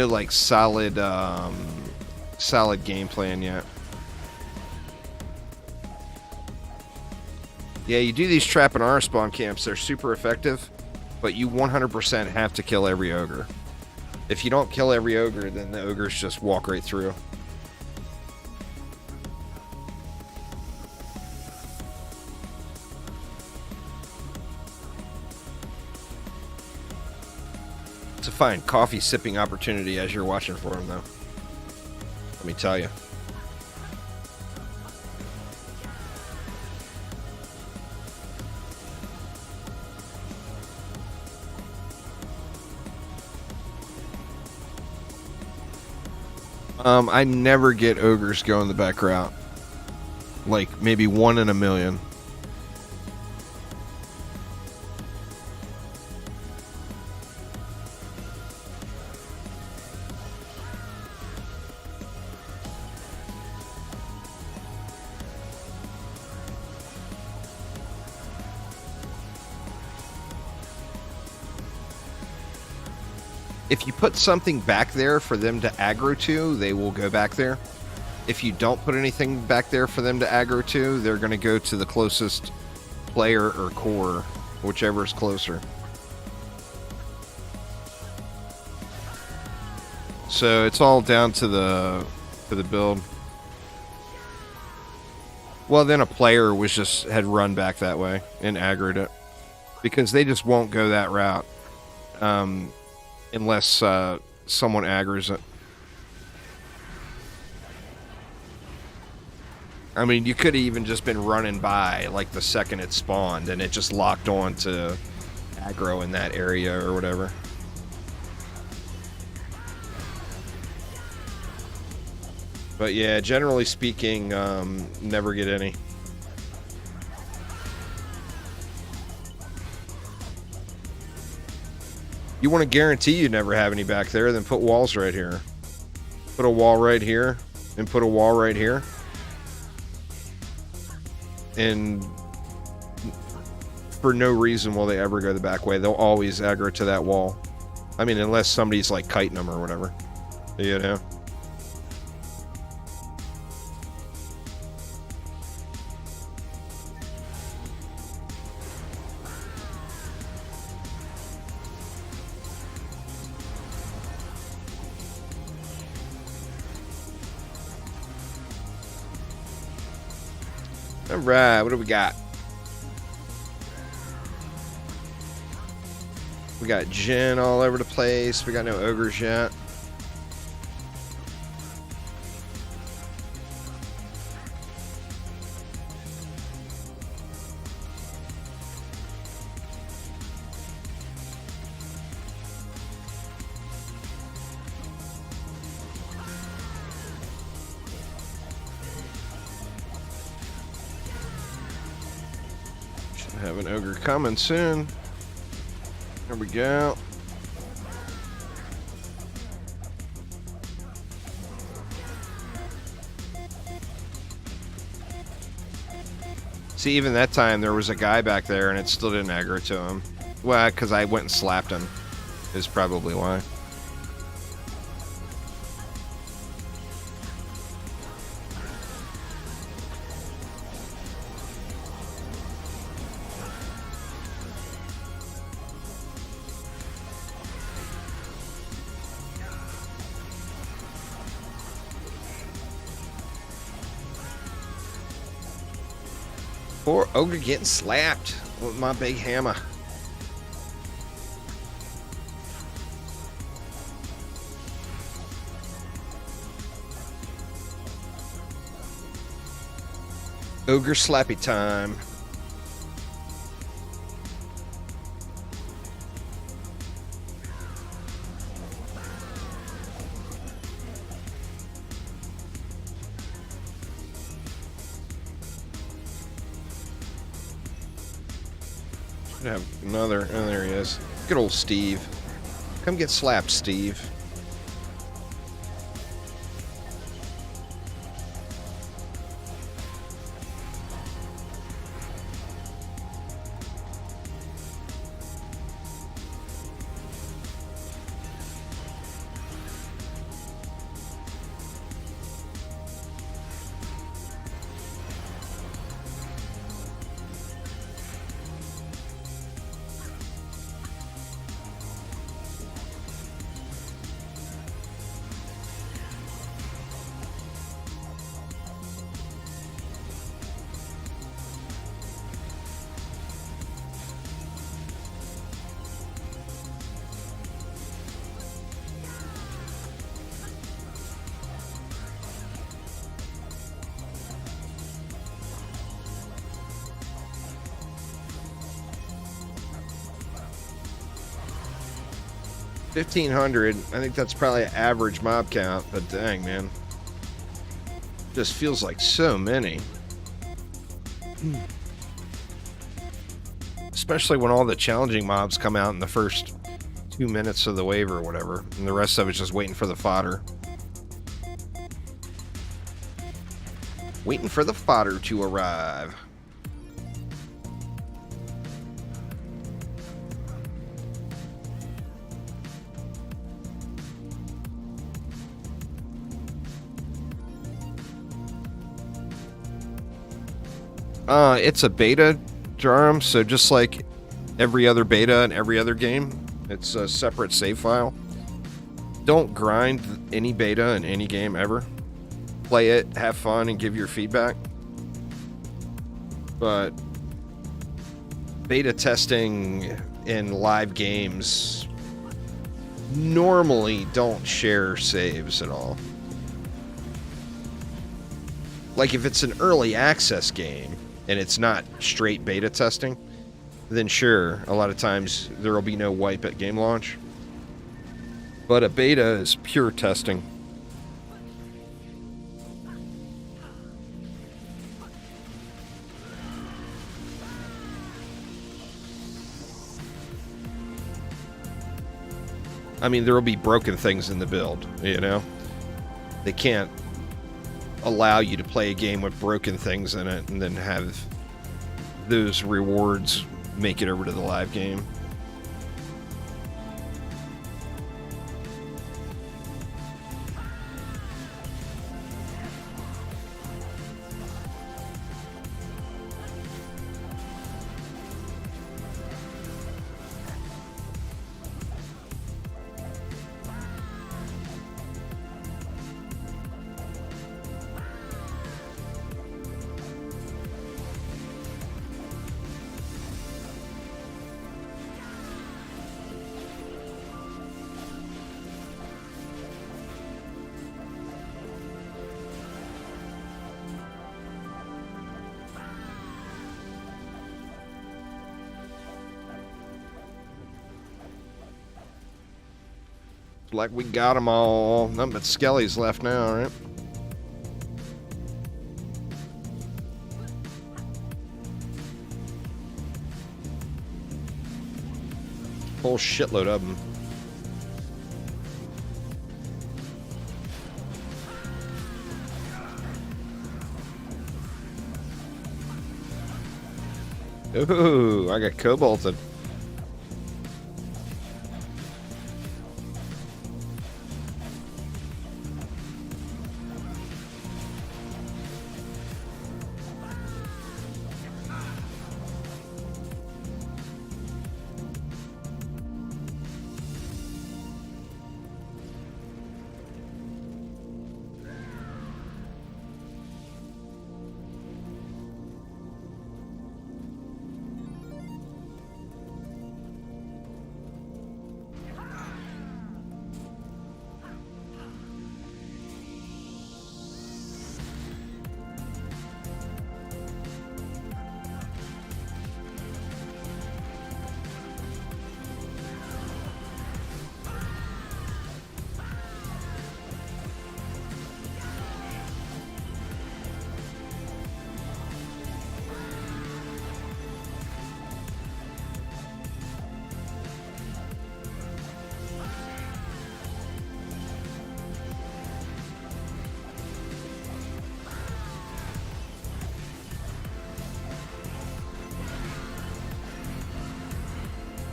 like, solid game plan yet. Yeah, you do these trap and R spawn camps, they're super effective, but you 100% have to kill every ogre. If you don't kill every ogre, then the ogres just walk right through. It's a fine coffee sipping opportunity as you're watching for him, though. Let me tell you. I never get ogres going the back route. Like, maybe 1 in a million. If you put something back there for them to aggro to, they will go back there. If you don't put anything back there for them to aggro to, they're going to go to the closest player or core, whichever is closer. So it's all down to the build. Well, then a player had run back that way and aggroed it, because they just won't go that route. Unless someone aggroes it. I mean, you could have even just been running by, like, the second it spawned, and it just locked on to aggro in that area or whatever. But yeah, generally speaking, never get any. You want to guarantee you never have any back there, then put walls right here. Put a wall right here, and put a wall right here. And for no reason will they ever go the back way. They'll always aggro to that wall. I mean, unless somebody's, like, kiting them or whatever. You know? Alright, what do we got? We got Jinn all over the place. We got no ogres yet. Should have an ogre coming soon. There we go. See, even that time there was a guy back there and it still didn't aggro to him. Well, because I went and slapped him is probably why. Poor ogre getting slapped with my big hammer. Ogre slappy time. Have another. Oh, there he is. Good old Steve. Come get slapped, Steve. $1,500. I think that's probably an average mob count, but dang, man. Just feels like so many. Especially when all the challenging mobs come out in the first 2 minutes of the wave or whatever, and the rest of it's just waiting for the fodder. Waiting for the fodder to arrive. It's a beta, Jarm, so just like every other beta and every other game, it's a separate save file. Don't grind any beta in any game ever. Play it, have fun, and give your feedback. But beta testing in live games normally don't share saves at all. Like if it's an early access game and it's not straight beta testing, then sure, a lot of times there will be no wipe at game launch. But a beta is pure testing. I mean, there will be broken things in the build, you know? They can't allow you to play a game with broken things in it and then have those rewards make it over to the live game. Like we got them all. Nothing but skellies left now, right? Whole shitload of them. Ooh, I got cobalted.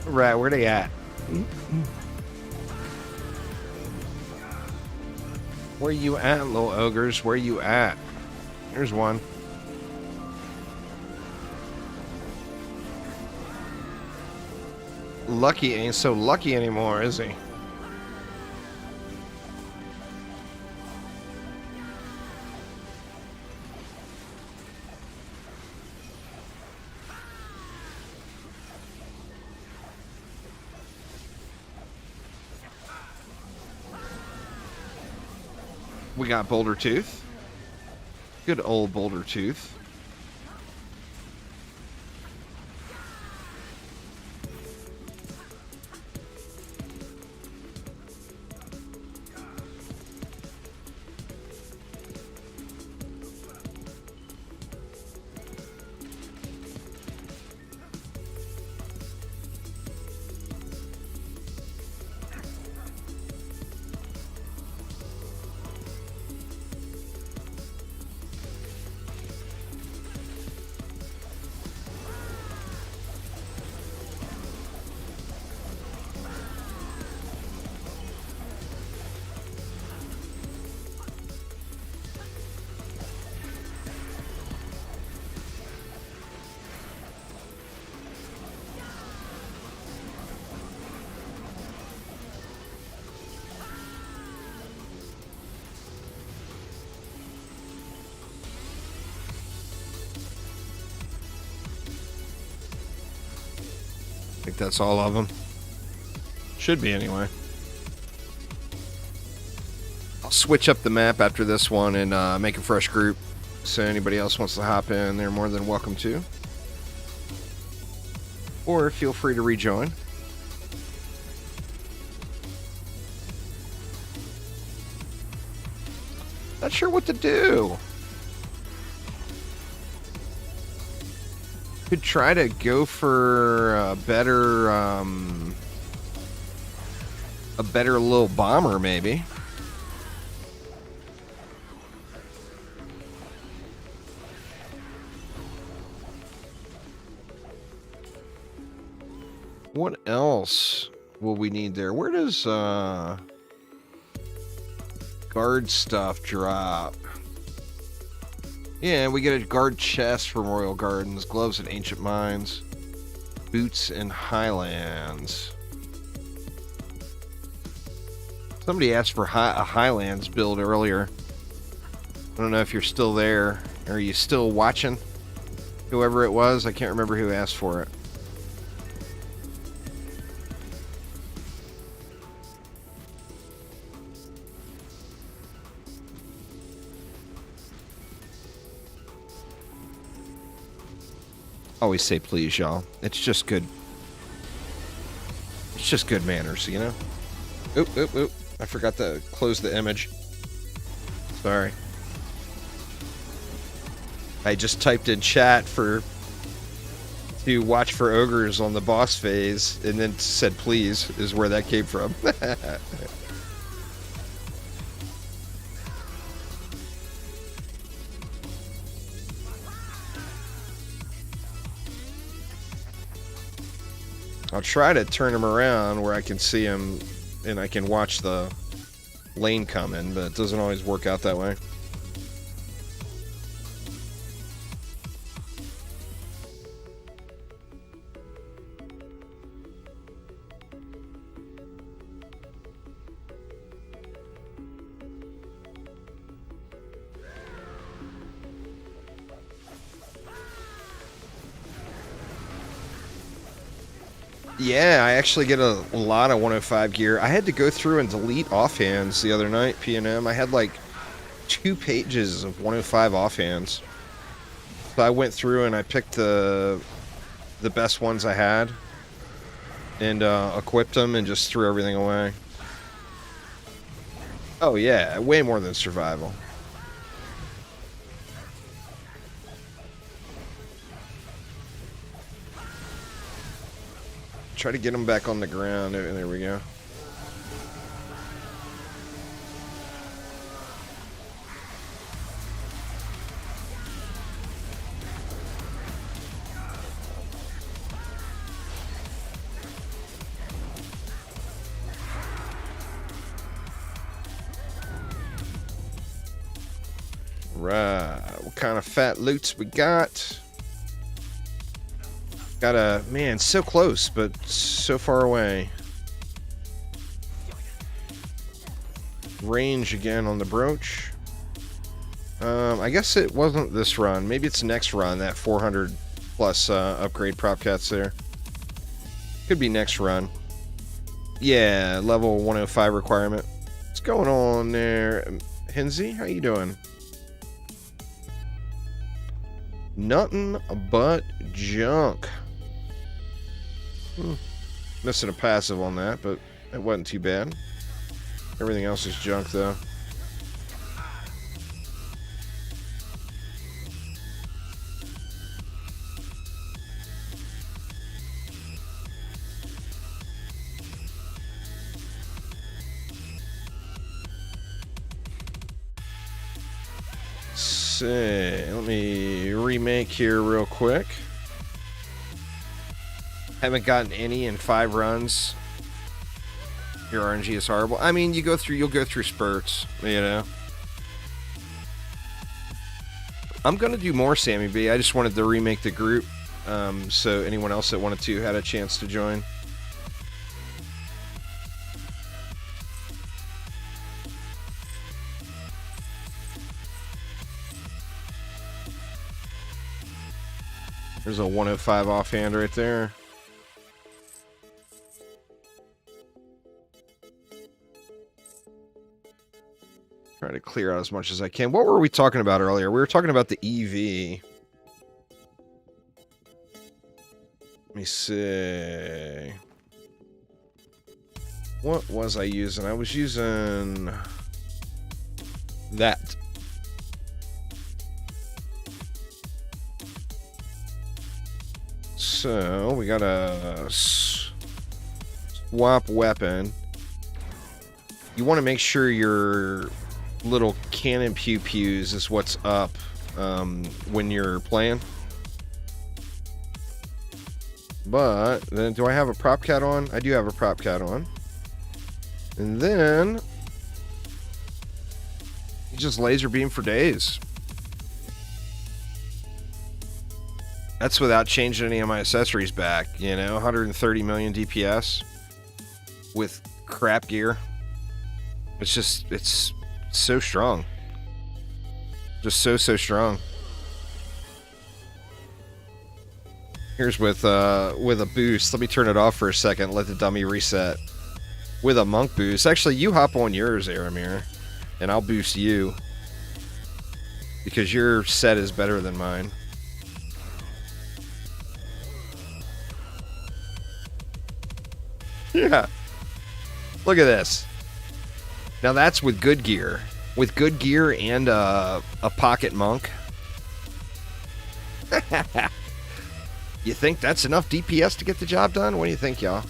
Right, where they at? Where you at, little ogres? Where you at? Here's one. Lucky ain't so lucky anymore, is he? We got Boulder Tooth. Good old Boulder Tooth. I think that's all of them. Should be anyway. I'll switch up the map after this one and make a fresh group. So anybody else wants to hop in, they're more than welcome to. Or feel free to rejoin. Not sure what to do. Could try to go for a better little bomber, maybe. What else will we need there? Where does guard stuff drop? Yeah, we get a guard chest from Royal Gardens, gloves at Ancient Mines, boots in Highlands. Somebody asked for a Highlands build earlier. I don't know if you're still there. Are you still watching? Whoever it was, I can't remember who asked for it. Always say please, y'all. It's just good. It's just good manners, you know? Oop, oop, oop. I forgot to close the image. Sorry. I just typed in chat to watch for ogres on the boss phase, and then said please, is where that came from. I'll try to turn him around where I can see him and I can watch the lane coming, but it doesn't always work out that way. Yeah, I actually get a lot of 105 gear. I had to go through and delete offhands the other night, P&M. I had like 2 pages of 105 offhands. So I went through and I picked the best ones I had and equipped them and just threw everything away. Oh yeah, way more than survival. Try to get them back on the ground. There we go. Right. What kind of fat loots we got? Got a... Man, so close, but so far away. Range again on the brooch. I guess it wasn't this run. Maybe it's next run, that 400 plus upgrade prop cats there. Could be next run. Yeah, level 105 requirement. What's going on there? Hinsey, how you doing? Nothing but junk. Missing a passive on that, but it wasn't too bad. Everything else is junk, though. See, let me remake here real quick. Haven't gotten any in 5 runs. Your RNG is horrible. I mean, you'll go through spurts, you know. I'm gonna do more Sammy B. I just wanted to remake the group, so anyone else that wanted to had a chance to join. There's a 105 offhand right there. Try to clear out as much as I can. What were we talking about earlier? We were talking about the EV. Let me see. What was I using? I was using that. So we got a swap weapon. You want to make sure your little cannon pew pews is what's up when you're playing. But then, do I have a prop cat on? I do have a prop cat on. And then you just laser beam for days. That's without changing any of my accessories back, you know, 130 million DPS with crap gear. It's so strong. Just so strong. Here's with a boost. Let me turn it off for a second, let the dummy reset. With a monk boost. Actually, you hop on yours, Aramir, and I'll boost you. Because your set is better than mine. Yeah. Look at this. Now that's with good gear. With good gear and a pocket monk. You think that's enough DPS to get the job done? What do you think, y'all?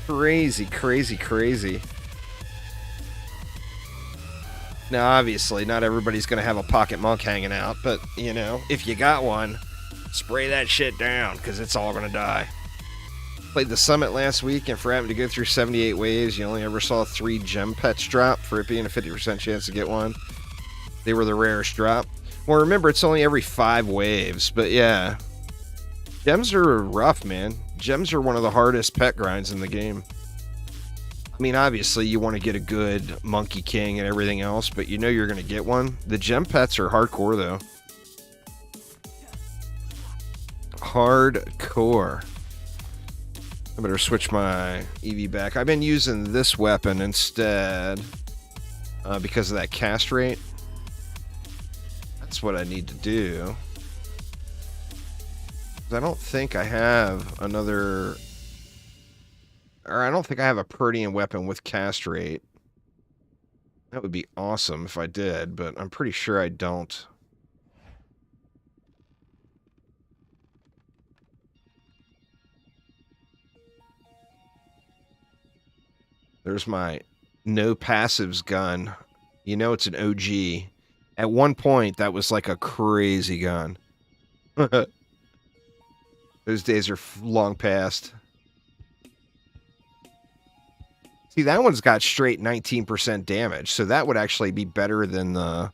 Crazy, crazy, crazy. Now, obviously, not everybody's going to have a pocket monk hanging out, but, you know, if you got one, spray that shit down, because it's all going to die. Played the summit last week, and for having to go through 78 waves, you only ever saw 3 gem pets drop, for it being a 50% chance to get one. They were the rarest drop. Well, remember, it's only every 5 waves, but yeah. Gems are rough, man. Gems are one of the hardest pet grinds in the game. I mean, obviously, you want to get a good Monkey King and everything else, but you know you're going to get one. The gem pets are hardcore, though. Hardcore. I better switch my EV back. I've been using this weapon instead because of that cast rate. That's what I need to do. I don't think I have another... Or I don't think I have a Purdian weapon with cast rate. That would be awesome if I did, but I'm pretty sure I don't. There's my no passives gun. You know it's an OG. At one point, that was like a crazy gun. Those days are long past. See, that one's got straight 19% damage, so that would actually be better than the...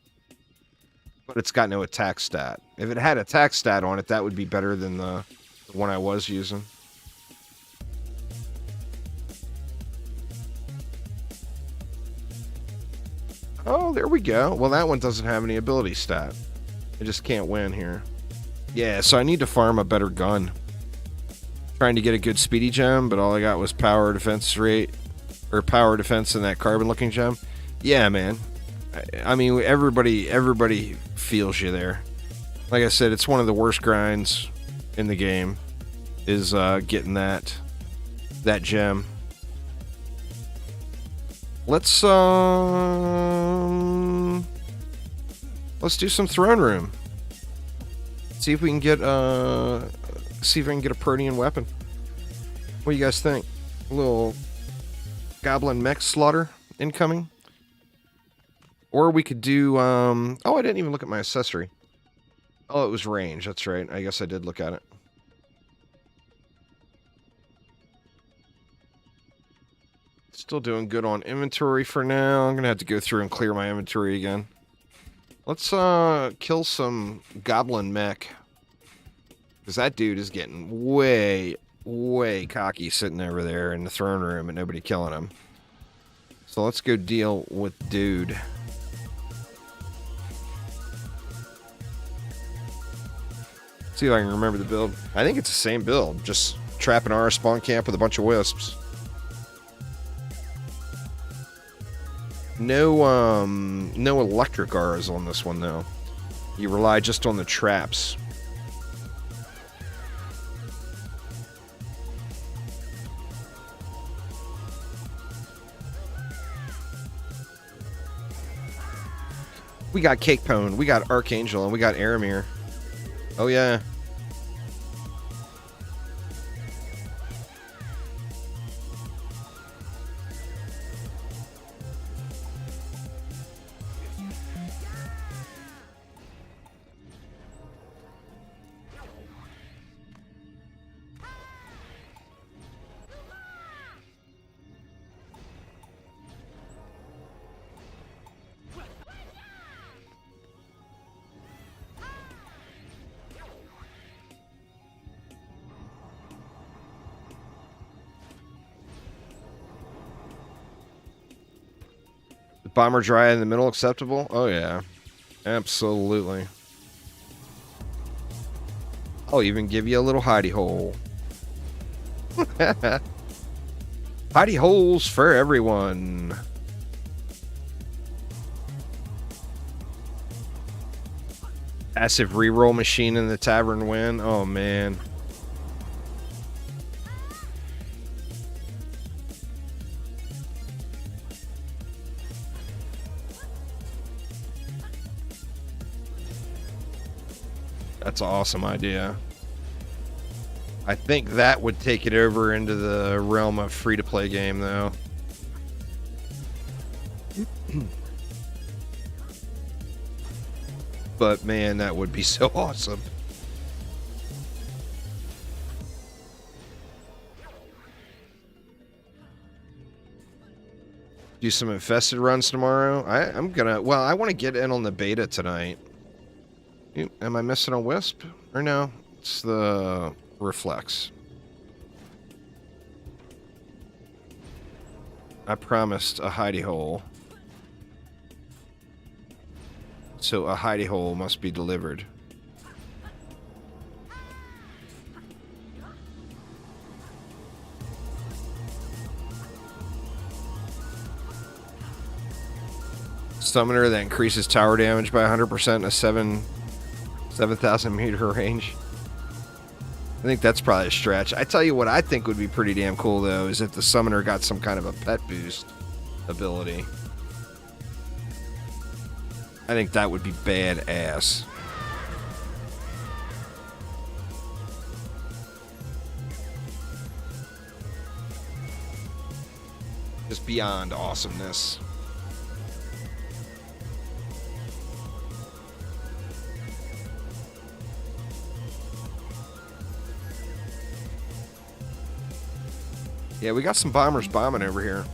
But it's got no attack stat. If it had attack stat on it, that would be better than the one I was using. Oh, there we go. Well, that one doesn't have any ability stat. I just can't win here. Yeah, so I need to farm a better gun. Trying to get a good speedy gem, but all I got was power defense rate, or power defense in that carbon looking gem. Yeah, man. I mean, everybody feels you there. Like I said, it's one of the worst grinds in the game, is getting that gem. Let's do some throne room. See if we can get a Purdian weapon. What do you guys think? A little goblin mech slaughter incoming. Or we could do oh, I didn't even look at my accessory. Oh, it was range, that's right. I guess I did look at it. Still doing good on inventory for now. I'm gonna have to go through and clear my inventory again. Let's kill some goblin mech. Because that dude is getting way cocky sitting over there in the throne room and nobody killing him. So let's go deal with dude. See if I can remember the build. I think it's the same build. Just trap an R spawn camp with a bunch of wisps. No electric R's on this one, though. You rely just on the traps. We got Cake Pone, we got Archangel, and we got Aramir. Oh, yeah. Bomber dry in the middle acceptable? Oh, yeah. Absolutely. I'll even give you a little hidey hole. Hidey holes for everyone. Passive reroll machine in the tavern win. Oh, man. That's an awesome idea. I think that would take it over into the realm of free-to-play game, though. But, man, that would be so awesome. Do some infested runs tomorrow. I'm gonna... Well, I want to get in on the beta tonight. Am I missing a wisp? Or no? It's the reflex. I promised a hidey hole. So a hidey hole must be delivered. Summoner that increases tower damage by 100% in a 7,000 meter range. I think that's probably a stretch. I tell you what I think would be pretty damn cool, though, is if the summoner got some kind of a pet boost ability. I think that would be badass. Just beyond awesomeness. Yeah, we got some bombers bombing over here.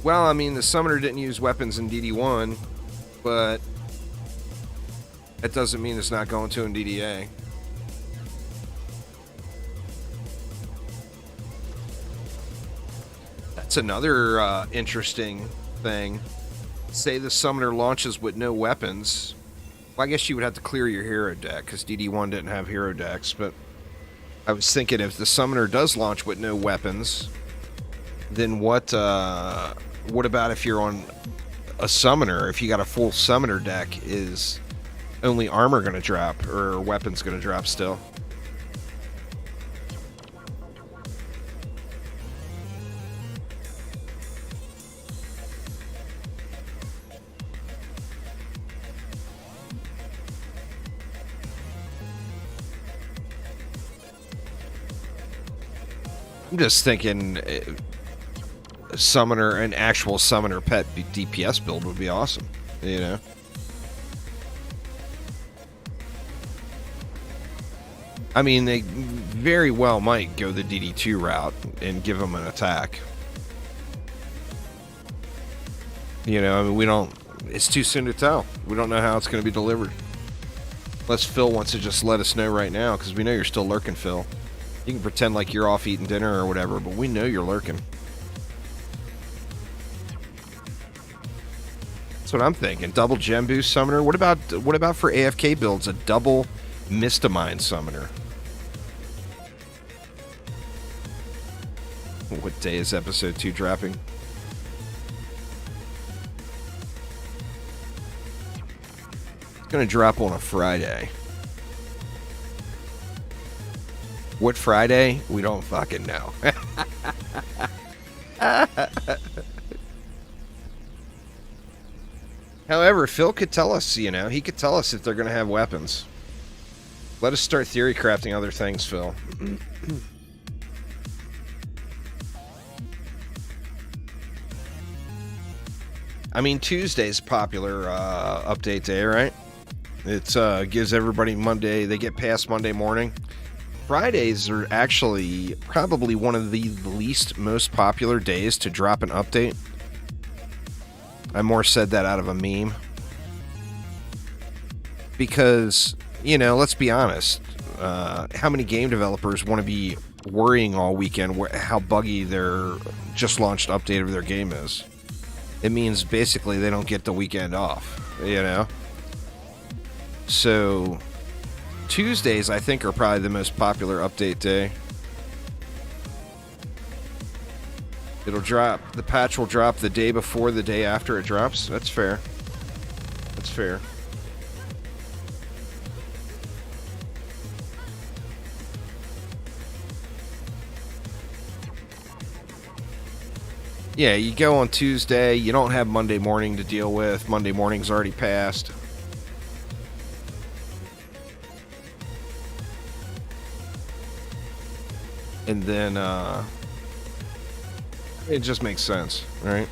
Well, I mean, the summoner didn't use weapons in DD1, but that doesn't mean it's not going to in DDA. That's another interesting thing. Say the summoner launches with no weapons. Well, I guess you would have to clear your hero deck, because DD1 didn't have hero decks, but I was thinking if the summoner does launch with no weapons, then what about if you're on a summoner? If you got a full summoner deck, is only armor going to drop, or weapons going to drop still? I'm just thinking summoner, an actual summoner pet DPS build would be awesome, you know? I mean, they very well might go the DD2 route and give them an attack. You know, I mean, we don't... It's too soon to tell. We don't know how it's going to be delivered. Unless Phil wants to just let us know right now, because we know you're still lurking, Phil. You can pretend like you're off eating dinner or whatever, but we know you're lurking. That's what I'm thinking. Double gem boost summoner. What about for AFK builds, a double Mistamine summoner? What day is episode 2 dropping? It's gonna drop on a Friday. What Friday? We don't fucking know. However, Phil could tell us, you know, he could tell us if they're going to have weapons. Let us start theory crafting other things, Phil. I mean, Tuesday's popular update day, right? It gives everybody Monday, they get past Monday morning. Fridays are actually probably one of the least most popular days to drop an update. I more said that out of a meme. Because, you know, let's be honest. How many game developers want to be worrying all weekend how buggy their just launched update of their game is? It means basically they don't get the weekend off, you know? So... Tuesdays, I think, are probably the most popular update day. It'll drop. The patch will drop the day before the day after it drops. That's fair. That's fair. Yeah, you go on Tuesday, you don't have Monday morning to deal with. Monday morning's already passed. And then, it just makes sense, right?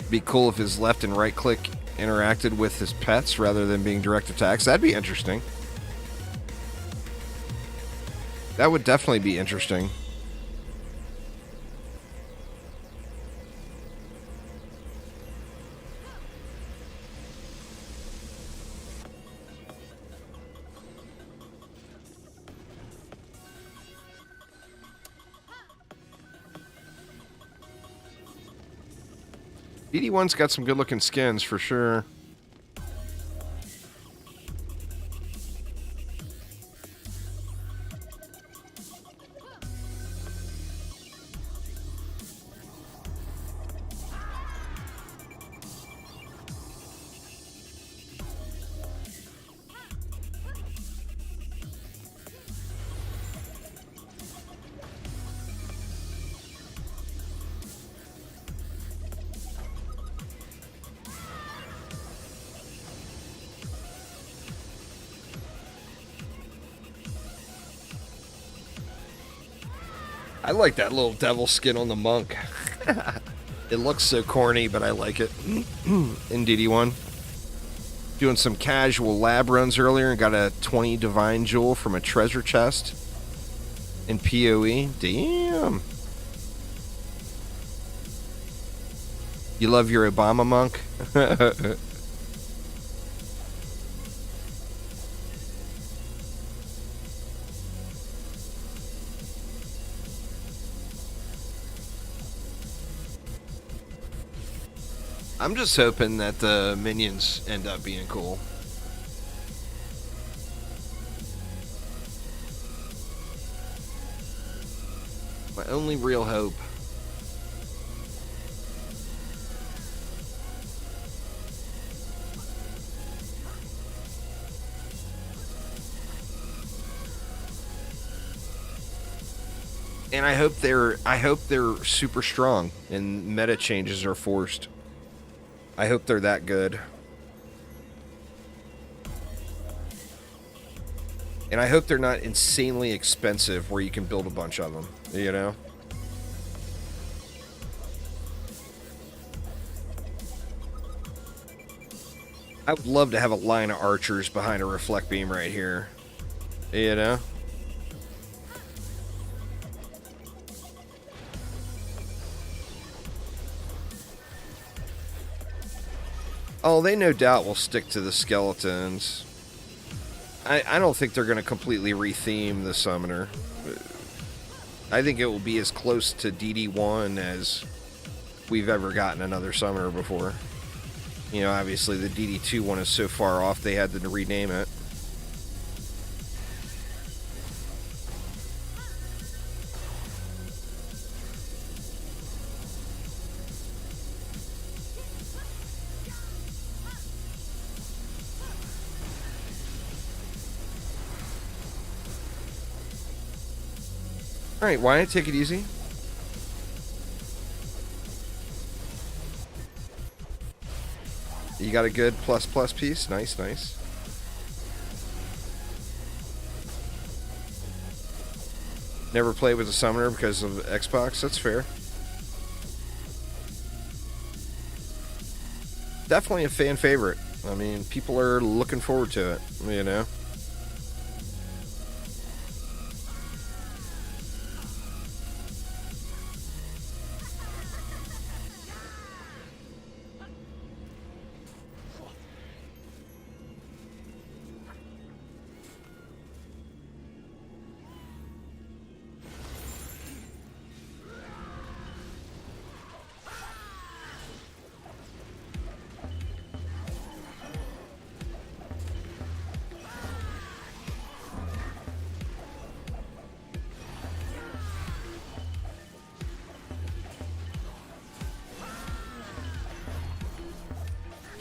Be cool if his left and right click interacted with his pets rather than being direct attacks. That'd be interesting. That would definitely be interesting. DD1's got some good-looking skins, for sure. I like that little devil skin on the monk. It looks so corny, but I like it. In DD1. Doing some casual lab runs earlier and got a 20 divine jewel from a treasure chest in PoE. Damn. You love your Obama monk? I'm just hoping that the minions end up being cool. My only real hope. And I hope they're super strong and meta changes are forced. I hope they're that good. And I hope they're not insanely expensive where you can build a bunch of them, you know? I would love to have a line of archers behind a reflect beam right here, you know? Oh, they no doubt will stick to the skeletons. I don't think they're going to completely retheme the summoner. I think it will be as close to DD1 as we've ever gotten another summoner before. You know, obviously the DD2 one is so far off they had to rename it. Alright, why not take it easy? You got a good plus piece? Nice, nice. Never played with a summoner because of Xbox? That's fair. Definitely a fan favorite. I mean, people are looking forward to it, you know?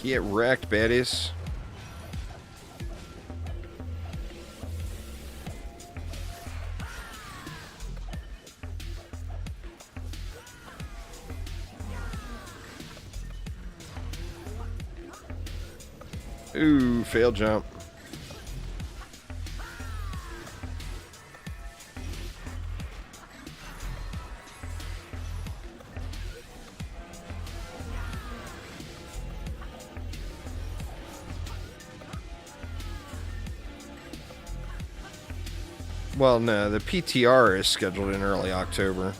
Get wrecked, baddies. Ooh, fail jump. Well, no, the PTR is scheduled in early October.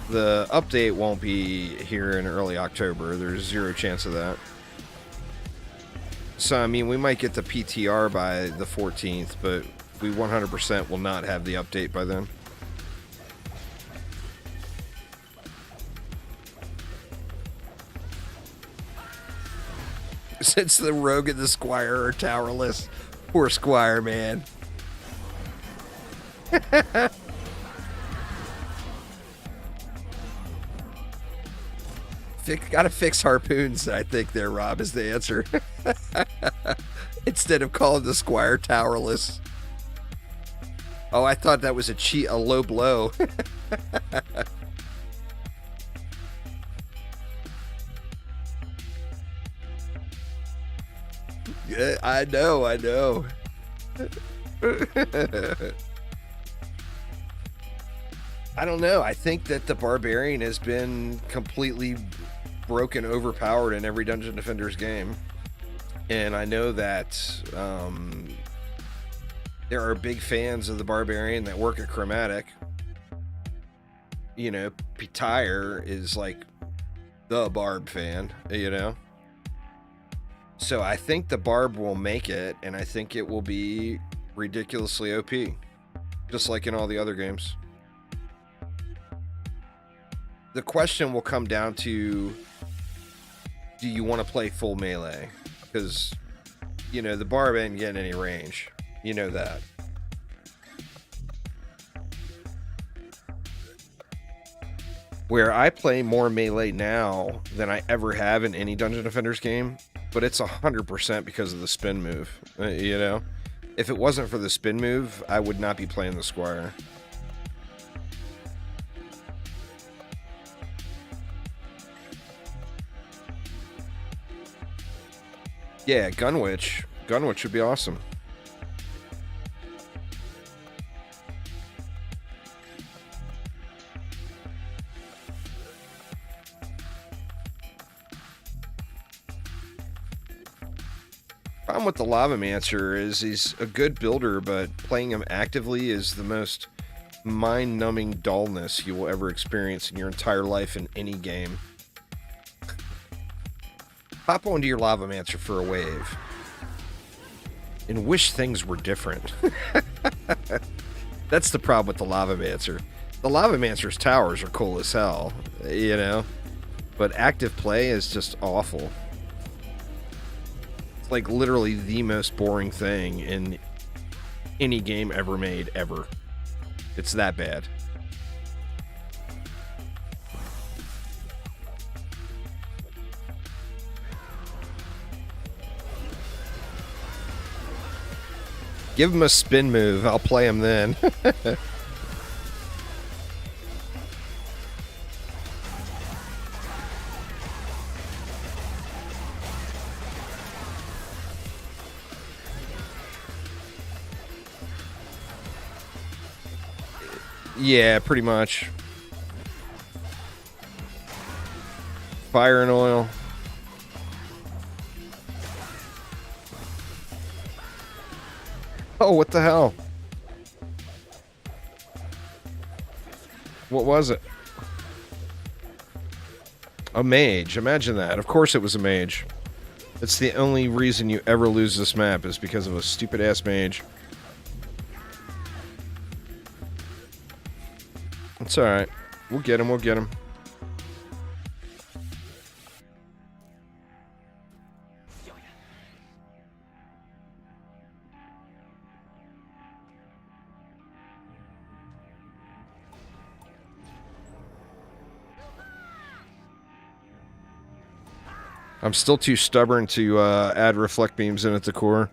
The update won't be here in early October. There's zero chance of that. So, I mean, we might get the PTR by the 14th, but we 100% will not have the update by then. Since the Rogue and the Squire are towerless. Poor Squire, man. Gotta fix harpoons, I think there, Rob, is the answer. Instead of calling the Squire towerless. Oh, I thought that was a low blow. Yeah, I know. I don't know. I think that the Barbarian has been completely broken, overpowered in every Dungeon Defenders game. And I know that there are big fans of the Barbarian that work at Chromatic. You know, Tyre is like the Barb fan, you know? So I think the Barb will make it, and I think it will be ridiculously OP. Just like in all the other games. The question will come down to, do you want to play full melee? Because, you know, the Barb ain't getting any range. You know that. Where I play more melee now than I ever have in any Dungeon Defenders game, but it's 100% because of the spin move. You know? If it wasn't for the spin move, I would not be playing the Squire. Yeah, Gunwitch. Gunwitch would be awesome. Problem with the Lavamancer is he's a good builder, but playing him actively is the most mind-numbing dullness you will ever experience in your entire life in any game. Hop onto your Lavamancer for a wave. And wish things were different. That's the problem with the Lavamancer. The Lavamancer's towers are cool as hell, you know? But active play is just awful. It's like literally the most boring thing in any game ever made, ever. It's that bad. Give him a spin move. I'll play him then. Yeah, pretty much. Fire and oil. Oh, what the hell? What was it? A mage. Imagine that. Of course it was a mage. It's the only reason you ever lose this map is because of a stupid-ass mage. It's alright. We'll get him, we'll get him. I'm still too stubborn to add reflect beams in at the core.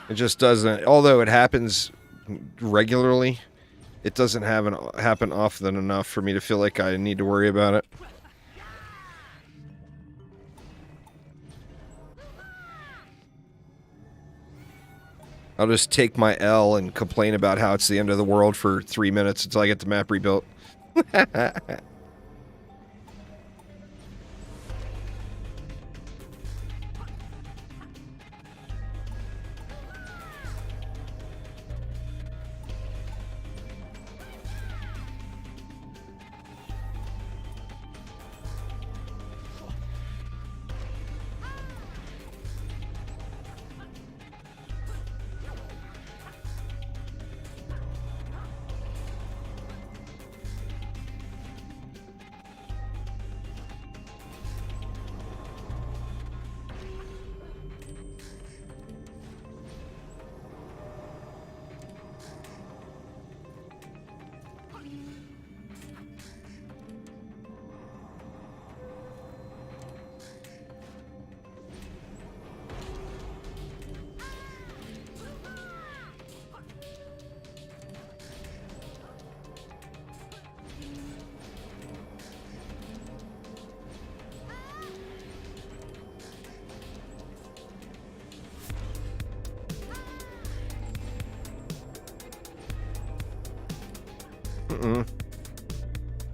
It just doesn't. Although it happens regularly, it doesn't happen often enough for me to feel like I need to worry about it. I'll just take my L and complain about how it's the end of the world for 3 minutes until I get the map rebuilt.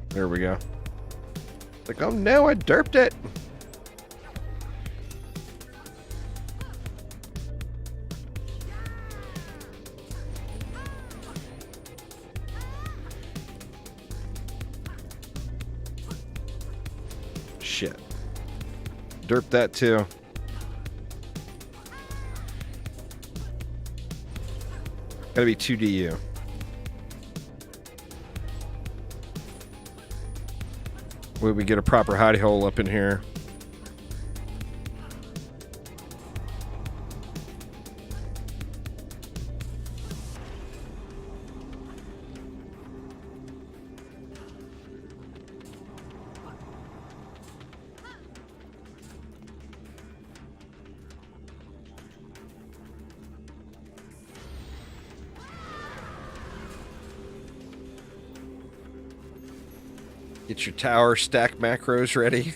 There we go. Like, oh no, I derped it. Shit. Derp that too. Gotta be 2DU. Will we get a proper hidey hole up in here? Get your tower stack macros ready.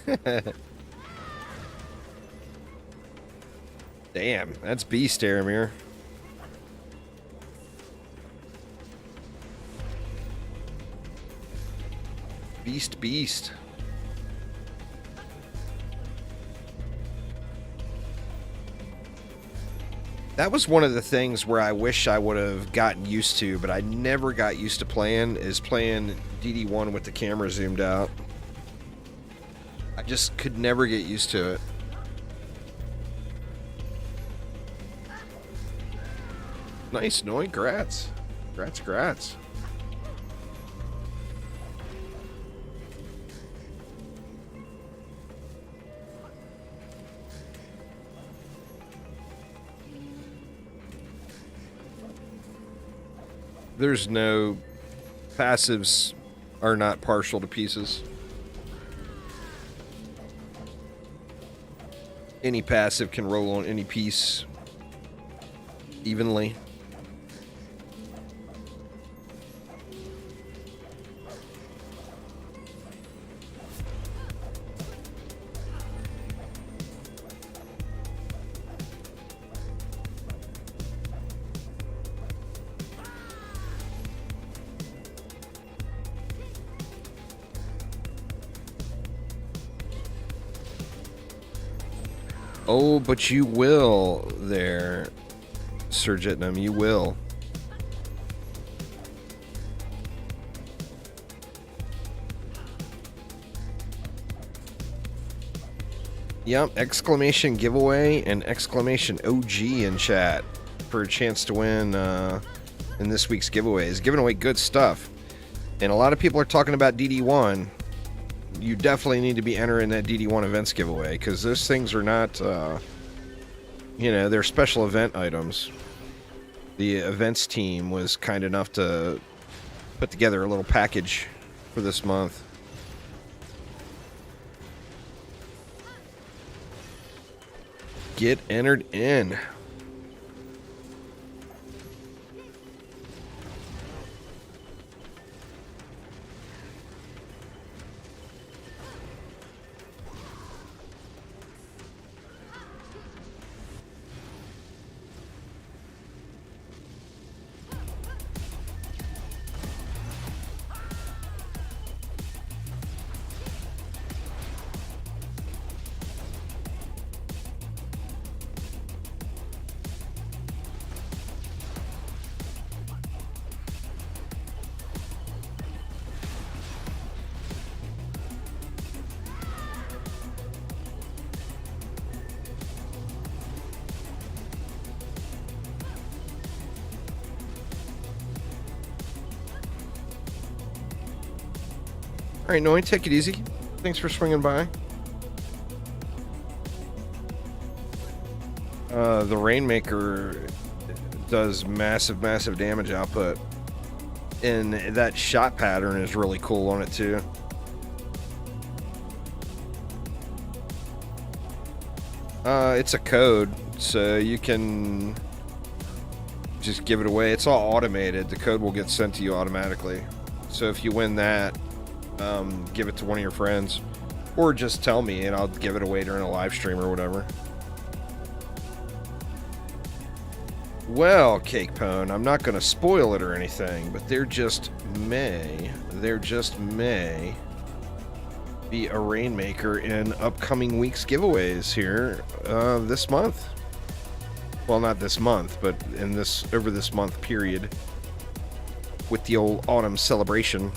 Damn, that's beast, Aramir. Beast. That was one of the things where I wish I would have gotten used to, but I never got used to playing DD1 with the camera zoomed out. I just could never get used to it. Nice, Noy. Grats. Grats. There's no... Passives are not partial to pieces. Any passive can roll on any piece evenly. Oh, but you will there, Sir Jitnam, you will. Yep, exclamation giveaway and exclamation OG in chat for a chance to win in this week's giveaways. Giving away good stuff. And a lot of people are talking about DD1. You definitely need to be entering that DD1 events giveaway, because those things are not, you know, they're special event items. The events team was kind enough to put together a little package for this month. Get entered in. right, Noe, take it easy. Thanks for swinging by. The Rainmaker does massive damage output. And that shot pattern is really cool on it, too. It's a code, so you can just give it away. It's all automated. The code will get sent to you automatically. So if you win that, give it to one of your friends. Or just tell me, and I'll give it away during a live stream or whatever. Well, Cake Pone, I'm not going to spoil it or anything, but there just may be a Rainmaker in upcoming week's giveaways here this month. Well, not this month, but in over this month period with the old autumn celebration.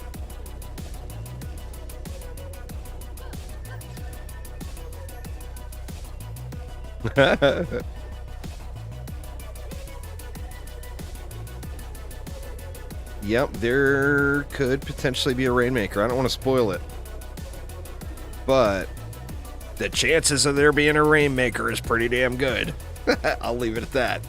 Yep, there could potentially be a Rainmaker. I don't want to spoil it. But the chances of there being a Rainmaker is pretty damn good. I'll leave it at that.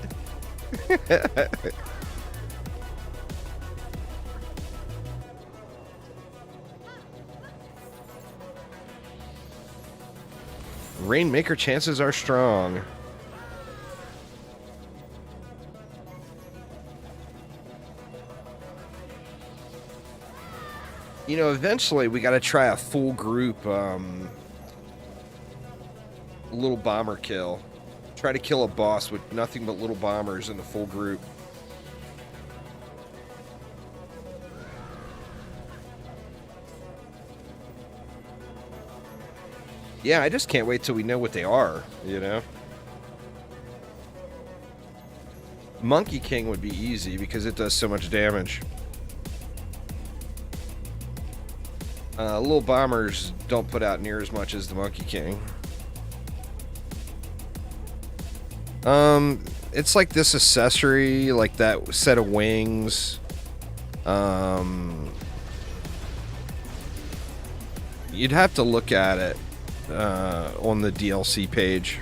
Rainmaker chances are strong. You know, eventually we got to try a full group little bomber kill. Try to kill a boss with nothing but little bombers in the full group. Yeah, I just can't wait till we know what they are, you know? Monkey King would be easy because it does so much damage. Little bombers don't put out near as much as the Monkey King. It's like this accessory, like that set of wings. You'd have to look at it on the DLC page.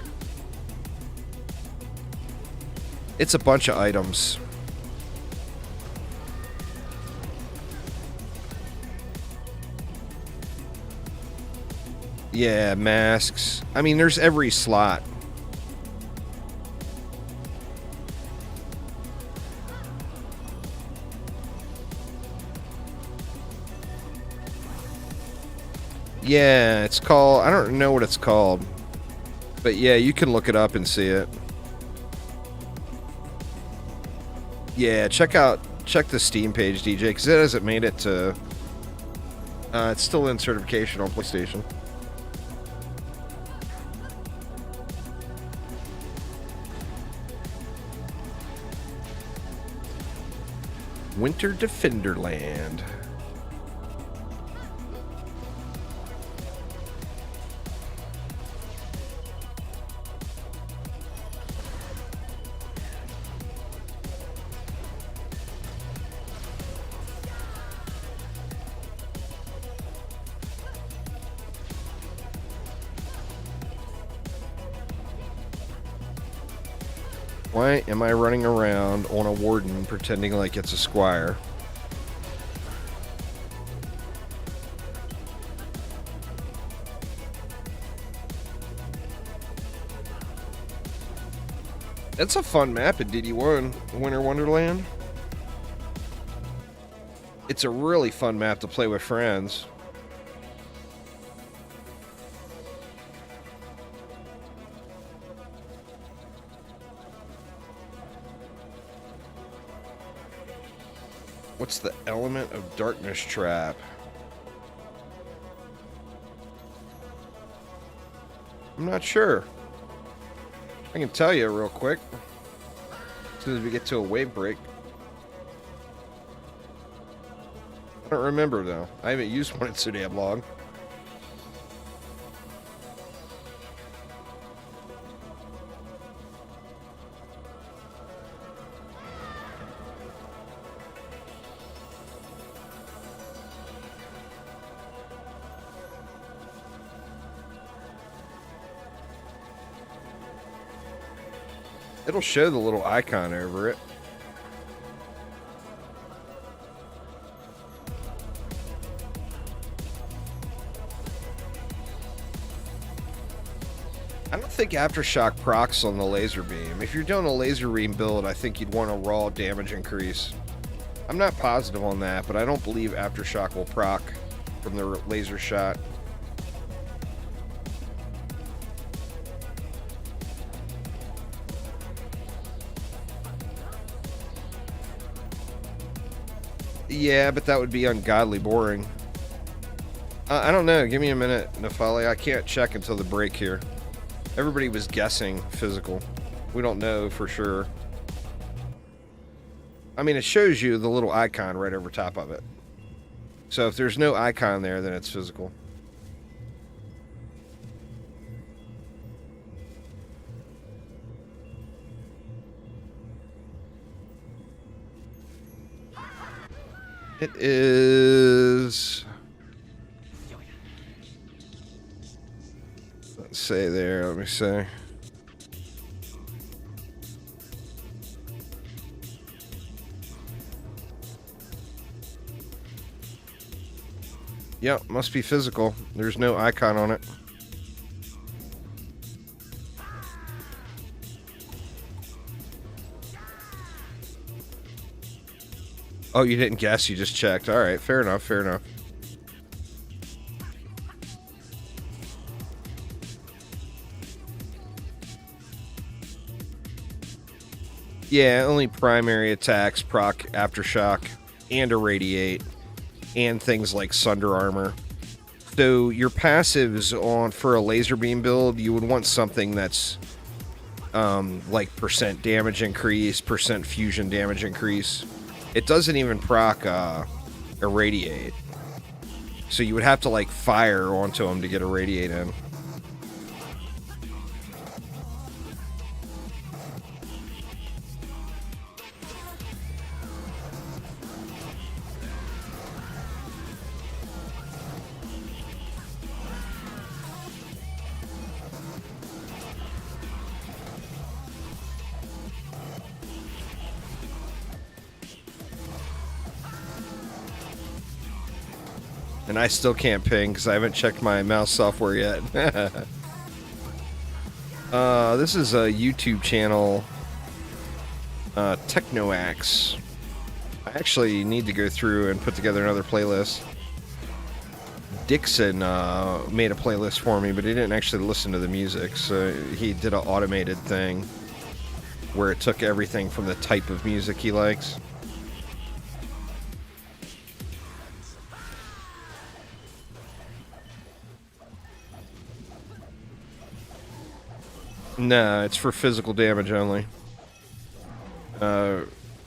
It's a bunch of items. Yeah, masks. I mean, there's every slot. Yeah, it's called... I don't know what it's called. But yeah, you can look it up and see it. Yeah, check the Steam page, DJ, because it hasn't made it to... it's still in certification on PlayStation. Winter Defenderland. Why am I running around on a warden pretending like it's a squire? It's a fun map in DD1, Winter Wonderland. It's a really fun map to play with friends. What's the element of darkness trap? I'm not sure. I can tell you real quick. As soon as we get to a wave break. I don't remember though. I haven't used one in so damn long. It'll show the little icon over it. I don't think Aftershock procs on the laser beam. If you're doing a laser beam build, I think you'd want a raw damage increase. I'm not positive on that, but I don't believe Aftershock will proc from the laser shot. Yeah, but that would be ungodly boring. I don't know. Give me a minute, Nefali. I can't check until the break here. Everybody was guessing physical. We don't know for sure. I mean, it shows you the little icon right over top of it. So if there's no icon there, then it's physical. It is... Let's say there, let me say. Yep, must be physical. There's no icon on it. Oh, you didn't guess, you just checked. All right, fair enough, fair enough. Yeah, only primary attacks proc Aftershock and Irradiate and things like Sunder Armor. So your passives on for a laser beam build, you would want something that's like percent damage increase, percent fusion damage increase. It doesn't even proc Irradiate. So you would have to like fire onto them to get Irradiate in. And I still can't ping because I haven't checked my mouse software yet. This is a YouTube channel, Technoax. I actually need to go through and put together another playlist. Dixon made a playlist for me, but he didn't actually listen to the music, so he did an automated thing where it took everything from the type of music he likes. No, it's for physical damage only.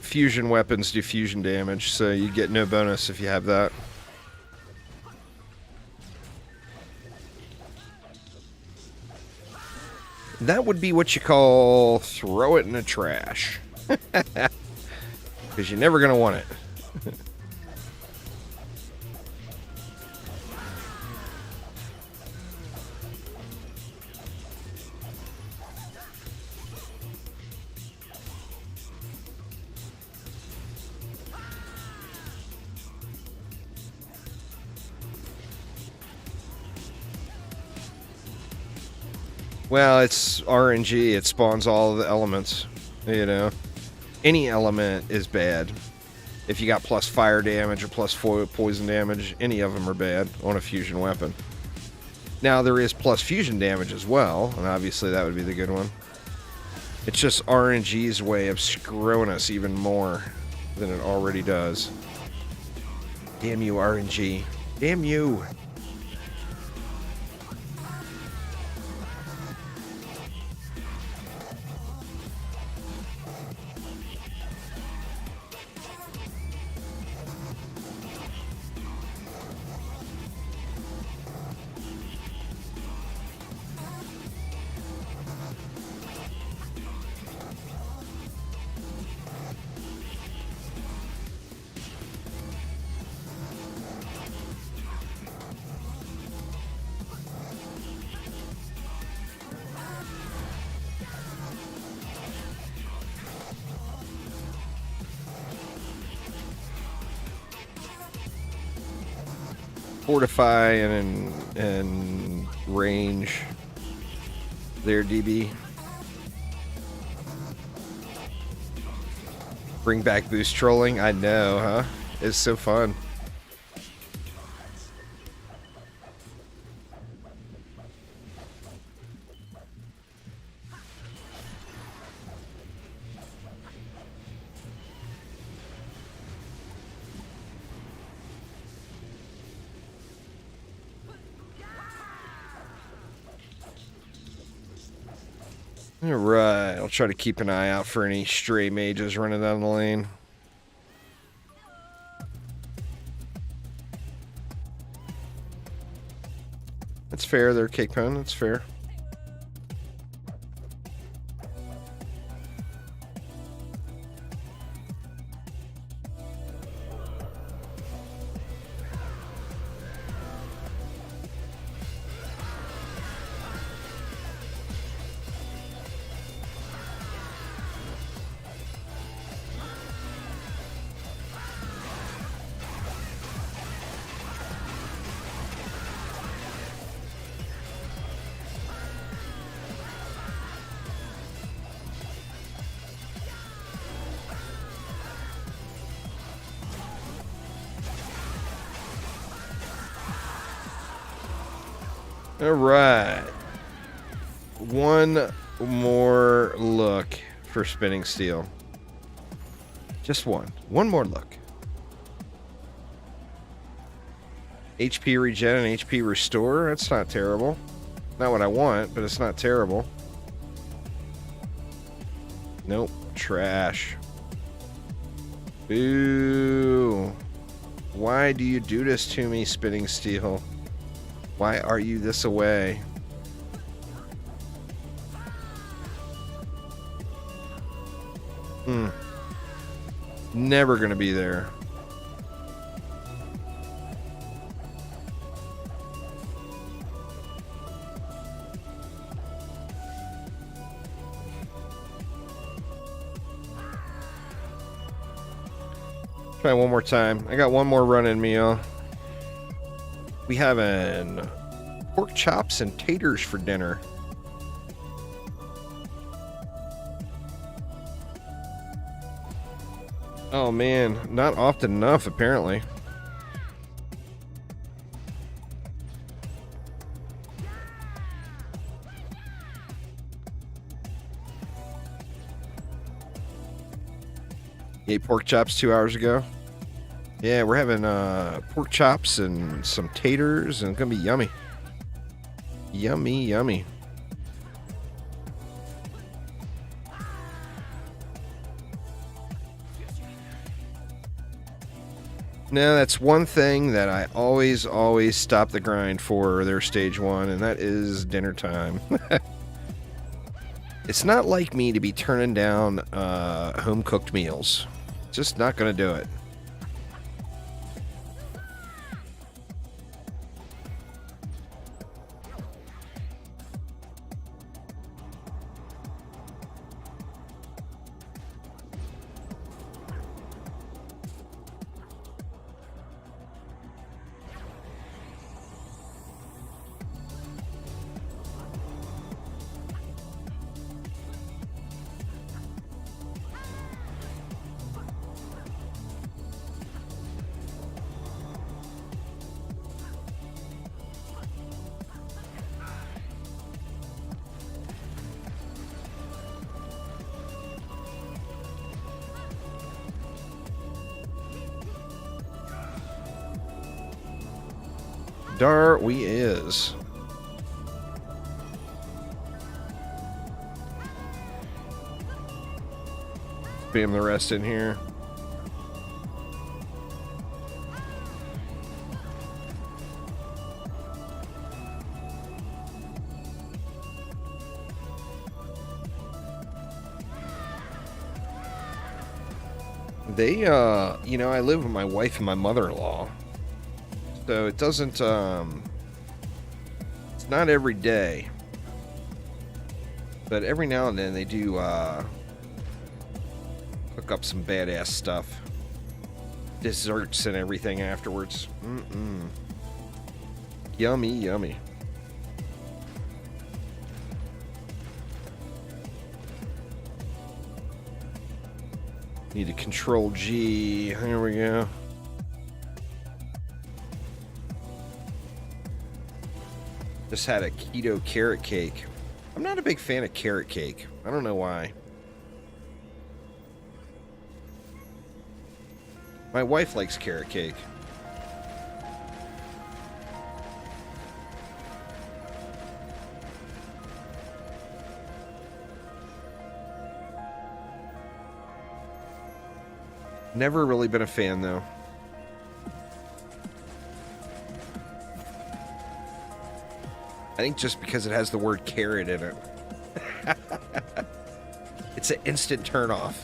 Fusion weapons do fusion damage, so you get no bonus if you have that. That would be what you call throw it in the trash. Because you're never going to want it. Well, it's RNG. It spawns all of the elements, you know. Any element is bad. If you got plus fire damage or plus poison damage, any of them are bad on a fusion weapon. Now, there is plus fusion damage as well, and obviously that would be the good one. It's just RNG's way of screwing us even more than it already does. Damn you, RNG. Damn you. fortify and range their DB. Bring back boost trolling. I know, huh? It's so fun. Alright, I'll try to keep an eye out for any stray mages running down the lane. That's fair, they're cake pen, that's fair. All right. One more look for spinning steel. Just one. One more look. HP regen and HP restore. That's not terrible. Not what I want, but it's not terrible. Nope. Trash. Boo. Why do you do this to me, spinning steel? Why are you this away? Never gonna be there. Try one more time. I got one more run in me, y'all. We having pork chops and taters for dinner. Oh man, not often enough apparently. You ate pork chops 2 hours ago? Yeah, we're having pork chops and some taters, and it's gonna be yummy. Yummy, yummy. Now, that's one thing that I always stop the grind for their stage one, and that is dinner time. It's not like me to be turning down home-cooked meals. Just not gonna do it. Dar we is. Spam the rest in here. They, you know, I live with my wife and my mother-in-law. So it doesn't, it's not every day. But every now and then they do, cook up some badass stuff. Desserts and everything afterwards. Yummy, yummy. Need to control G. Here we go. Just had a keto carrot cake. I'm not a big fan of carrot cake. I don't know why. My wife likes carrot cake. Never really been a fan, though. I think just because it has the word carrot in it. It's an instant turnoff.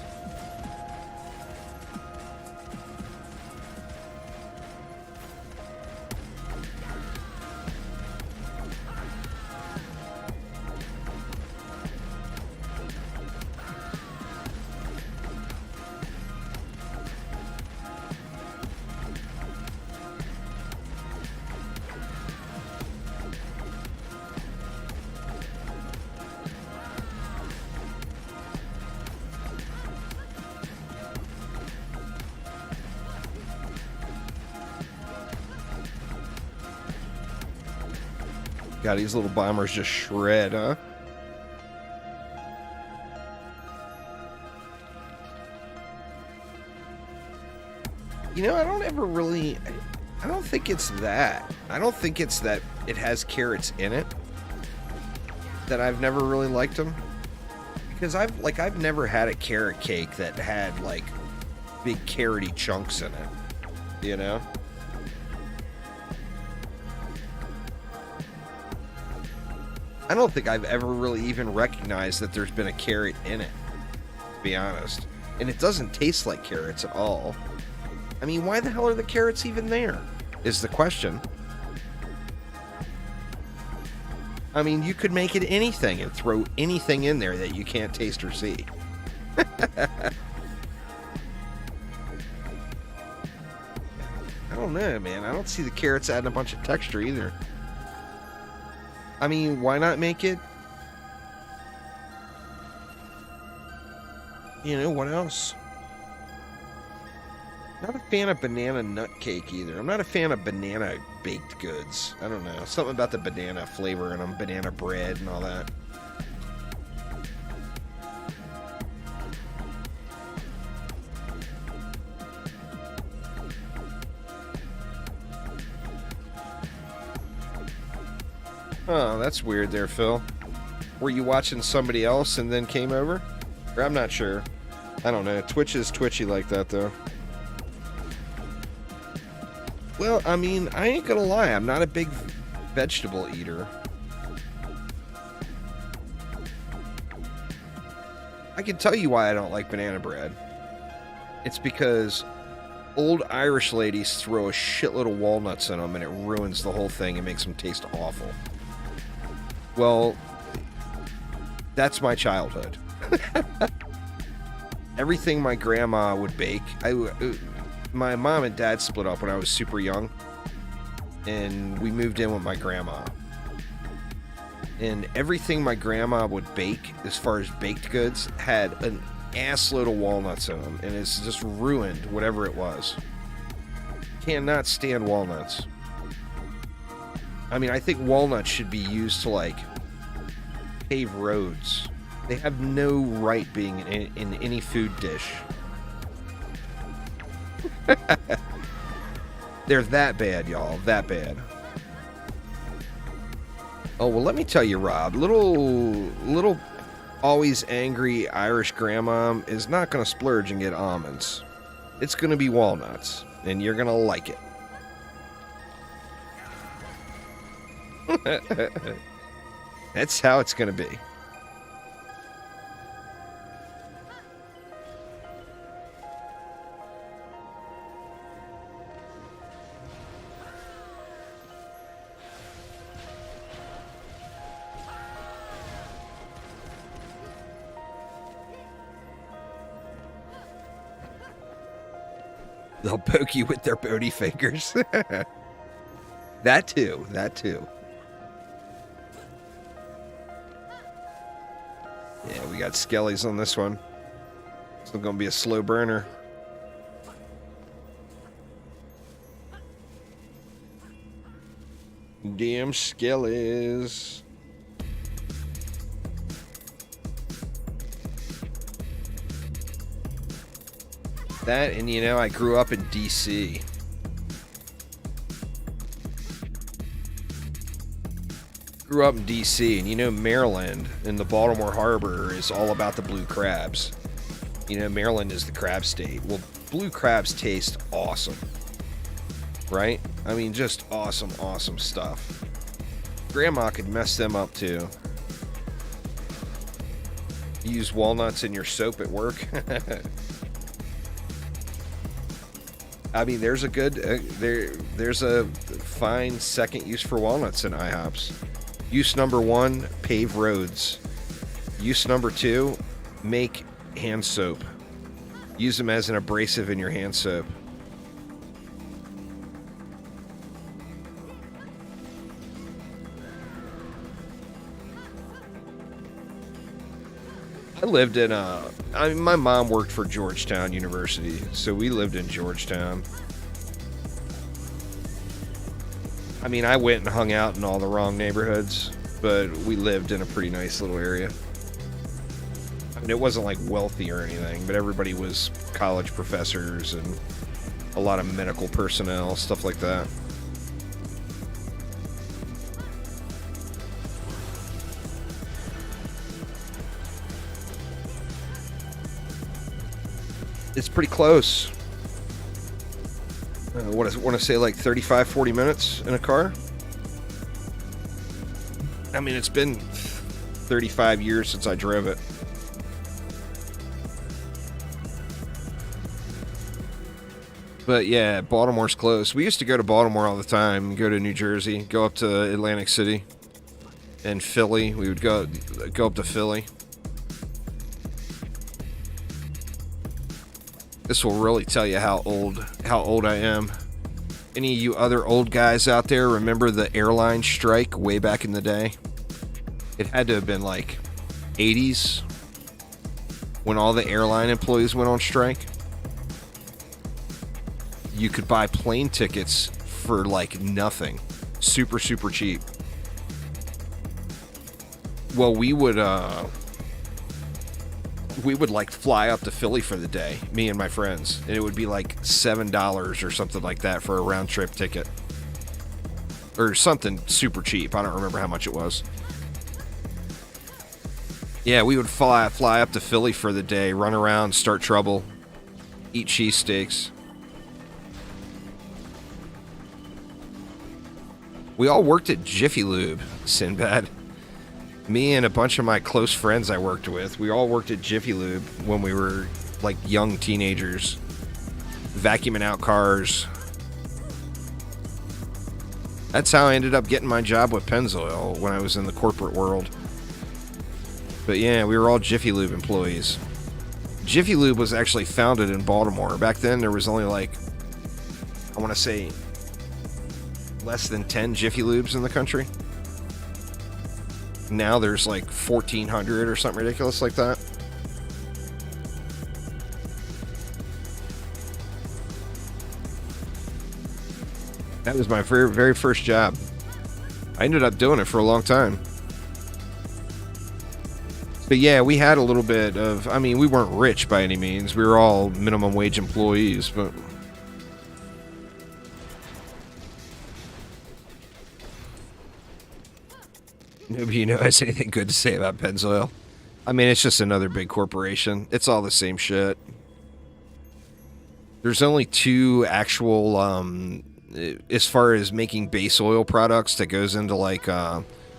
God, these little bombers just shred, huh? You know, I don't think it's that. I don't think it's that it has carrots in it that I've never really liked them. Because I've never had a carrot cake that had, like, big carroty chunks in it. You know? I don't think I've ever really even recognized that there's been a carrot in it, to be honest. And it doesn't taste like carrots at all. I mean, why the hell are the carrots even there, is the question. I mean, you could make it anything and throw anything in there that you can't taste or see. I don't know, man. I don't see the carrots adding a bunch of texture either. I mean, why not make it... You know, what else? Not a fan of banana nut cake either. I'm not a fan of banana baked goods. I don't know. Something about the banana flavor in them. Banana bread and all that. Oh, that's weird there, Phil. Were you watching somebody else and then came over? Or I'm not sure. I don't know. Twitch is twitchy like that, though. Well, I mean, I ain't gonna lie. I'm not a big vegetable eater. I can tell you why I don't like banana bread. It's because old Irish ladies throw a shitload of walnuts in them and it ruins the whole thing and makes them taste awful. Well, that's my childhood. Everything my grandma would bake, my mom and dad split up when I was super young, and we moved in with my grandma. And everything my grandma would bake, as far as baked goods, had an assload of walnuts in them, and it's just ruined whatever it was. Cannot stand walnuts. I mean, I think walnuts should be used to, like, pave roads. They have no right being in any food dish. They're that bad, y'all. That bad. Oh, well, let me tell you, Rob. Little always angry Irish grandma is not going to splurge and get almonds. It's going to be walnuts, and you're going to like it. That's how it's going to be. They'll poke you with their bony fingers. That too. That too. Yeah, we got skellies on this one. Still gonna be a slow burner. Damn skellies. That, and you know, I grew up in DC. Grew up in DC, and you know, Maryland and the Baltimore Harbor is all about the blue crabs. You know, Maryland is the crab state. Well, blue crabs taste awesome. Right? I mean, just awesome, awesome stuff. Grandma could mess them up too. You use walnuts in your soap at work. I mean, there's a good, there's a fine second use for walnuts in IHOPs. Use number 1, pave roads. Use number 2, make hand soap. Use them as an abrasive in your hand soap. I lived in my mom worked for Georgetown University, so we lived in Georgetown. I mean, I went and hung out in all the wrong neighborhoods, but we lived in a pretty nice little area. I mean, it wasn't like wealthy or anything, but everybody was college professors and a lot of medical personnel, stuff like that. It's pretty close. I want to say like 35, 40 minutes in a car. I mean, it's been 35 years since I drove it. But yeah, Baltimore's close. We used to go to Baltimore all the time, go to New Jersey, go up to Atlantic City and Philly. We would go up to Philly. This will really tell you how old I am. Any of you other old guys out there remember the airline strike way back in the day? It had to have been like 80s when all the airline employees went on strike. You could buy plane tickets for like nothing. Super, super cheap. Well, we would like fly up to Philly for the day, me and my friends, and it would be like $7 or something like that for a round trip ticket, or something super cheap. I don't remember how much it was. Yeah, we would fly up to Philly for the day, run around, start trouble, eat cheesesteaks. We all worked at Jiffy Lube, Sinbad. Me and a bunch of my close friends I worked with, we all worked at Jiffy Lube when we were like young teenagers, vacuuming out cars. That's how I ended up getting my job with Pennzoil when I was in the corporate world. But yeah, we were all Jiffy Lube employees. Jiffy Lube was actually founded in Baltimore. Back then there was only like, I want to say, less than 10 Jiffy Lubes in the country. Now there's like 1,400 or something ridiculous like that. That was my very, very first job. I ended up doing it for a long time. But yeah, we had a little bit of, I mean, we weren't rich by any means. We were all minimum wage employees, but... Nobody has anything good to say about Pennzoil. I mean, it's just another big corporation. It's all the same shit. There's only two actual, as far as making base oil products that goes into like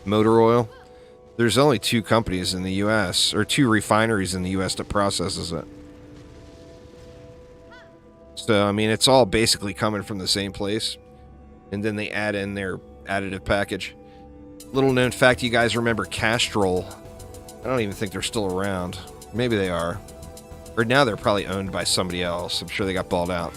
motor oil, there's only two companies in the U.S., or two refineries in the U.S. that processes it. So, I mean, it's all basically coming from the same place. And then they add in their additive package. Little known fact, you guys remember Castrol? I don't even think they're still around. Maybe they are. Or now they're probably owned by somebody else. I'm sure they got bought out.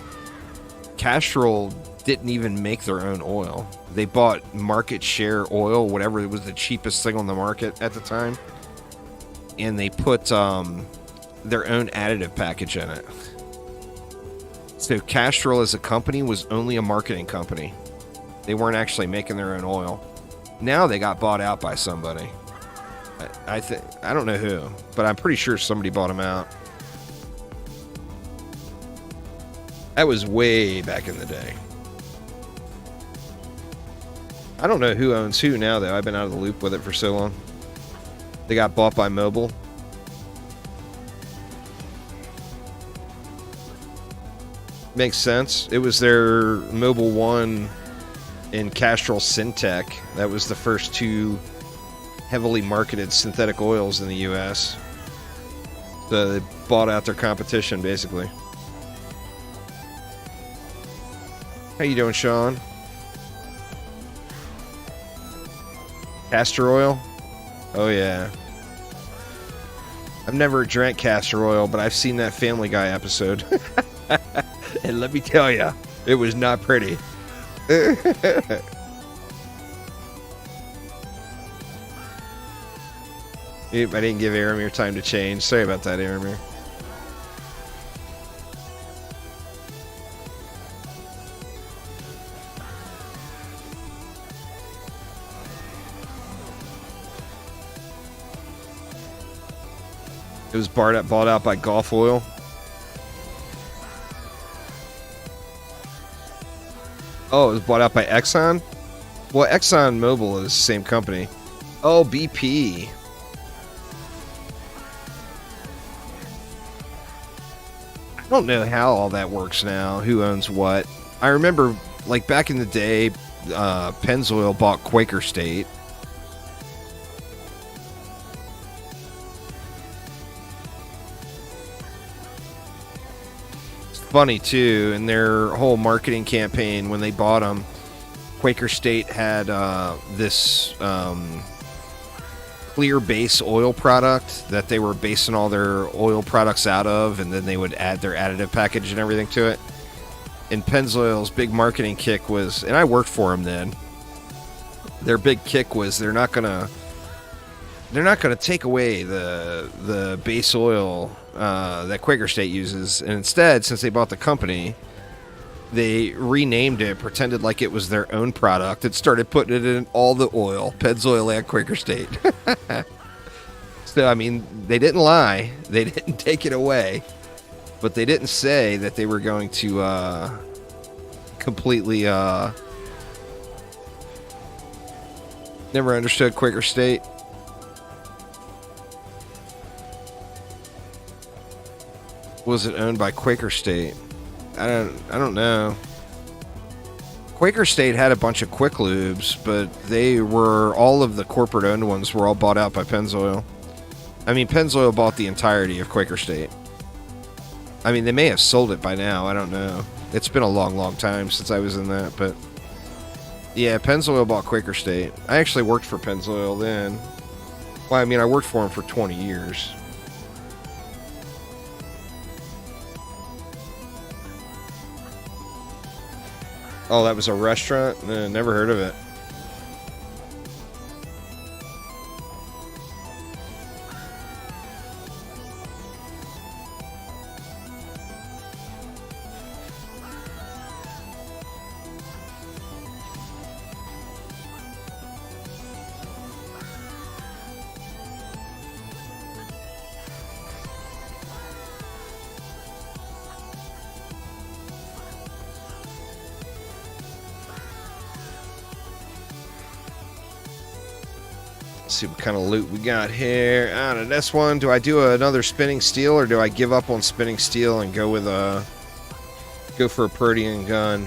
Castrol didn't even make their own oil. They bought market share oil, whatever it was the cheapest thing on the market at the time, and they put their own additive package in it. So Castrol as a company was only a marketing company. They weren't actually making their own oil. Now they got bought out by somebody. I don't know who, but I'm pretty sure somebody bought them out. That was way back in the day. I don't know who owns who now, though. I've been out of the loop with it for so long. They got bought by Mobil. Makes sense. It was their Mobil 1 and Castrol Syntec. That was the first two heavily marketed synthetic oils in the U.S. So they bought out their competition, basically. How you doing, Sean? Castor oil? Oh, yeah. I've never drank castor oil, but I've seen that Family Guy episode. And let me tell you, it was not pretty. I didn't give Aramir time to change. Sorry about that, Aramir. It was bought out by Gulf Oil. Oh, it was bought out by Exxon? Well, ExxonMobil is the same company. Oh, BP. I don't know how all that works now, who owns what. I remember, like, back in the day, Pennzoil bought Quaker State. Funny too, in their whole marketing campaign when they bought them, Quaker State had this clear base oil product that they were basing all their oil products out of, and then they would add their additive package and everything to it. And Pennzoil's big marketing kick was, and I worked for them then, their big kick was they're not gonna take away the base oil that Quaker State uses, and instead, since they bought the company, they renamed it, pretended like it was their own product, and started putting it in all the oil, Pennzoil and Quaker State. So, I mean, they didn't lie, they didn't take it away, but they didn't say that they were going to completely never understood Quaker State. Was it owned by Quaker State? I don't know. Quaker State had a bunch of Quick Lubes, but all of the corporate owned ones were all bought out by Pennzoil. I mean, Pennzoil bought the entirety of Quaker State. I mean, they may have sold it by now. I don't know. It's been a long, long time since I was in that, but yeah, Pennzoil bought Quaker State. I actually worked for Pennzoil then. Well, I mean, I worked for them for 20 years. Oh, that was a restaurant? Never heard of it. See what kind of loot we got here. Out of this one, do I do another spinning steel, or do I give up on spinning steel and go for a Protean gun?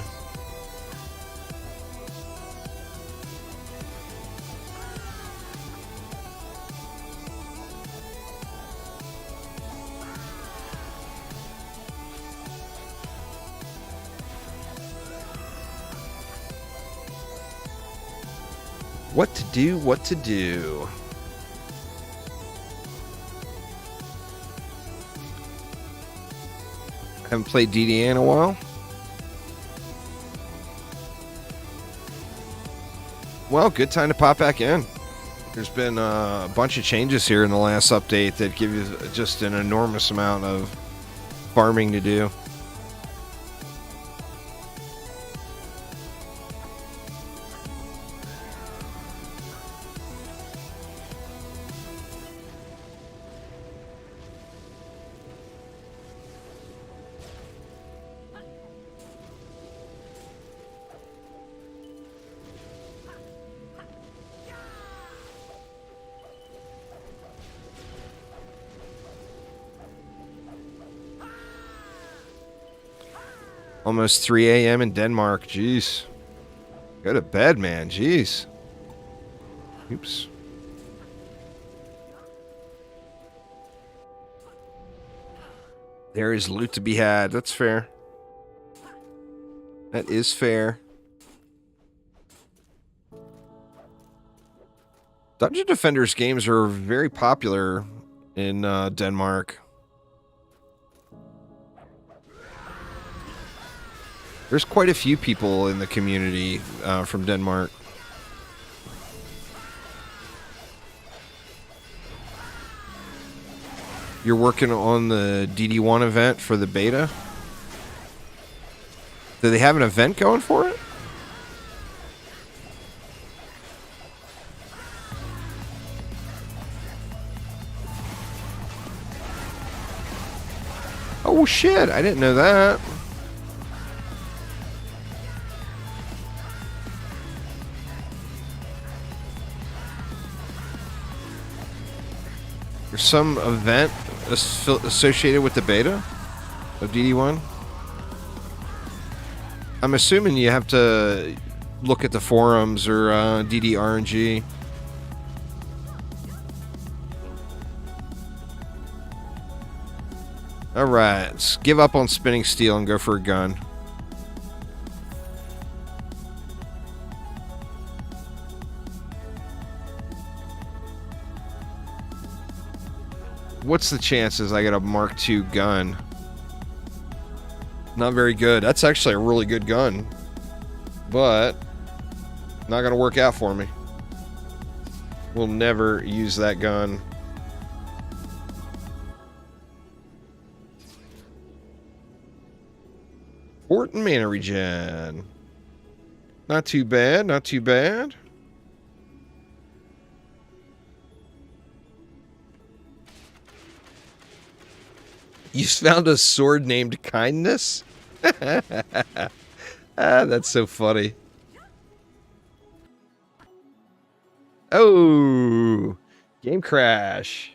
What to do, what to do. I haven't played DDA in a while. Well, good time to pop back in. There's been a bunch of changes here in the last update that give you just an enormous amount of farming to do. Almost 3 a.m. in Denmark. Jeez. Go to bed, man. Jeez. Oops. There is loot to be had. That's fair. That is fair. Dungeon Defenders games are very popular in Denmark. There's quite a few people in the community from Denmark. You're working on the DD1 event for the beta? Do they have an event going for it? Oh shit, I didn't know that. There's some event associated with the beta of DD1. I'm assuming you have to look at the forums or DDRNG. Alright, let's give up on spinning steel and go for a gun. What's the chances I get a Mark II gun? Not very good. That's actually a really good gun. But not going to work out for me. We'll never use that gun. Fort and mana regen. Not too bad, not too bad. You found a sword named Kindness? That's so funny. Oh, game crash.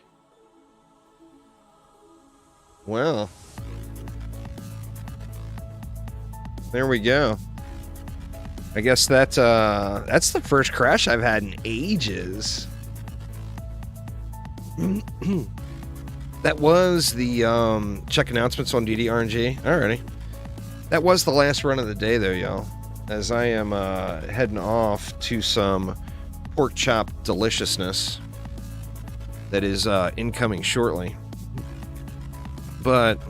Well, there we go. I guess that's the first crash I've had in ages. That was the check announcements on DDRNG. Alrighty. That was the last run of the day, though, y'all. As I am heading off to some pork chop deliciousness that is incoming shortly. But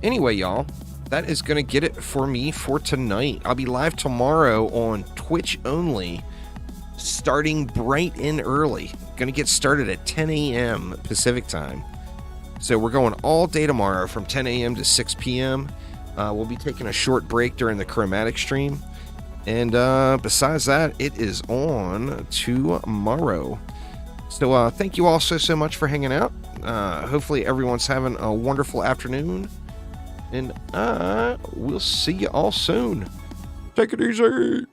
anyway, y'all, that is going to get it for me for tonight. I'll be live tomorrow on Twitch only, starting bright and early. Going to get started at 10 a.m. Pacific time. So we're going all day tomorrow from 10 a.m. to 6 p.m. We'll be taking a short break during the Chromatic stream. And besides that, it is on tomorrow. So thank you all so much for hanging out. Hopefully everyone's having a wonderful afternoon. And we'll see you all soon. Take it easy.